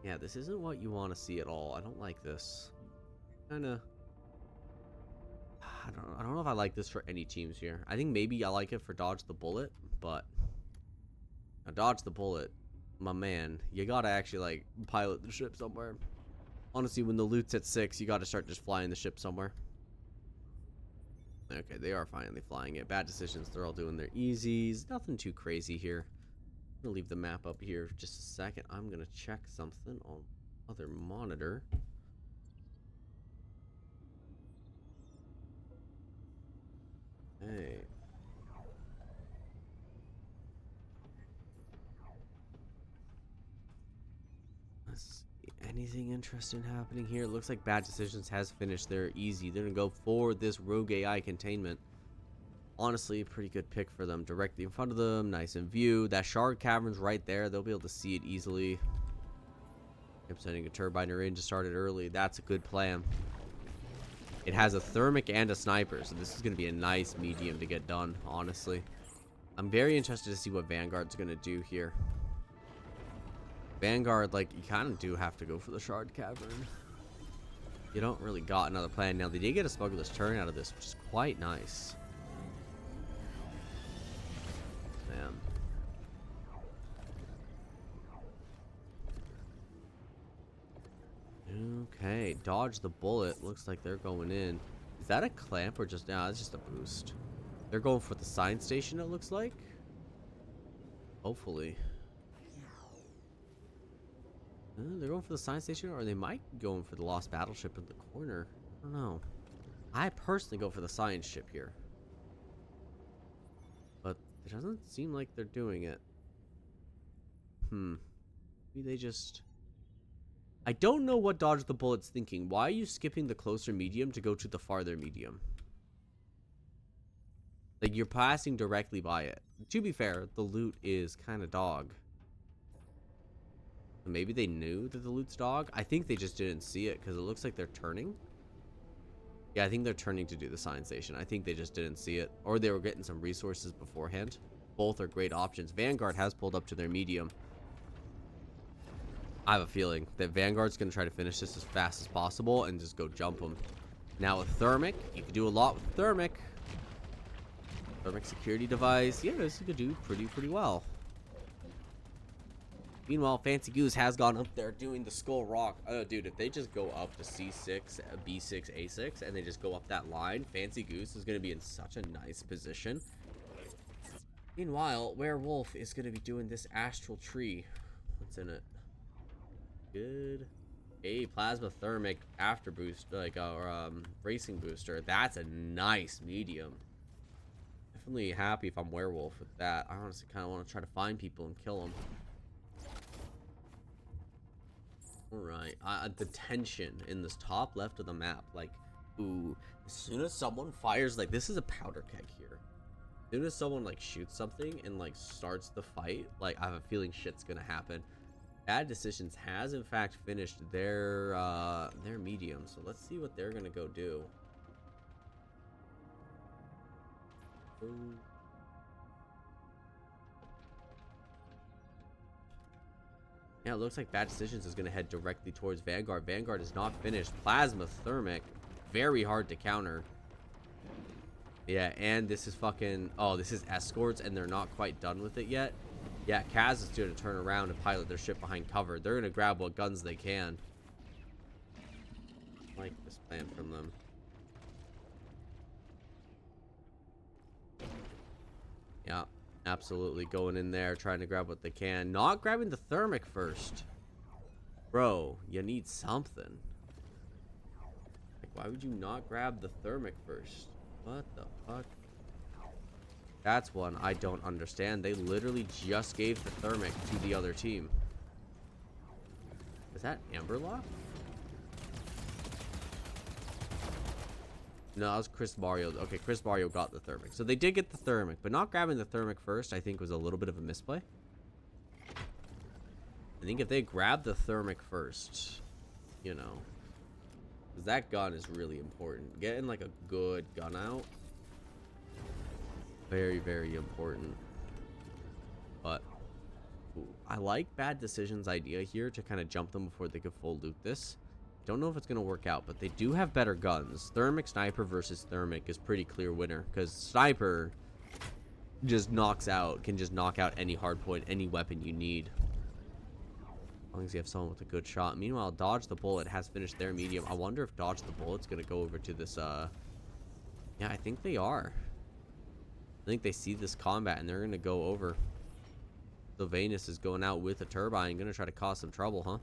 Yeah, this isn't what you want to see at all. I don't like this. Kinda, I don't know if I like this for any teams here. I think maybe I like it for Dodge the Bullet, but now Dodge the Bullet, my man, you gotta actually like pilot the ship somewhere. Honestly, when the loot's at 6, you gotta start just flying the ship somewhere. Okay, they are finally flying it. Bad Decisions, they're all doing their easies. Nothing too crazy here. I'm gonna leave the map up here for just a second. I'm gonna check something on other monitor. Hey. Let's see. Anything interesting happening here? It looks like Bad Decisions has finished their easy. They're gonna go for this Rogue AI containment. Honestly, a pretty good pick for them. Directly in front of them, nice in view. That Shard Cavern's right there. They'll be able to see it easily. I'm sending a Turbiner in to start it early. That's a good plan. It has a thermic and a sniper, so this is going to be a nice medium to get done, honestly. I'm very interested to see what Vanguard's going to do here. Vanguard, like, you kind of do have to go for the Shard Cavern. You don't really got another plan. Now, they did get a Smuggler's Turn out of this, which is quite nice. Man. Okay, Dodge the Bullet. Looks like they're going in. Is that a clamp or just... Nah, it's just a boost. They're going for the science station, it looks like. Hopefully. They're going for the science station, or they might be going for the lost battleship in the corner. I don't know. I personally go for the science ship here. But it doesn't seem like they're doing it. Maybe they just... I don't know what Dodge the Bullet's thinking. Why are you skipping the closer medium to go to the farther medium? Like, you're passing directly by it. To be fair, the loot is kind of dog. Maybe they knew that the loot's dog? I think they just didn't see it because it looks like they're turning. Yeah, I think they're turning to do the science station. I think they just didn't see it. Or they were getting some resources beforehand. Both are great options. Vanguard has pulled up to their medium. I have a feeling that Vanguard's going to try to finish this as fast as possible and just go jump them. Now with Thermic, you can do a lot with Thermic. Thermic security device. Yeah, this could do pretty well. Meanwhile, Fancy Goose has gone up there doing the Skull Rock. Oh, dude, if they just go up to C6, B6, A6, and they just go up that line, Fancy Goose is going to be in such a nice position. Meanwhile, Werewolf is going to be doing this Astral Tree. What's in it? Good. A Plasma Thermic After Boost, like, or Racing Booster. That's a nice medium. Definitely happy if I'm Werewolf with that. I honestly kind of want to try to find people and kill them. Alright, the tension in this top left of the map, like, ooh, as soon as someone fires, like, this is a powder keg here. As soon as someone, like, shoots something and, like, starts the fight, like, I have a feeling shit's gonna happen. Bad Decisions has, in fact, finished their medium, so let's see what they're gonna go do. Ooh. Yeah, it looks like Bad Decisions is going to head directly towards Vanguard. Vanguard is not finished. Plasma Thermic. Very hard to counter. Yeah, and this is fucking... Oh, this is Escorts, and they're not quite done with it yet. Yeah, Kaz is going to turn around and pilot their ship behind cover. They're going to grab what guns they can. I like this plan from them. Yeah. Absolutely going in there, trying to grab what they can. Not grabbing the Thermic first. Bro, you need something. Like, why would you not grab the Thermic first? What the fuck? That's one I don't understand. They literally just gave the Thermic to the other team. Is that Amberlock? No, that was Chris Mario. Okay, Chris Mario got the Thermic. So they did get the Thermic, but not grabbing the Thermic first, I think, was a little bit of a misplay. I think if they grab the Thermic first, you know, because that gun is really important. Getting, like, a good gun out, very important. But ooh, I like Bad Decisions' idea here to kind of jump them before they could full loot this. Don't know if it's going to work out, but they do have better guns. Thermic Sniper versus Thermic is pretty clear winner, because Sniper just knocks out, can just knock out any hardpoint, any weapon you need. As long as you have someone with a good shot. Meanwhile, Dodge the Bullet has finished their medium. I wonder if Dodge the Bullet's going to go over to this, yeah, I think they are. I think they see this combat, and they're going to go over. Sylvanus is going out with a turbine, going to try to cause some trouble, huh?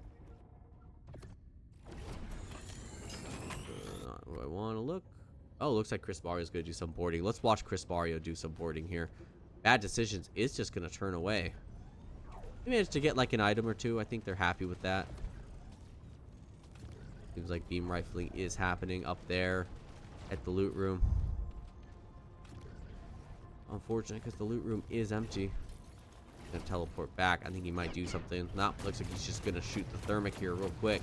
Do I want to look? Oh, looks like Chris Mario's going to do some boarding. Let's watch Chris Mario do some boarding here. Bad Decisions is just going to turn away. They managed to get like an item or two. I think they're happy with that. Seems like beam rifling is happening up there at the loot room. Unfortunate because the loot room is empty. Gonna teleport back. I think he might do something. Nah, looks like he's just going to shoot the Thermic here real quick.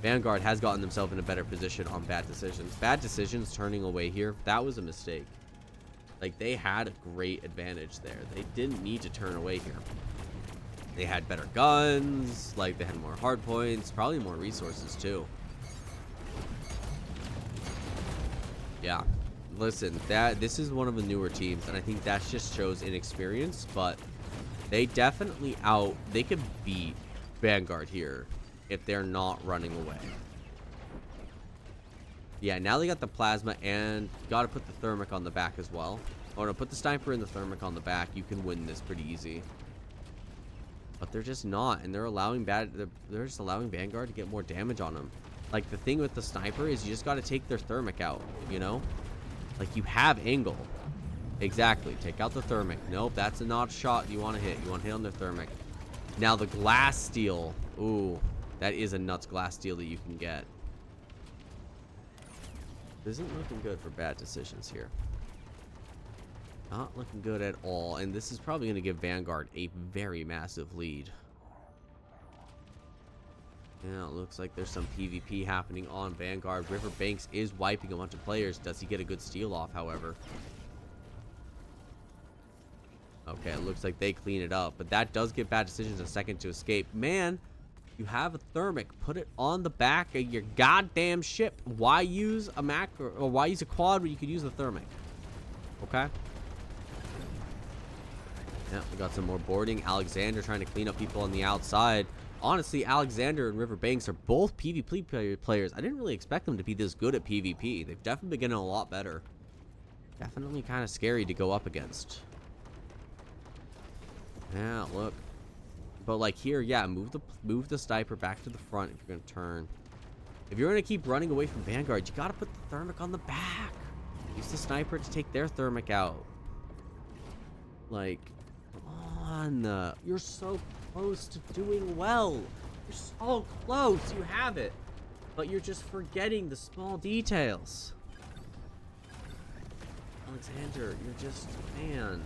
Vanguard has gotten themselves in a better position on Bad Decisions. Bad Decisions turning away here, that was a mistake. Like, they had a great advantage there. They didn't need to turn away here. They had better guns, like, they had more hard points, probably more resources, too. Yeah. Listen, this is one of the newer teams, and I think that just shows inexperience, but they definitely they could beat Vanguard here if they're not running away. Yeah, now they got the Plasma, and got to put the Thermic on the back as well. Or no, put the Sniper and the Thermic on the back. You can win this pretty easy. But they're just not, and they're just allowing Vanguard to get more damage on them. Like, the thing with the Sniper is you just got to take their Thermic out, you know? Like, you have angle. Exactly. Take out the Thermic. Nope, that's not a shot you want to hit. You want to hit on the Thermic. Now, the Glass Steel. Ooh. That is a nuts glass steel that you can get. Isn't looking good for Bad Decisions here. Not looking good at all. And this is probably going to give Vanguard a very massive lead. Yeah, it looks like there's some PvP happening on Vanguard. Riverbanks is wiping a bunch of players. Does he get a good steal off, however? Okay, it looks like they clean it up. But that does give Bad Decisions a second to escape. Man, You have a thermic. Put it on the back of your goddamn ship. Why use a macro or why use a quad when you could use the thermic? Okay. Yeah, we got some more boarding. Alexander trying to clean up people on the outside. Honestly, Alexander and Riverbanks are both PvP players. I didn't really expect them to be this good at PvP. They've definitely been getting a lot better. Definitely kind of scary to go up against. Yeah, look. But like here, yeah, move the sniper back to the front if you're gonna turn. If you're gonna keep running away from Vanguard, you gotta put the thermic on the back. Use the sniper to take their thermic out. Like, come on. You're so close to doing well. You're so close. You have it. But you're just forgetting the small details. Alexander, you're just, man.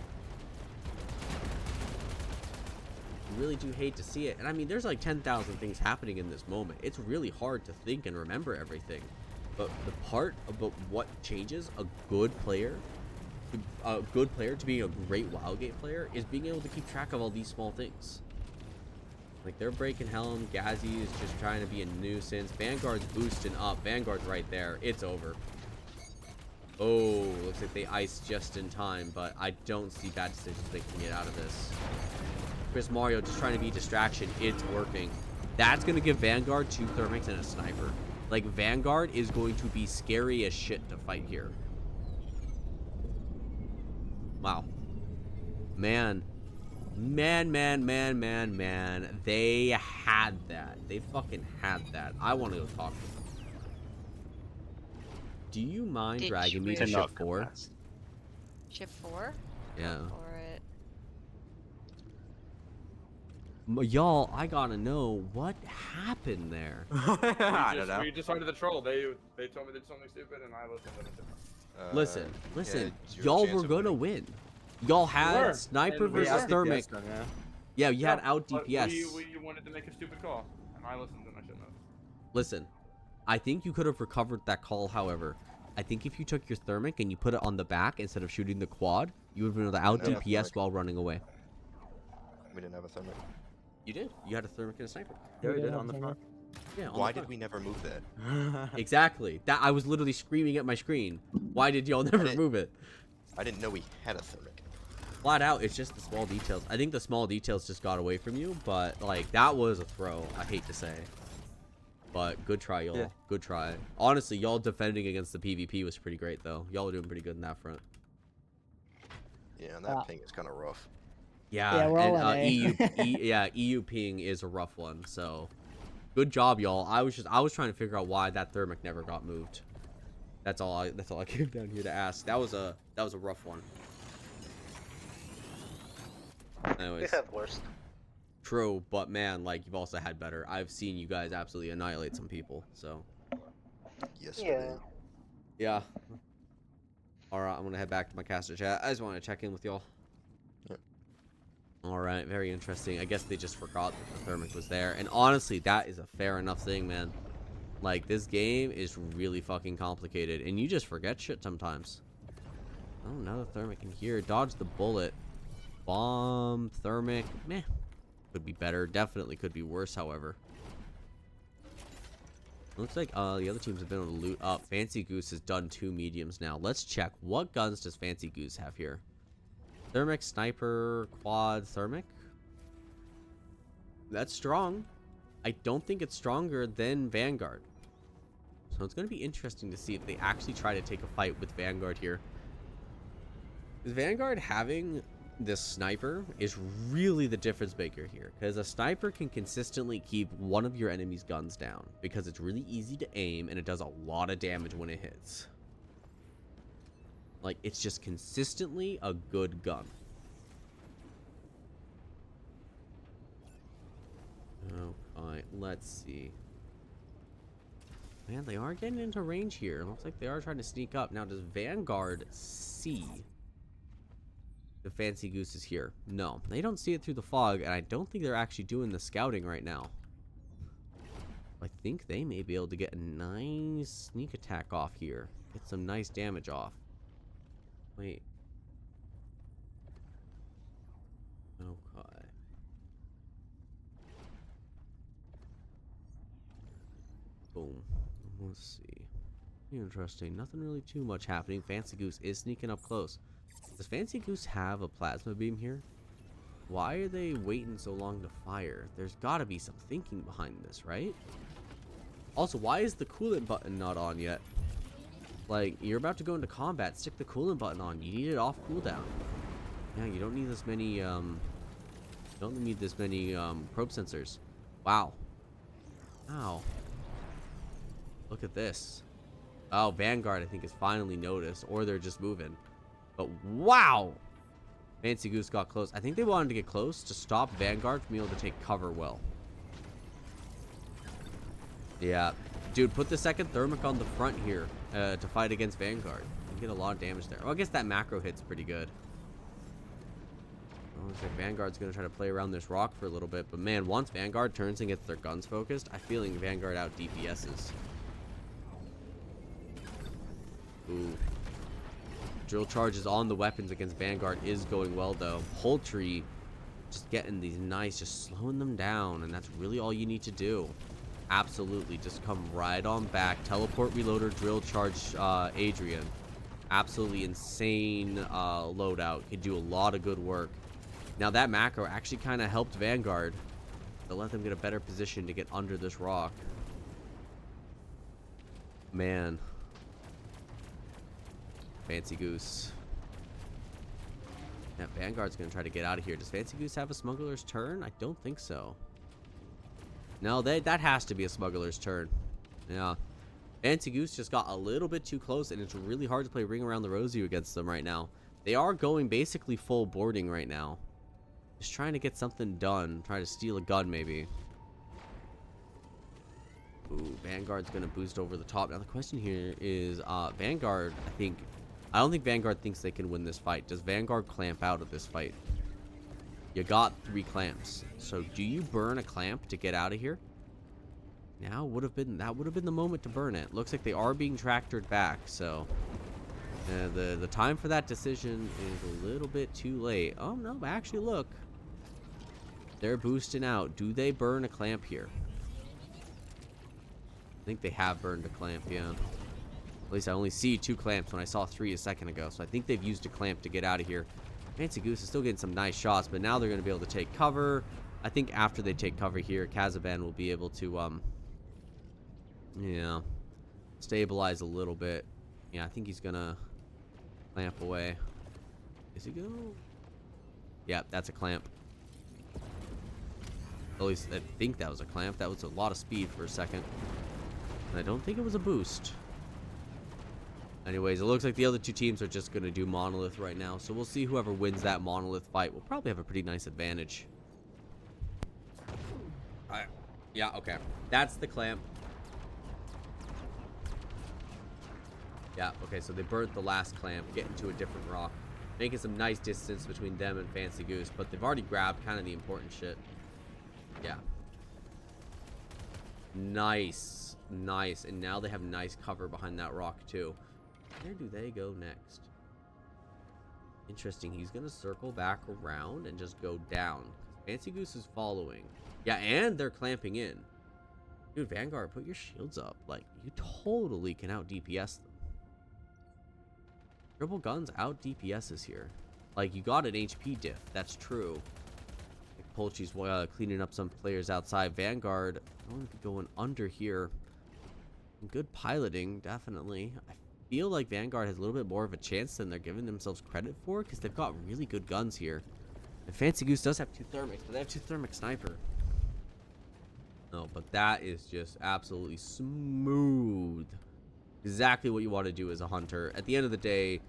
I really do hate to see it. And I mean, there's like 10,000 things happening in this moment. It's really hard to think and remember everything. But the part about what changes a good player to being a great WoWgate player is being able to keep track of all these small things. Like, they're breaking Helm. Gazzy is just trying to be a nuisance. Vanguard's boosting up. Vanguard's right there. It's over. Oh, looks like they iced just in time, but I don't see bad decisions they can get out of this. Chris Mario just trying to be distraction. It's working. That's going to give Vanguard 2 thermics and a sniper. Like, Vanguard is going to be scary as shit to fight here. Wow. Man. Man. They had that. They fucking had that. I want to go talk to them. Do you mind Ditch dragging me to River. ship 4? Ship 4? Yeah. Go for it. Y'all, I gotta know what happened there. We just started the troll. They told me they did something stupid, and I listened to them. Listen. yeah, Y'all were gonna win. Y'all had sniper And we versus out thermic. them, yeah. Yeah, you had No, out but DPS. We wanted to make a stupid call, and I listened, and I shouldn't have. Listen, I think you could have recovered that call. However, I think if you took your thermic and you put it on the back instead of shooting the quad, you would have been able to out didn't have a DPS thermic. while running away. We didn't have a thermic. You did. You had a thermic and a sniper. Yeah, we did on the front. Yeah. Why did we never move that? Exactly. That I was literally screaming at my screen. Why did y'all never move it? I didn't know we had a thermic. Flat out, it's just the small details. I think the small details just got away from you, but like that was a throw. I hate to say, but good try, y'all. Yeah. Good try. Honestly, y'all defending against the PvP was pretty great, though. Y'all were doing pretty good in that front. Yeah, and that ping is kind of rough. Yeah, we're all and in A. EU ping is a rough one. So, good job, y'all. I was trying to figure out why that thermic never got moved. That's all I came down here to ask. That was a rough one. Anyways, We have worse. true, but man, like you've also had better. I've seen you guys absolutely annihilate some people. So, Yes. Yeah. yeah. All right, I'm gonna head back to my caster chat. I just want to check in with y'all. Yep. All right, very interesting. I guess they just forgot that the thermic was there. And honestly, that is a fair enough thing, man. Like, this game is really fucking complicated, and you just forget shit sometimes. Oh, another thermic in here. Dodge the bullet. Bomb, thermic, meh. Could be better. Definitely could be worse, however. Looks like the other teams have been able to loot up. Fancy Goose has done 2 mediums now. Let's check. What guns does Fancy Goose have here? Thermic, sniper, quad, thermic. That's strong. I don't think it's stronger than Vanguard. So it's going to be interesting to see if they actually try to take a fight with Vanguard here. Is Vanguard having this sniper is really the difference maker here, because a sniper can consistently keep one of your enemy's guns down because it's really easy to aim and it does a lot of damage when it hits. Like, it's just consistently a good gun. Okay, let's see. Man, they are getting into range here. Looks like they are trying to sneak up. Now, does Vanguard see the Fancy Goose is here? No, they don't see it through the fog, and I don't think they're actually doing the scouting right now. I think they may be able to get a nice sneak attack off here. Get some nice damage off. Wait. Okay. Let's see. Interesting. Nothing really too much happening. Fancy Goose is sneaking up close. Does Fancy Goose have a plasma beam here? Why are they waiting so long to fire? There's got to be some thinking behind this, right? Also, why is the coolant button not on yet? Like, you're about to go into combat. Stick the coolant button on. You need it off cooldown. Yeah, you don't need this many, probe sensors. Wow. Wow. Look at this. Oh, Vanguard, I think, is finally noticed. Or they're just moving. But, wow! Fancy Goose got close. I think they wanted to get close to stop Vanguard from being able to take cover well. Yeah. Dude, put the second thermic on the front here to fight against Vanguard. You get a lot of damage there. Well, I guess that macro hit's pretty good. Oh, looks like Vanguard's going to try to play around this rock for a little bit. But, man, once Vanguard turns and gets their guns focused, I'm feeling Vanguard out DPSs. Ooh. Drill charges on the weapons against Vanguard is going well, though. Poultry just getting these nice, just slowing them down. And that's really all you need to do. Absolutely. Just come right on back. Teleport reloader, drill charge Adrian. Absolutely insane loadout. Could do a lot of good work. Now that macro actually kind of helped Vanguard to let them get a better position to get under this rock. Man. Fancy Goose. Yeah, Vanguard's going to try to get out of here. Does Fancy Goose have a smuggler's turn? I don't think so. No, that has to be a smuggler's turn. Yeah. Fancy Goose just got a little bit too close, and it's really hard to play Ring Around the Rosie against them right now. They are going basically full boarding right now. Just trying to get something done. Try to steal a gun, maybe. Ooh, Vanguard's going to boost over the top. Now, the question here is, Vanguard, I don't think Vanguard thinks they can win this fight. Does Vanguard clamp out of this fight? You got 3 clamps. So do you burn a clamp to get out of here? That would have been the moment to burn it. Looks like they are being tractored back, so the time for that decision is a little bit too late. Oh no, actually look. They're boosting out. Do they burn a clamp here? I think they have burned a clamp, yeah. At least I only see 2 clamps when I saw 3 a second ago, so I think they've used a clamp to get out of here. Fancy Goose is still getting some nice shots, but now they're going to be able to take cover. I think after they take cover here, Kazaban will be able to, stabilize a little bit. Yeah, I think he's going to clamp away. Is he going to? Yeah, that's a clamp. At least I think that was a clamp. That was a lot of speed for a second. And I don't think it was a boost. Anyways, it looks like the other 2 teams are just going to do Monolith right now. So we'll see whoever wins that Monolith fight. We'll probably have a pretty nice advantage. Yeah, okay. That's the clamp. Yeah, okay, so they burnt the last clamp, getting to a different rock. Making some nice distance between them and Fancy Goose, but they've already grabbed kind of the important shit. Yeah. Nice. Nice. And now they have nice cover behind that rock, too. Where do they go next? Interesting. He's going to circle back around and just go down. Fancy Goose is following. Yeah, and they're clamping in. Dude, Vanguard, put your shields up. Like, you totally can out DPS them. Triple guns out DPSs here. Like, you got an HP diff. That's true. Like, Polchi's cleaning up some players outside. Vanguard, I want to be going under here. Good piloting, definitely. I feel like Vanguard has a little bit more of a chance than they're giving themselves credit for, because they've got really good guns here. And Fancy Goose does have 2 thermics, but they have 2 thermic sniper. No, but that is just absolutely smooth. Exactly what you want to do as a hunter. At the end of the day,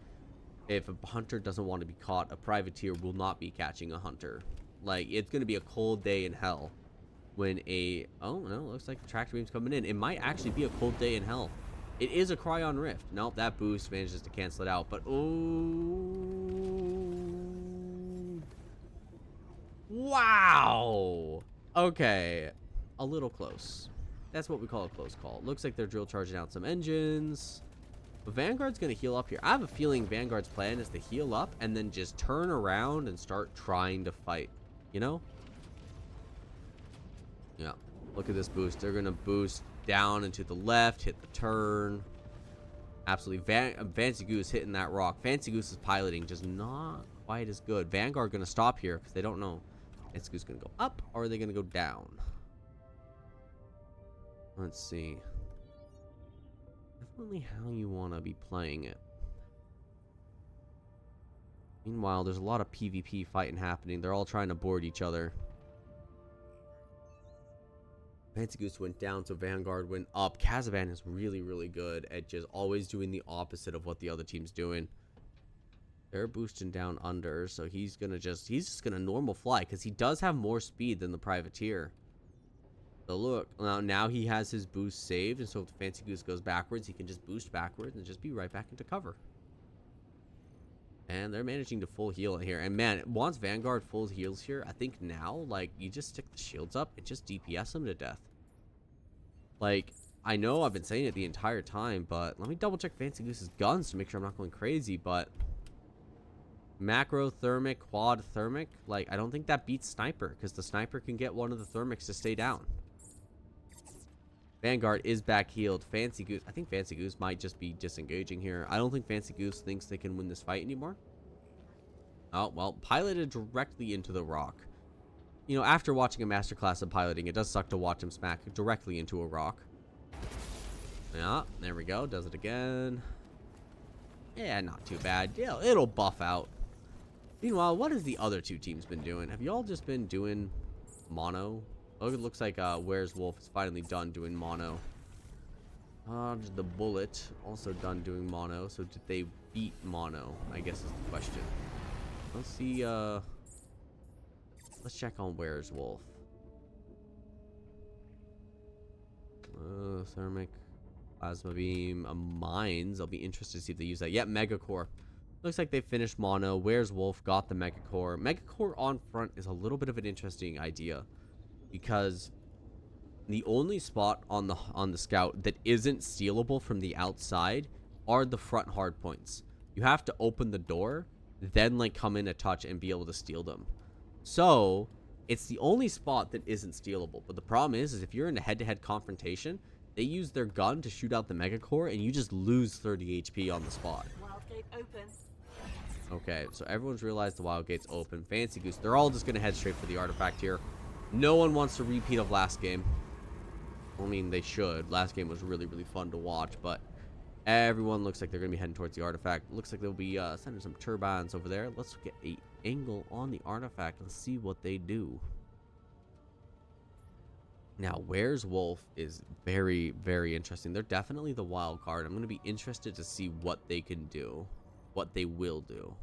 if a hunter doesn't want to be caught, a privateer will not be catching a hunter. Like, it's going to be a cold day in hell when a... Oh, no, looks like the tractor beam's coming in. It might actually be a cold day in hell. It is a Cryon Rift. Nope, that boost manages to cancel it out, but... Oh... Wow! Okay. A little close. That's what we call a close call. Looks like they're drill charging out some engines. But Vanguard's going to heal up here. I have a feeling Vanguard's plan is to heal up and then just turn around and start trying to fight. You know? Yeah. Look at this boost. They're going to boost down and to the left, hit the turn. Absolutely. Fancy Goose hitting that rock. Fancy Goose's piloting just not quite as good. Vanguard going to stop here because they don't know. Fancy Goose going to go up or are they going to go down? Let's see. Definitely how you want to be playing it. Meanwhile, there's a lot of PvP fighting happening. They're all trying to board each other. Fancy Goose went down, so Vanguard went up. Kazavan is really, really good at just always doing the opposite of what the other team's doing. They're boosting down under, so he's just gonna normal fly because he does have more speed than the Privateer. So look, now he has his boost saved, and so if the Fancy Goose goes backwards, he can just boost backwards and just be right back into cover. And they're managing to full heal here. And man, once Vanguard full heals here, I think now, like, you just stick the shields up and just DPS them to death. Like, I know I've been saying it the entire time, but let me double check Fancy Goose's guns to make sure I'm not going crazy, but macro, thermic, quad, thermic, like, I don't think that beats Sniper, because the Sniper can get one of the thermics to stay down. Vanguard is back healed. Fancy Goose, I think Fancy Goose might just be disengaging here. I don't think Fancy Goose thinks they can win this fight anymore. Oh, well, piloted directly into the rock. You know, after watching a masterclass of piloting, it does suck to watch him smack directly into a rock. Yeah, there we go. Does it again. Yeah, not too bad. Yeah, it'll buff out. Meanwhile, what has the other two teams been doing? Have y'all just been doing mono? Oh, it looks like Where's Wolf is finally done doing mono. The Bullet also done doing mono. So did they beat mono? I guess is the question. Let's see. Let's check on Where's Wolf. Thermic, Plasma Beam, Mines. I'll be interested to see if they use that. Yep, Mega Core. Looks like they finished mono. Where's Wolf got the Mega Core. Mega Core on front is a little bit of an interesting idea, because the only spot on the scout that isn't stealable from the outside are the front hard points. You have to open the door, then like come in a touch and be able to steal them. So it's the only spot that isn't stealable. But the problem is if you're in a head-to-head confrontation, they use their gun to shoot out the Mega Core and you just lose 30 HP on the spot. Wildgate open. Okay, so everyone's realized the wild gate's open. Fancy Goose, they're all just gonna head straight for the artifact here. No one wants a repeat of last game. I mean, they should. Last game was really, really fun to watch, but everyone looks like they're gonna be heading towards the artifact. Looks like they'll be sending some turbines over there. Let's get an angle on the artifact and see what they do. Now, Where's Wolf is very, very interesting. They're definitely the wild card. I'm gonna be interested to see what they can do. What they will do.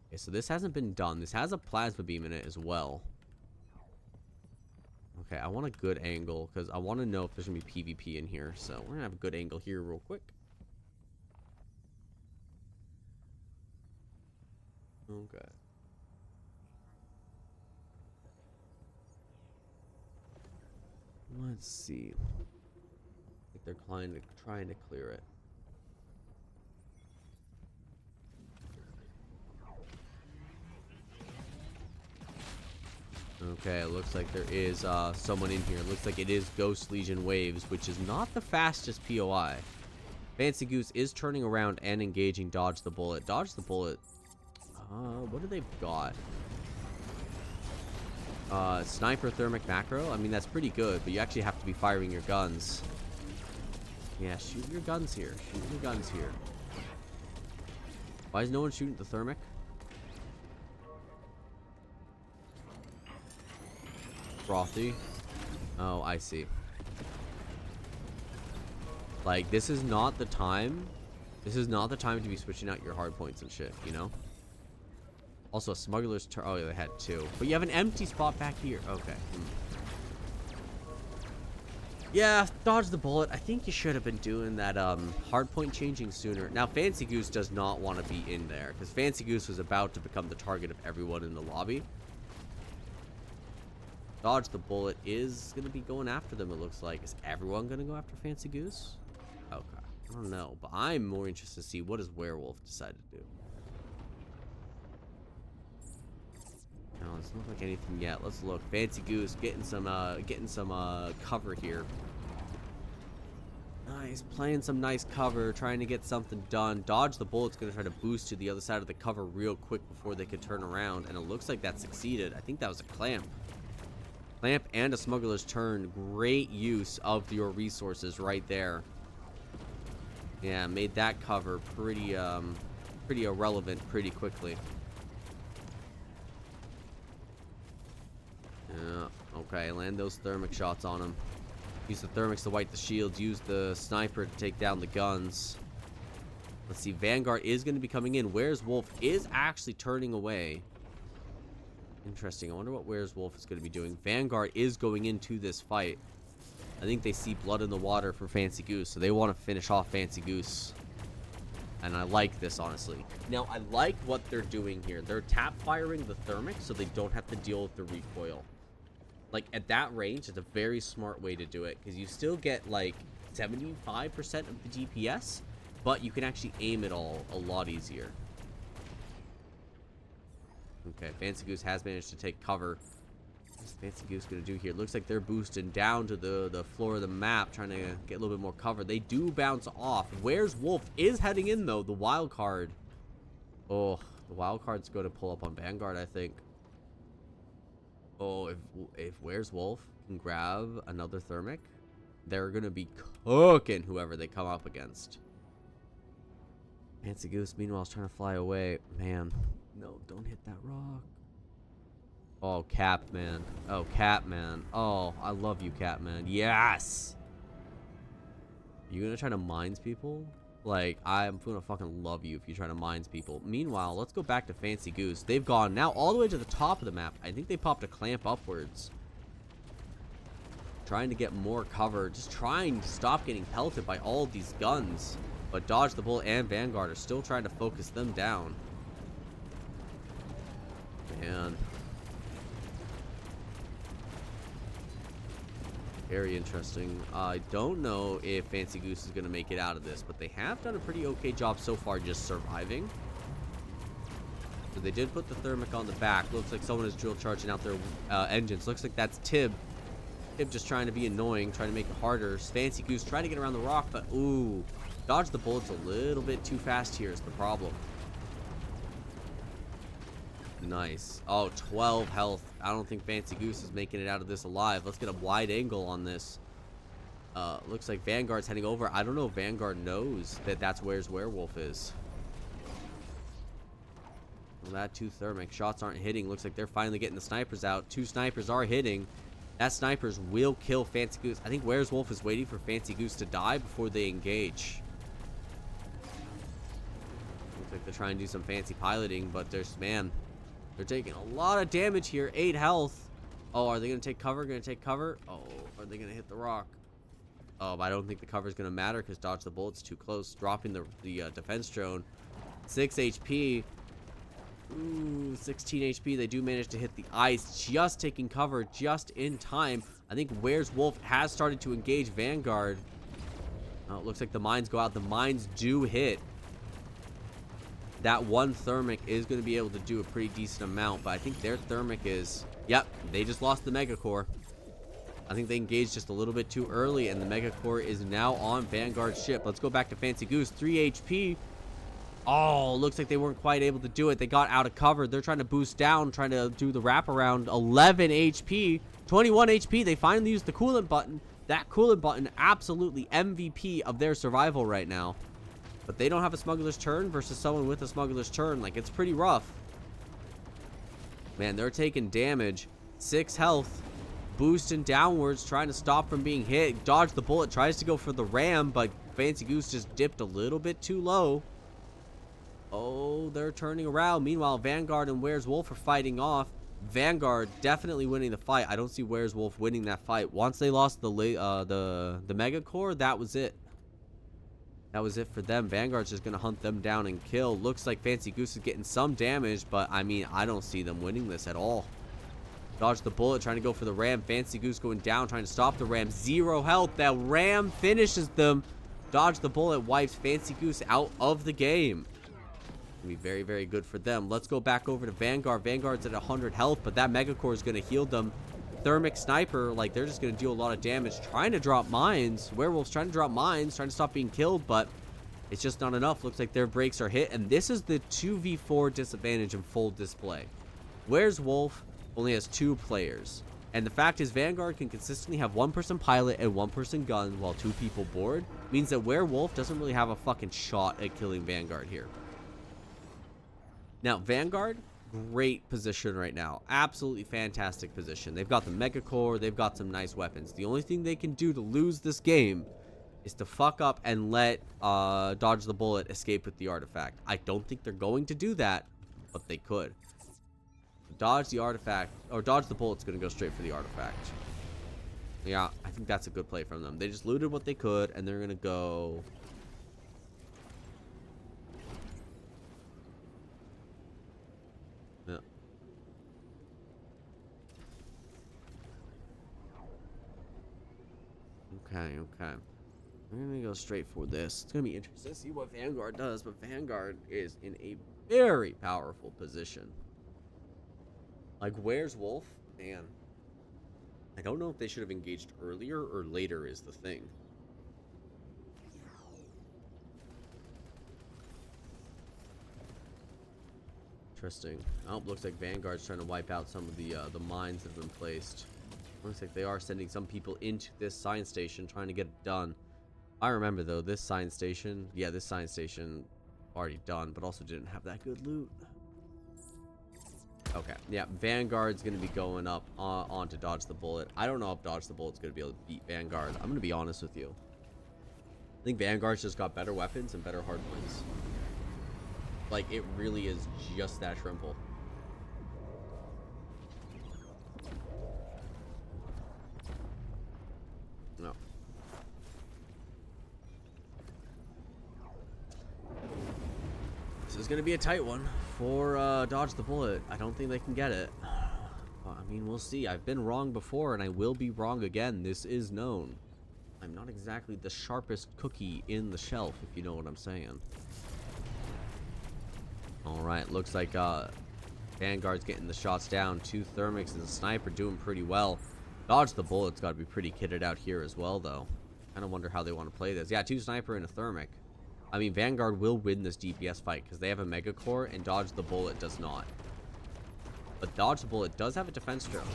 Okay, so this hasn't been done. This has a plasma beam in it as well. Okay, I want a good angle because I want to know if there's gonna be PvP in here. So we're gonna have a good angle here real quick. Okay. Let's see. I think they're trying to clear it. Okay, it looks like there is someone in here. It looks like it is Ghost Legion Waves, which is not the fastest POI. Fancy Goose is turning around and engaging Dodge the Bullet. Dodge the Bullet. What do they got? Sniper, Thermic, Macro. I mean, that's pretty good, but you actually have to be firing your guns. Yeah, shoot your guns here. Shoot your guns here. Why is no one shooting the Thermic? Frothy. Oh, I see. Like, this is not the time. This is not the time to be switching out your hard points and shit, you know? Also, a smuggler's turn. Oh, yeah, they had two. But you have an empty spot back here. Okay. Yeah, dodge the bullet. I think you should have been doing that hard point changing sooner. Now, Fancy Goose does not want to be in there, because Fancy Goose was about to become the target of everyone in the lobby. Dodge the Bullet is going to be going after them, it looks like. Is everyone going to go after Fancy Goose? Okay. I don't know, but I'm more interested to see what does Werewolf decide to do. No, it doesn't look like anything yet. Let's look. Fancy Goose getting some cover here. he's playing some nice cover, trying to get something done. Dodge the Bullet's going to try to boost to the other side of the cover real quick before they could turn around, and it looks like that succeeded. I think that was a clamp. Clamp and a Smuggler's Turn. Great use of your resources right there. Yeah, made that cover pretty irrelevant pretty quickly. Yeah, okay, land those thermic shots on him. Use the thermics to wipe the shields. Use the sniper to take down the guns. Let's see, Vanguard is going to be coming in. Where's Wolf is actually turning away. Interesting. I wonder what Where's Wolf is going to be doing. Vanguard is going into this fight. I think they see blood in the water for Fancy Goose, so they want to finish off Fancy Goose. And I like this, honestly. Now, I like what they're doing here. They're tap firing the thermic so they don't have to deal with the recoil. Like, at that range, it's a very smart way to do it, because you still get, like, 75% of the DPS, but you can actually aim it all a lot easier. Okay, Fancy Goose has managed to take cover. What's Fancy Goose going to do here? Looks like they're boosting down to the floor of the map, trying to get a little bit more cover. They do bounce off. Where's Wolf is heading in, though. The wild card. Oh, the wild card's going to pull up on Vanguard, I think. Oh, if Where's Wolf can grab another thermic, they're going to be cooking whoever they come up against. Fancy Goose, meanwhile, is trying to fly away. Man, no, don't hit that rock. Oh, Capman. Oh, Capman. Oh, I love you, Capman. Yes! You gonna try to mines people? Like, I'm gonna fucking love you if you try to mines people. Meanwhile, let's go back to Fancy Goose. They've gone now all the way to the top of the map. I think they popped a clamp upwards. Trying to get more cover. Just trying to stop getting pelted by all of these guns. But Dodge the Bullet and Vanguard are still trying to focus them down. Man. Very interesting. I don't know if Fancy Goose is going to make it out of this, but they have done a pretty okay job so far just surviving. So they did put the thermic on the back. Looks like someone is drill charging out their engines. Looks like that's Tib. Tib just trying to be annoying, trying to make it harder. Fancy Goose trying to get around the rock, but ooh. Dodge the Bullet's a little bit too fast here is the problem. Nice. Oh, 12 health. I don't think Fancy Goose is making it out of this alive. Let's get a wide angle on this. Looks like Vanguard's heading over. I don't know if Vanguard knows that that's where's Werewolf is. Well, that 2 thermic shots aren't hitting. Looks like they're finally getting the snipers out. 2 snipers are hitting. That snipers will kill Fancy Goose. I think Where's Wolf is waiting for Fancy Goose to die before they engage. Looks like they're trying to do some fancy piloting, but there's, man, they're taking a lot of damage here. 8 health. Oh, are they going to take cover? Going to take cover? Oh, are they going to hit the rock? Oh, but I don't think the cover is going to matter because Dodge the Bullet's too close. Dropping the defense drone. 6 HP. Ooh, 16 HP. They do manage to hit the ice. Just taking cover just in time. I think Where's Wolf has started to engage Vanguard. Oh, it looks like the mines go out. The mines do hit. That 1 thermic is going to be able to do a pretty decent amount, but I think their thermic is... Yep, they just lost the Mega Core. I think they engaged just a little bit too early, and the Mega Core is now on Vanguard's ship. Let's go back to Fancy Goose. 3 HP. Oh, looks like they weren't quite able to do it. They got out of cover. They're trying to boost down, trying to do the wraparound. 11 HP. 21 HP. They finally used the coolant button. That coolant button, absolutely MVP of their survival right now. But they don't have a Smuggler's Turn versus someone with a Smuggler's Turn. Like, it's pretty rough. Man, they're taking damage. 6 health. Boosting downwards, trying to stop from being hit. Dodge the Bullet, tries to go for the ram, but Fancy Goose just dipped a little bit too low. Oh, they're turning around. Meanwhile, Vanguard and Where's Wolf are fighting off. Vanguard definitely winning the fight. I don't see Where's Wolf winning that fight. Once they lost the Mega Core, that was it. That was it for them. Vanguard's just going to hunt them down and kill. Looks like Fancy Goose is getting some damage, but I mean, I don't see them winning this at all. Dodge the Bullet, trying to go for the ram. Fancy Goose going down, trying to stop the ram. 0 health. That ram finishes them. Dodge the Bullet wipes Fancy Goose out of the game. Gonna be very, very good for them. Let's go back over to Vanguard. Vanguard's at 100 health, but that Mega Core is going to heal them. Thermic Sniper, like, they're just going to deal a lot of damage. Trying to drop mines. Werewolves trying to drop mines, trying to stop being killed, but it's just not enough. Looks like their brakes are hit, and this is the 2v4 disadvantage in full display. Where's Wolf only has 2 players. And the fact is, Vanguard can consistently have 1 person pilot and 1 person gun while 2 people board. Means that Werewolf doesn't really have a fucking shot at killing Vanguard here. Now, Vanguard, great position right now. Absolutely fantastic position. They've got the Mega Core. They've got some nice weapons. The only thing they can do to lose this game is to fuck up and let Dodge the Bullet escape with the artifact. I don't think they're going to do that, but they could. Dodge the artifact, or Dodge the Bullet's going to go straight for the artifact. Yeah, I think that's a good play from them. They just looted what they could, and they're going to go... Yeah. Okay, okay. We're going to go straight for this. It's going to be interesting to see what Vanguard does, but Vanguard is in a very powerful position. Like, where's Wolf? Man. I don't know if they should have engaged earlier or later is the thing. Interesting. Oh, looks like Vanguard's trying to wipe out some of the mines that have been placed. Looks like they are sending some people into this science station trying to get it done. I remember, though, this science station... Yeah, this science station already done, but also didn't have that good loot. Okay, yeah, Vanguard's going to be going up on to Dodge the Bullet. I don't know if Dodge the Bullet's going to be able to beat Vanguard. I'm going to be honest with you. I think Vanguard's just got better weapons and better hardpoints. Like, it really is just that simple. No. This is going to be a tight one for Dodge the Bullet. I don't think they can get it. Well, I mean, we'll see. I've been wrong before, and I will be wrong again. This is known. I'm not exactly the sharpest cookie in the shelf, if you know what I'm saying. Alright, looks like Vanguard's getting the shots down. 2 Thermics and a Sniper doing pretty well. Dodge the Bullet's got to be pretty kitted out here as well, though. Kind of wonder how they want to play this. Yeah, 2 Sniper and a Thermic. I mean, Vanguard will win this DPS fight because they have a Mega Core and Dodge the Bullet does not. But Dodge the Bullet does have a defense drone.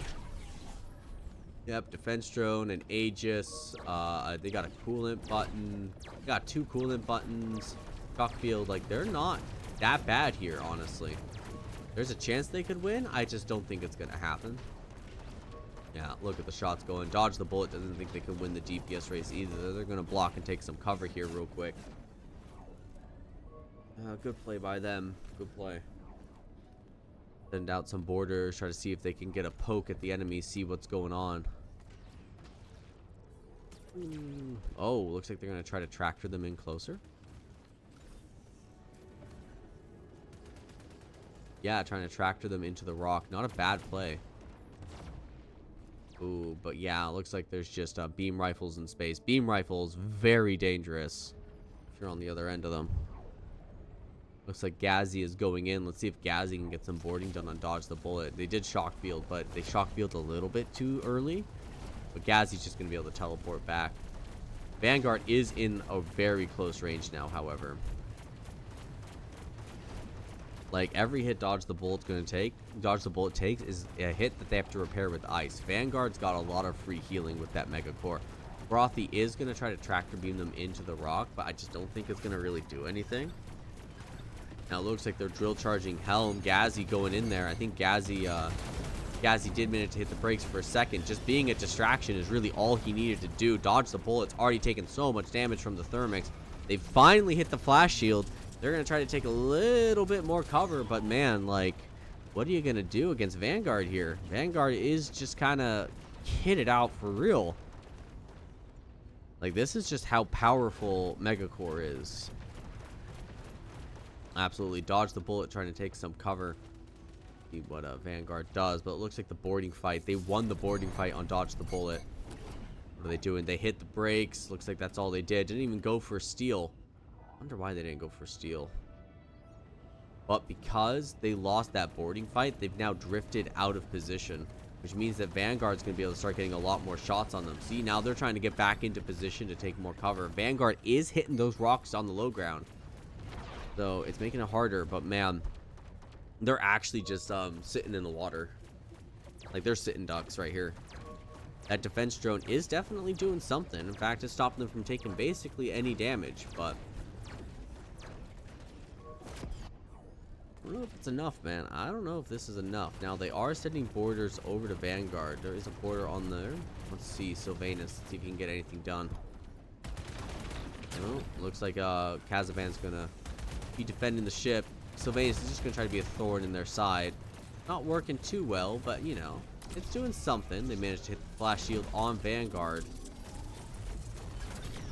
Yep, defense drone and Aegis. They got a coolant button. They got 2 coolant buttons. Shock field, like, they're not that bad here, honestly. There's a chance they could win. I just don't think it's going to happen. Yeah, look at the shots going. Dodge the Bullet doesn't think they can win the DPS race either. They're going to block and take some cover here real quick. Good play by them. Good play. Send out some borders. Try to see if they can get a poke at the enemy. See what's going on. Oh, looks like they're going to try to tractor them in closer. Yeah, trying to tractor them into the rock. Not a bad play. Ooh, but yeah, looks like there's just beam rifles in space. Beam rifles, very dangerous if you're on the other end of them. Looks like Ghazi is going in. Let's see if Ghazi can get some boarding done on Dodge the Bullet. They did shock field, but they shock field a little bit too early. But Ghazi's just going to be able to teleport back. Vanguard is in a very close range now, however. Like, every hit Dodge the Bullet takes is a hit that they have to repair with ice. Vanguard's got a lot of free healing with that Mega Core. Frothy is going to try to tractor beam them into the rock, but I just don't think it's going to really do anything. Now it looks like they're drill charging Helm. Ghazi going in there. I think Ghazi did manage to hit the brakes for a second. Just being a distraction is really all he needed to do. Dodge the Bullet's already taken so much damage from the Thermics. They finally hit the flash shield. They're going to try to take a little bit more cover, but man, like, what are you going to do against Vanguard here? Vanguard is just kind of kitted out for real. Like, this is just how powerful Mega Core is. Absolutely. Dodge the Bullet trying to take some cover. See what Vanguard does, but it looks like the boarding fight. They won the boarding fight on Dodge the Bullet. What are they doing? They hit the brakes. Looks like that's all they did. Didn't even go for steal. Wonder why they didn't go for steal. But because they lost that boarding fight, they've now drifted out of position. which means that Vanguard's going to be able to start getting a lot more shots on them. See, now they're trying to get back into position to take more cover. Vanguard is hitting those rocks on the low ground, so it's making it harder. But man, they're actually just sitting in the water. Like, they're sitting ducks right here. That defense drone is definitely doing something. In fact, it's stopping them from taking basically any damage, but I don't know if it's enough, man. I don't know if this is enough. Now, they are sending boarders over to Vanguard. There is a border on there. Let's see, Sylvanus. Let's see if he can get anything done. Well, looks like Kazaban's gonna be defending the ship. Sylvanus is just gonna try to be a thorn in their side. Not working too well, but you know, it's doing something. They managed to hit the flash shield on Vanguard.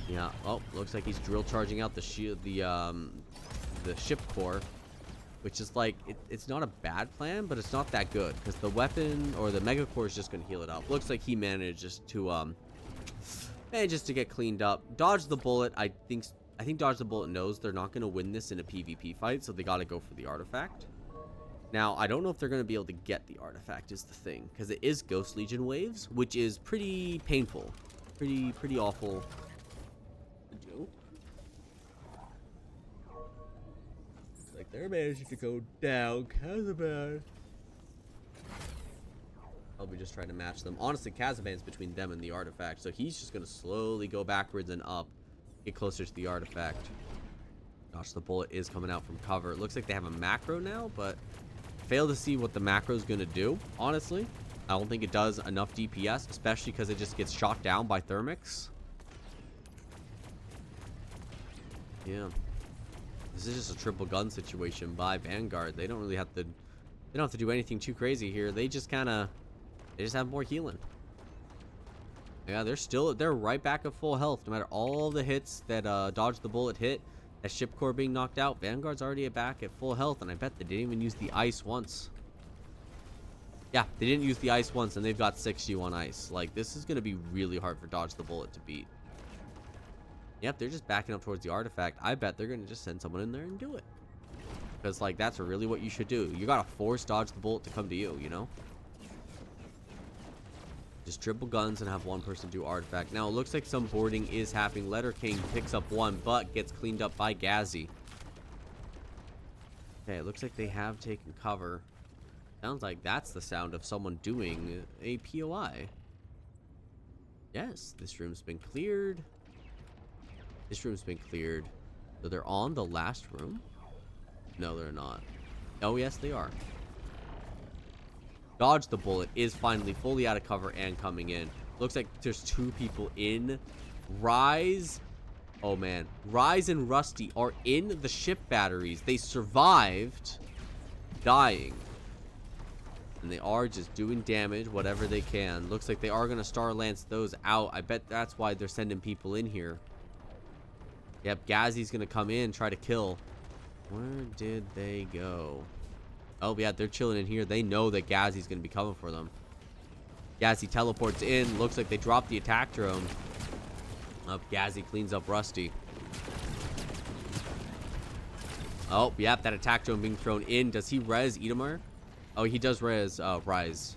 Yeah. Oh, looks like he's drill charging out the shield, the ship core, which is like it's not a bad plan, but it's not that good because the weapon or the mega core is just gonna heal it up. Looks like he managed just to get cleaned up. Dodge the bullet. I think Dodge the bullet knows they're not gonna win this in a PvP fight, so they got to go for the artifact. Now, I don't know if they're going to be able to get the artifact is the thing, because it is Ghost Legion waves, which is pretty painful. Pretty awful to do. Looks like they're managing to go down. Kazaban. I'll be just trying to match them. Honestly, Kazaban's between them and the artifact, so he's just going to slowly go backwards and up, get closer to the artifact. Gosh, the bullet is coming out from cover. It looks like they have a macro now, but fail to see what the macro is going to do. Honestly, I don't think it does enough DPS, especially because it just gets shot down by thermics. Yeah, this is just a triple gun situation by Vanguard. They don't really have to. They don't have to do anything too crazy here. They just have more healing. Yeah, they're right back at full health no matter all the hits that Dodge the Bullet hit. That ship core being knocked out, Vanguard's already back at full health, and I bet they didn't even use the ice once. Yeah, they didn't use the ice once, and they've got 60 on ice. Like, this is going to be really hard for Dodge the Bullet to beat. Yep, they're just backing up towards the artifact. I bet they're going to just send someone in there and do it. Because, like, that's really what you should do. You got to force Dodge the Bullet to come to you, you know? Just triple guns and have one person do artifact. Now, it looks like some boarding is happening. Letter King picks up one, but gets cleaned up by Gazi. Okay, it looks like they have taken cover. Sounds like that's the sound of someone doing a POI. Yes, this room's been cleared. This room's been cleared. So they're on the last room? No, they're not. Oh, yes, they are. Dodge the Bullet is finally fully out of cover and coming in. Looks like there's two people in. Rise. Oh, man. Rise and Rusty are in the ship batteries. They survived dying. And they are just doing damage, whatever they can. Looks like they are going to Star Lance those out. I bet that's why they're sending people in here. Yep, Gazi's going to come in, try to kill. Where did they go? Oh, yeah, they're chilling in here. They know that Gazi's going to be coming for them. Gazi teleports in. Looks like they dropped the attack drone. Gazi cleans up Rusty. Oh, yep, that attack drone being thrown in. Does he res Edomar? Oh, he does res Rise.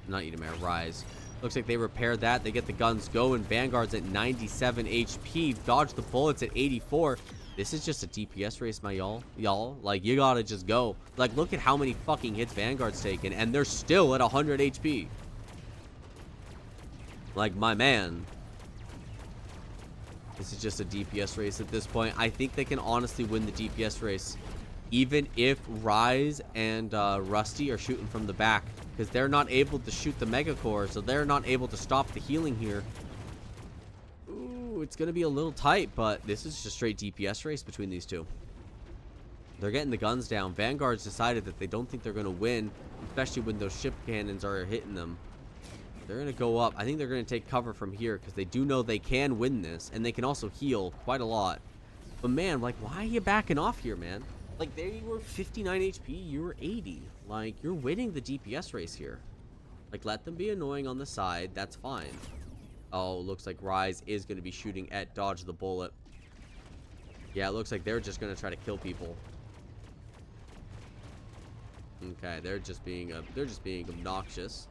Not Edomar, Rise. Looks like they repaired that. They get the guns going. Vanguard's at 97 HP. Dodge the Bullets at 84. This is just a DPS race, my y'all. Like, you gotta just go. Like, look at how many fucking hits Vanguard's taken, and they're still at 100 HP. Like, my man. This is just a DPS race at this point. I think they can honestly win the DPS race, even if Rise and Rusty are shooting from the back, because they're not able to shoot the Mega Core, so they're not able to stop the healing here. It's going to be a little tight, but this is just a straight DPS race between these two. They're getting the guns down. Vanguard's decided that they don't think they're going to win, especially when those ship cannons are hitting them. They're going to go up. I think they're going to take cover from here because they do know they can win this, and they can also heal quite a lot. But man, like, why are you backing off here, man? Like, they were 59 HP, you were 80. Like, you're winning the DPS race here. Like, let them be annoying on the side. That's fine. Oh, looks like Rise is going to be shooting at Dodge the Bullet. Yeah, it looks like they're just going to try to kill people. Okay, they're just being obnoxious.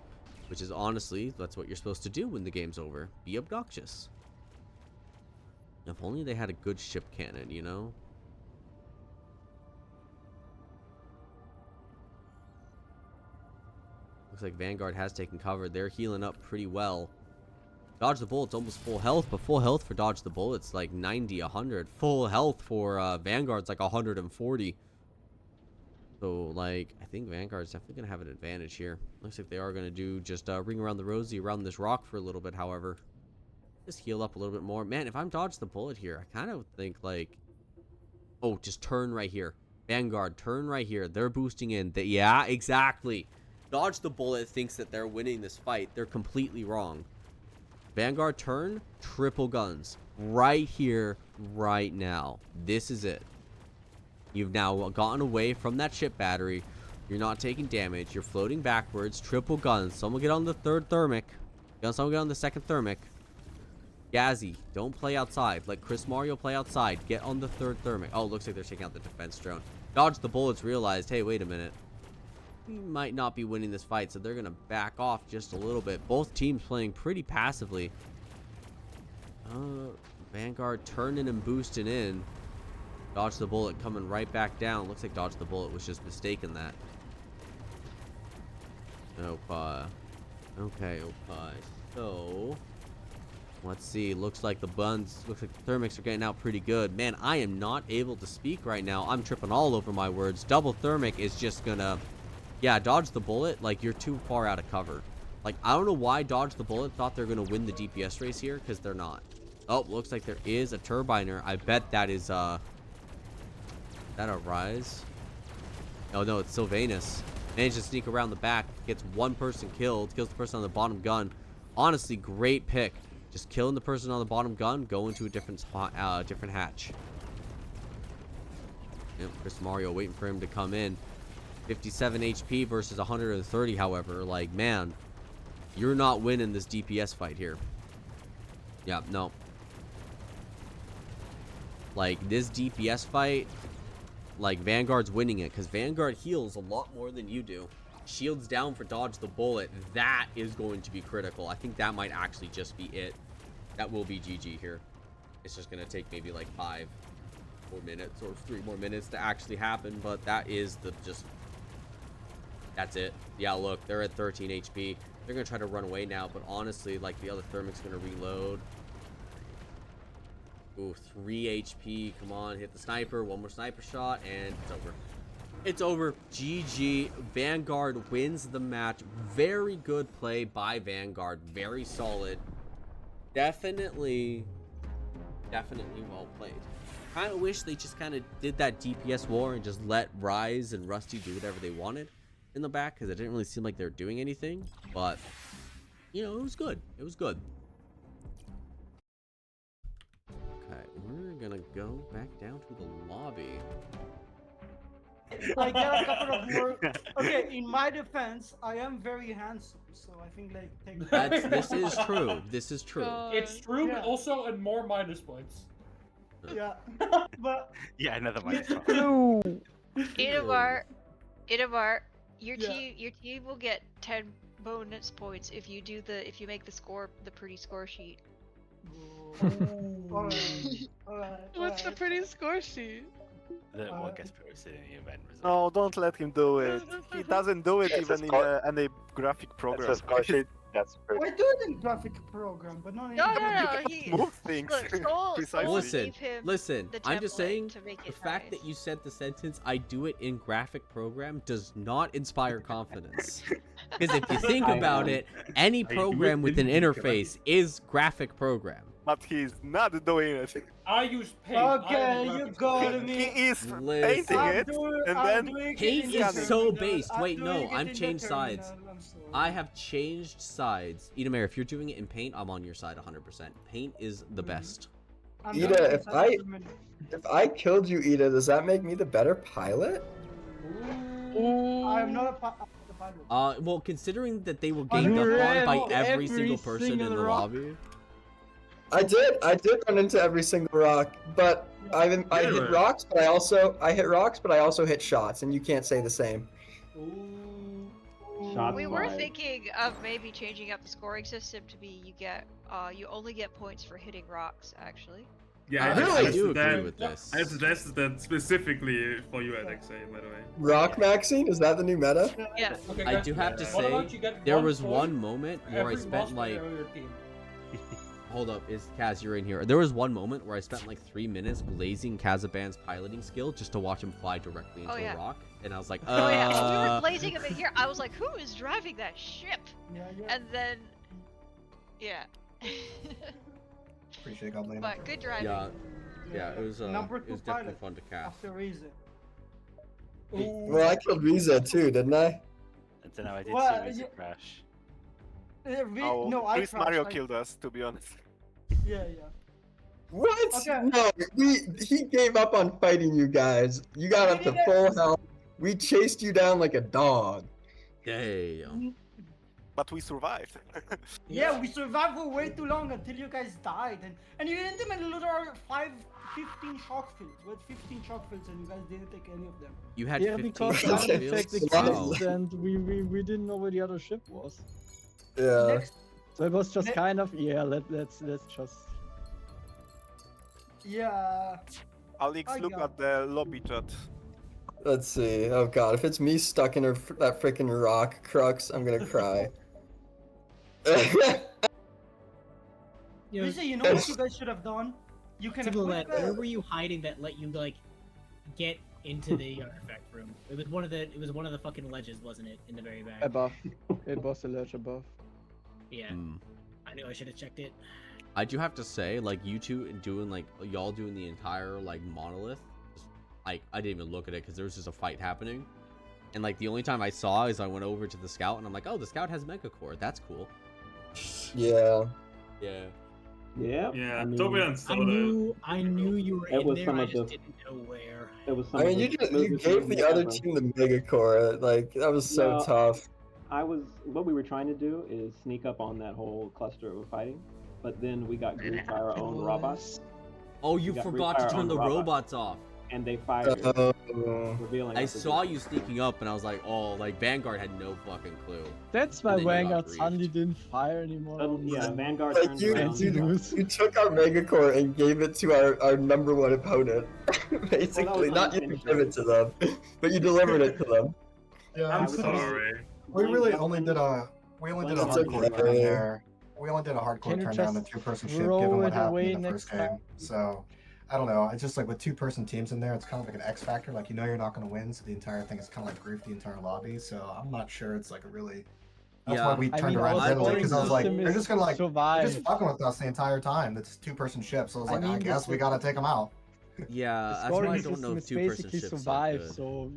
which is honestly, that's what you're supposed to do when the game's over. Be obnoxious. If only they had a good ship cannon, you know? Looks like Vanguard has taken cover. They're healing up pretty well. Dodge the Bullet's almost full health, but full health for Dodge the Bullet's like 90, 100. Full health for Vanguard's like 140. So, like, I think Vanguard's definitely going to have an advantage here. Looks like they are going to do just ring around the rosy around this rock for a little bit, however. Just heal up a little bit more. Man, if I'm Dodge the Bullet here, I kind of think, like... Oh, just turn right here. Vanguard, turn right here. They're boosting in. Yeah, exactly. Dodge the Bullet thinks that they're winning this fight. They're completely wrong. Vanguard, turn. Triple guns. Right here, right now. This is it. You've now gotten away from that ship battery. You're not taking damage. You're floating backwards. Triple guns. Someone get on the third thermic. Someone get on the second thermic. Gazzy, don't play outside. Let Chris Mario play outside. Get on the third thermic. Oh, looks like they're taking out the defense drone. Dodge the Bullets realized, hey, wait a minute. We might not be winning this fight, so they're going to back off just a little bit. Both teams playing pretty passively. Vanguard turning and boosting in. Dodge the Bullet coming right back down. Looks like Dodge the Bullet was just mistaken that. Okay, so let's see. Looks like the thermics are getting out pretty good. Man, I am not able to speak right now. I'm tripping all over my words. Double thermic is just gonna, yeah, Dodge the Bullet. Like, you're too far out of cover. Like, I don't know why Dodge the Bullet thought they're gonna win the DPS race here, because they're not. Oh, looks like there is a turbiner. I bet that is that a Rise? Oh no, it's Sylvanus. Managed to sneak around the back, gets one person killed, kills the person on the bottom gun. Honestly, great pick. Just killing the person on the bottom gun, going to a different hatch. Yep, Chris Mario waiting for him to come in. 57 HP versus 130, however. Like, man, you're not winning this DPS fight here. Yeah, no. Like, this DPS fight, like, Vanguard's winning it, because Vanguard heals a lot more than you do. Shields down for Dodge the Bullet. That is going to be critical. I think that might actually just be it. That will be GG here. It's just going to take maybe like 5 more minutes or 3 more minutes to actually happen, but that is that's it. Yeah, look, they're at 13 HP. They're going to try to run away now, but honestly, like, the other thermic's going to reload. Ooh, 3 HP. Come on, hit the sniper. One more sniper shot, and it's over. It's over. GG. Vanguard wins the match. Very good play by Vanguard. Very solid. Definitely well played. Kind of wish they just kind of did that DPS war and just let Rise and Rusty do whatever they wanted in the back, because it didn't really seem like they were doing anything. But, you know, it was good. It was good. Okay, we're gonna go back down to the lobby. I get a couple of more. Okay, in my defense, I am very handsome, so I think like take This is true. This is true. It's true, yeah. but also and more minus points. Yeah, but Yeah, another minus point. Idavar, your Yeah. team will get 10 bonus points if you make the pretty score sheet. What's the pretty score sheet? The one gets posted in the event result. No, don't let him do it. He doesn't do it even in any graphic program. That's a score sheet. That's I pretty. do it in graphic program, but not in. No, He move things precisely. Listen, the I'm just template saying, to make the it fact nice. that you said the sentence, I do it in graphic program, does not inspire confidence. Because if you think about it, any program with an interface is graphic program. But he's not doing it. I use paint. Okay, you got me. He is Listen. painting it, and then Paint is so based. Wait, no, I'm I've changed sides. I have changed sides. Idamir, if you're doing it in paint, I'm on your side 100%. Paint is the best. Ida, if I killed you, Ida, does that make me the better pilot? I'm not a pilot. Well, considering that they were ganged up on by every single person in the lobby. I did run into every single rock, but I hit rocks, but I hit shots, and you can't say the same. Shots We were fired. thinking of maybe changing up the scoring system to be you only get points for hitting rocks, actually. Yeah, I do agree with this. I suggested that specifically for you, Alexei, by the way. Rock maxing? Is that the new meta? Yeah. Okay, I guys, do have to what about say, you get there one was point one moment for where I every spent boss like. player on your team. Hold up, is Kaz, you're in here. There was one moment where I spent like 3 minutes blazing Kazaban's piloting skill just to watch him fly directly into a rock, and I was like, Oh yeah, when we were blazing him in here, I was like, who is driving that ship? Yeah. And then, yeah. Appreciate Goblin. But good driving. Yeah, it was Number it 2 was definitely pilot fun to cast. after Riza. Well, I killed Riza too, didn't I? I don't know. I did Well, see Riza yeah. crash. Oh, No, I Chris crashed, Mario like- killed us, to be honest. Yeah. What? Okay. No, he gave up on fighting you guys. You got up to full health. We chased you down like a dog. Damn. But we survived. Yeah, we survived for way too long until you guys died, and you didn't even literally 15 shock fields. We had 15 shock fields, and you guys didn't take any of them. You had Yeah, 15 because the shock artifact fields? exists and we didn't know where the other ship was. Yeah. So it was just kind of let's just. Yeah. Alex, I look got at the lobby chat. Let's see. Oh god, if it's me stuck in that freaking rock crux, I'm gonna cry. Lisa, you know what you guys should have done? You can have Timbaland, where were you hiding that let you like get into the artifact room? It was one of the fucking ledges, wasn't it, in the very back? Above. It was the ledge above. Yeah. I knew I should have checked it. I do have to say, like, you two doing, like, y'all doing the entire, like, monolith, like, I didn't even look at it because there was just a fight happening. And, like, the only time I saw is I went over to the scout and I'm like, oh, the scout has Mega Core. That's cool. Yeah. Yeah. Yeah. Yeah, I mean, Toby and Soda. I knew you were It in was there. some I of just the- didn't know where. It was some I of mean, the you smoothest gave the movement other ever. team the Mega Core. Like that was so No, tough. What we were trying to do is sneak up on that whole cluster of fighting, but then we got griefed by our own robots. Oh, you We got forgot griefed by to our turn own the robots, robots off. and they fired it, revealing. I us as saw the- you sneaking up and I was like, oh, like, Vanguard had no fucking clue. That's why And then you got Vanguard griefed. suddenly didn't fire anymore. Yeah, Vanguard Like turned you, around. you took our Mega Core and gave it to our number one opponent. Basically, not you didn't give it to them, but you delivered it to them. Yeah, I'm we just- sorry. We really only did a It's hardcore okay. turn there. We only did a hardcore Can you turn down the just two-person ship, throw given what it happened away in the next first game. time? So, I don't know. It's just like with two-person teams in there, it's kind of like an X factor. Like you know you're not going to win, so the entire thing is kind of like grief the entire lobby. So I'm not sure it's like a really. That's why we I turned mean, around our Italy because I was like, scoring they're just gonna like system they're is just fucking with us the entire time. It's two-person ship, so I was like, I guess we gotta take them out. Yeah, The that's why scoring I don't system know is if two-person basically ships are survive, good. so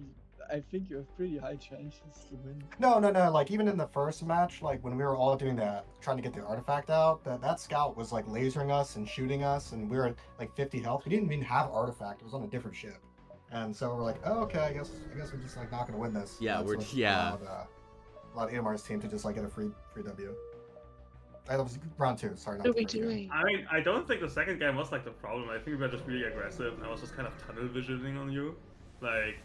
I think you have pretty high chances to win. No. Like even in the first match, like when we were all doing that, trying to get the artifact out, that scout was like lasering us and shooting us, and we were at like 50 health. We didn't even have artifact; it was on a different ship. And so we're like, oh, okay, I guess we're just like not gonna win this. Yeah, That's we're what yeah. allowed AMR's team to just like get a free W. That was round 2. Sorry, not What are the we first game. doing? I mean, I don't think the second game was like the problem. I think we were just really aggressive. I was just kind of tunnel visioning on you. Like,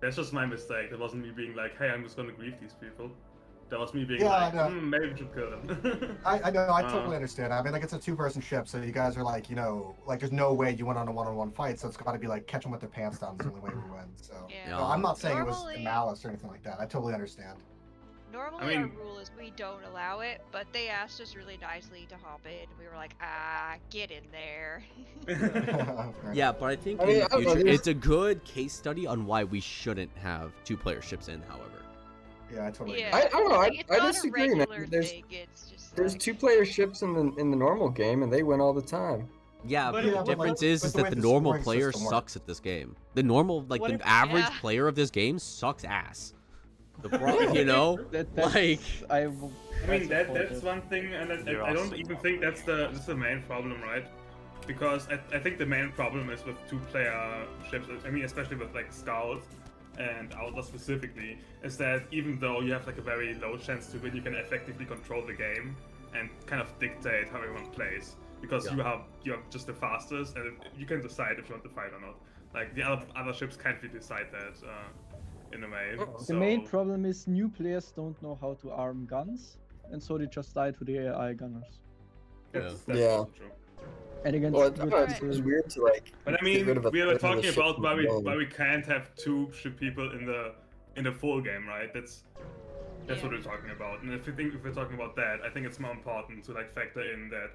that's just my mistake. That wasn't me being like, hey, I'm just gonna grief these people. That was me being Yeah, like, I know. maybe we should kill them. I know, I totally understand. I mean, like, it's a two-person ship, so you guys are like, you know, like, there's no way you went on a one-on-one fight, so it's got to be like, catch them with their pants down is the only way we win. So, Yeah. no, I'm not saying it was Normally- malice or anything like that. I totally understand. Normally I our mean- rule is we don't allow it, but they asked us really nicely to hop in. We were like, get in there. Yeah, but I think I mean, in I the don't know, future, there's- it's a good case study on why we shouldn't have two-player ships in, however. Yeah, I totally Yeah, I don't know. I it's not a disagree, man. regular There's thing, it's just there's like... two-player ships in the normal game, and they win all the time. Yeah, But but yeah, the but difference like- is but the that way the the normal scoring player system sucks at this game. The normal, like, What the if- average Yeah. player of this game sucks ass. The you know? That's, Like... I mean, that's one thing, and You're I don't awesome. even think that's the main problem, right? Because I think the main problem is with two-player ships. I mean, especially with like Scouts and Outlaws specifically, is that even though you have like a very low chance to win, you can effectively control the game and kind of dictate how everyone plays. Because you're just the fastest, and you can decide if you want to fight or not. Like the other ships can't really decide that. in a way. The main problem is new players don't know how to arm guns, and so they just die to the AI gunners. That's Yeah. also true. And against Well, good it's weird to like. But I get mean, rid of a we were third of the talking ship about from why the game. we can't have 2 ship people in the full game, right? That's what we're talking about. And if we're talking about that, I think it's more important to like factor in that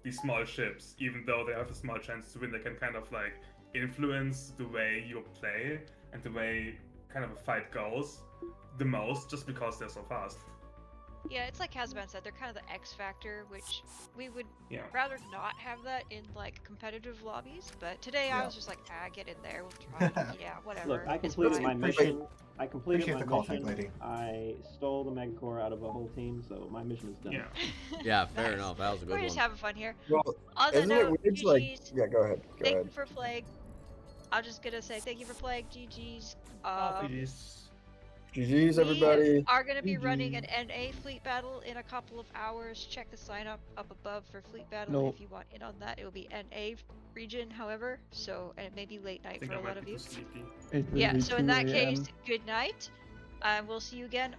these small ships, even though they have a small chance to win, they can kind of like influence the way you play and the way kind of a fight goes the most, just because they're so fast. Yeah, it's like Kazaban said, they're kind of the X factor, which we would Yeah. rather not have that in like competitive lobbies. But today I Yeah. was just like, get in there, we'll try. Yeah, whatever. Look, I it's completed fine. my mission. I completed Appreciate my the call, mission. Tank Lady. I stole the Megacore out of a whole team, so my mission is done. Yeah. Yeah, fair enough. That was a good We're just one. having fun here. Well, On that isn't it note, weird to like? GG's. Yeah, go ahead. Go Thank ahead. you for Plague. I'm just gonna say thank you for Plague. GG's. GG's, everybody. We are going to be running an NA fleet battle in a couple of hours. Check the sign up above for fleet battle No. if you want in on that. It will be NA region, however, so and it may be late I night think for I a might lot of be you. too sleepy. It will Yeah, be so in 2 that case, a.m. good night. We'll see you again.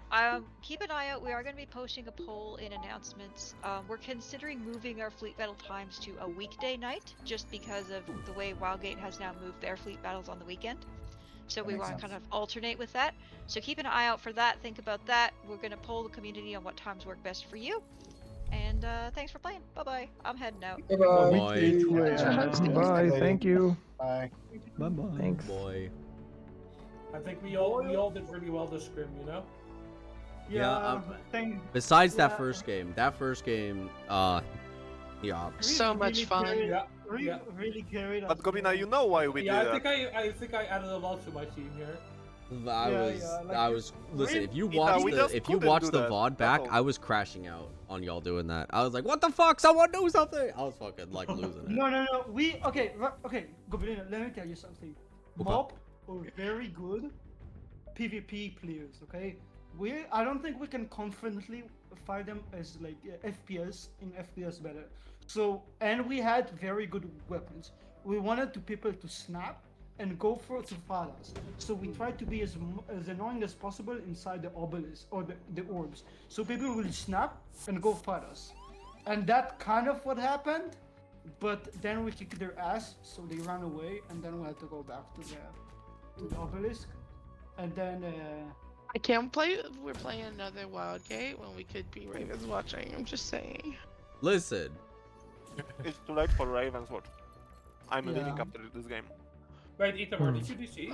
Keep an eye out. We are going to be posting a poll in announcements. We're considering moving our fleet battle times to a weekday night, just because of the way Wildgate has now moved their fleet battles on the weekend. So we makes want to sense. kind of alternate with that. So keep an eye out for that. Think about that. We're going to poll the community on what times work best for you. And thanks for playing. Bye-bye. I'm heading out. Bye-bye. Weekday 2 a.m. Bye. Thank you. Bye. Bye-bye. Thanks. Boy. I think we all did really well this scrim, you know? Yeah, thank. Besides Yeah. that first game, yeah. So much fun. Really carried. But Gobina, you know why we Yeah, did that. I think I added a lot to my team here. I was listen. If you we watch just if you couldn't watch do the that, VOD that's back, all. I was crashing out on y'all doing that. I was like, what the fuck? Someone do something! I was fucking like losing it. No. We okay. Goblin, let me tell you something. Okay. Mob are very good PvP players. Okay, I don't think we can confidently fight them as like FPS in FPS better. So and we had very good weapons. We wanted people to snap and go to fight us. So we tried to be as annoying as possible inside the obelisk or the orbs. So people will snap and go fight us. And that kind of what happened, but then we kicked their ass, so they ran away, and then we had to go back to the obelisk. And then I can't play. We're playing another Wildgate when we could be Ravens watching. I'm just saying. Listen. It's too late for Ravens Watch. I'm Yeah. leaving after this game. Wait, Itamar, did you DC?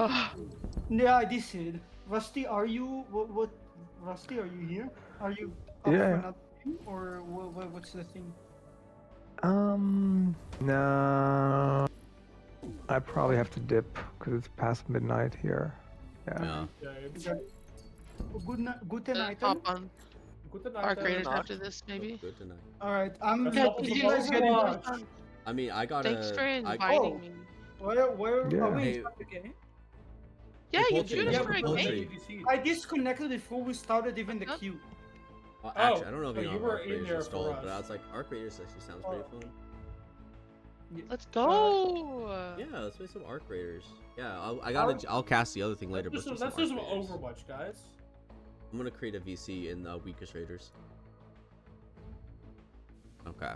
yeah, I did. Rusty, are you what? Rusty, are you here? Are you up Yeah. for another thing, or what's the thing? No. I probably have to dip because it's past midnight here. Yeah. Good night. Hop on Good Arc Raiders after this, maybe. Good tonight. All right, I'm. That's Yeah, not did you you guys get in watch. touch? I mean, I gotta. Thanks for I- inviting me. Where Yeah. are we? Hey. In touch again? Yeah, you Poultry, joined us yeah, for a Poultry. game. I disconnected before we started even the queue. Actually, I don't know if Oh, you know you if were Arc in Raiders there installed, for but I us. was like, Arc Raiders actually sounds pretty fun. Let's go. Yeah, let's play some Arc Raiders. Yeah, I'll cast the other thing later, but Let's do some Arc Raiders. Overwatch, guys. I'm gonna create a VC in Weakest Raiders. Okay,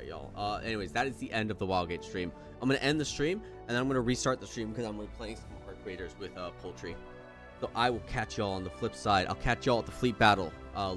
y'all. Anyways, that is the end of the Wildgate stream. I'm gonna end the stream, and then I'm gonna restart the stream because I'm gonna be playing some Arc Raiders with Poultry. So I will catch y'all on the flip side. I'll catch y'all at the fleet battle later.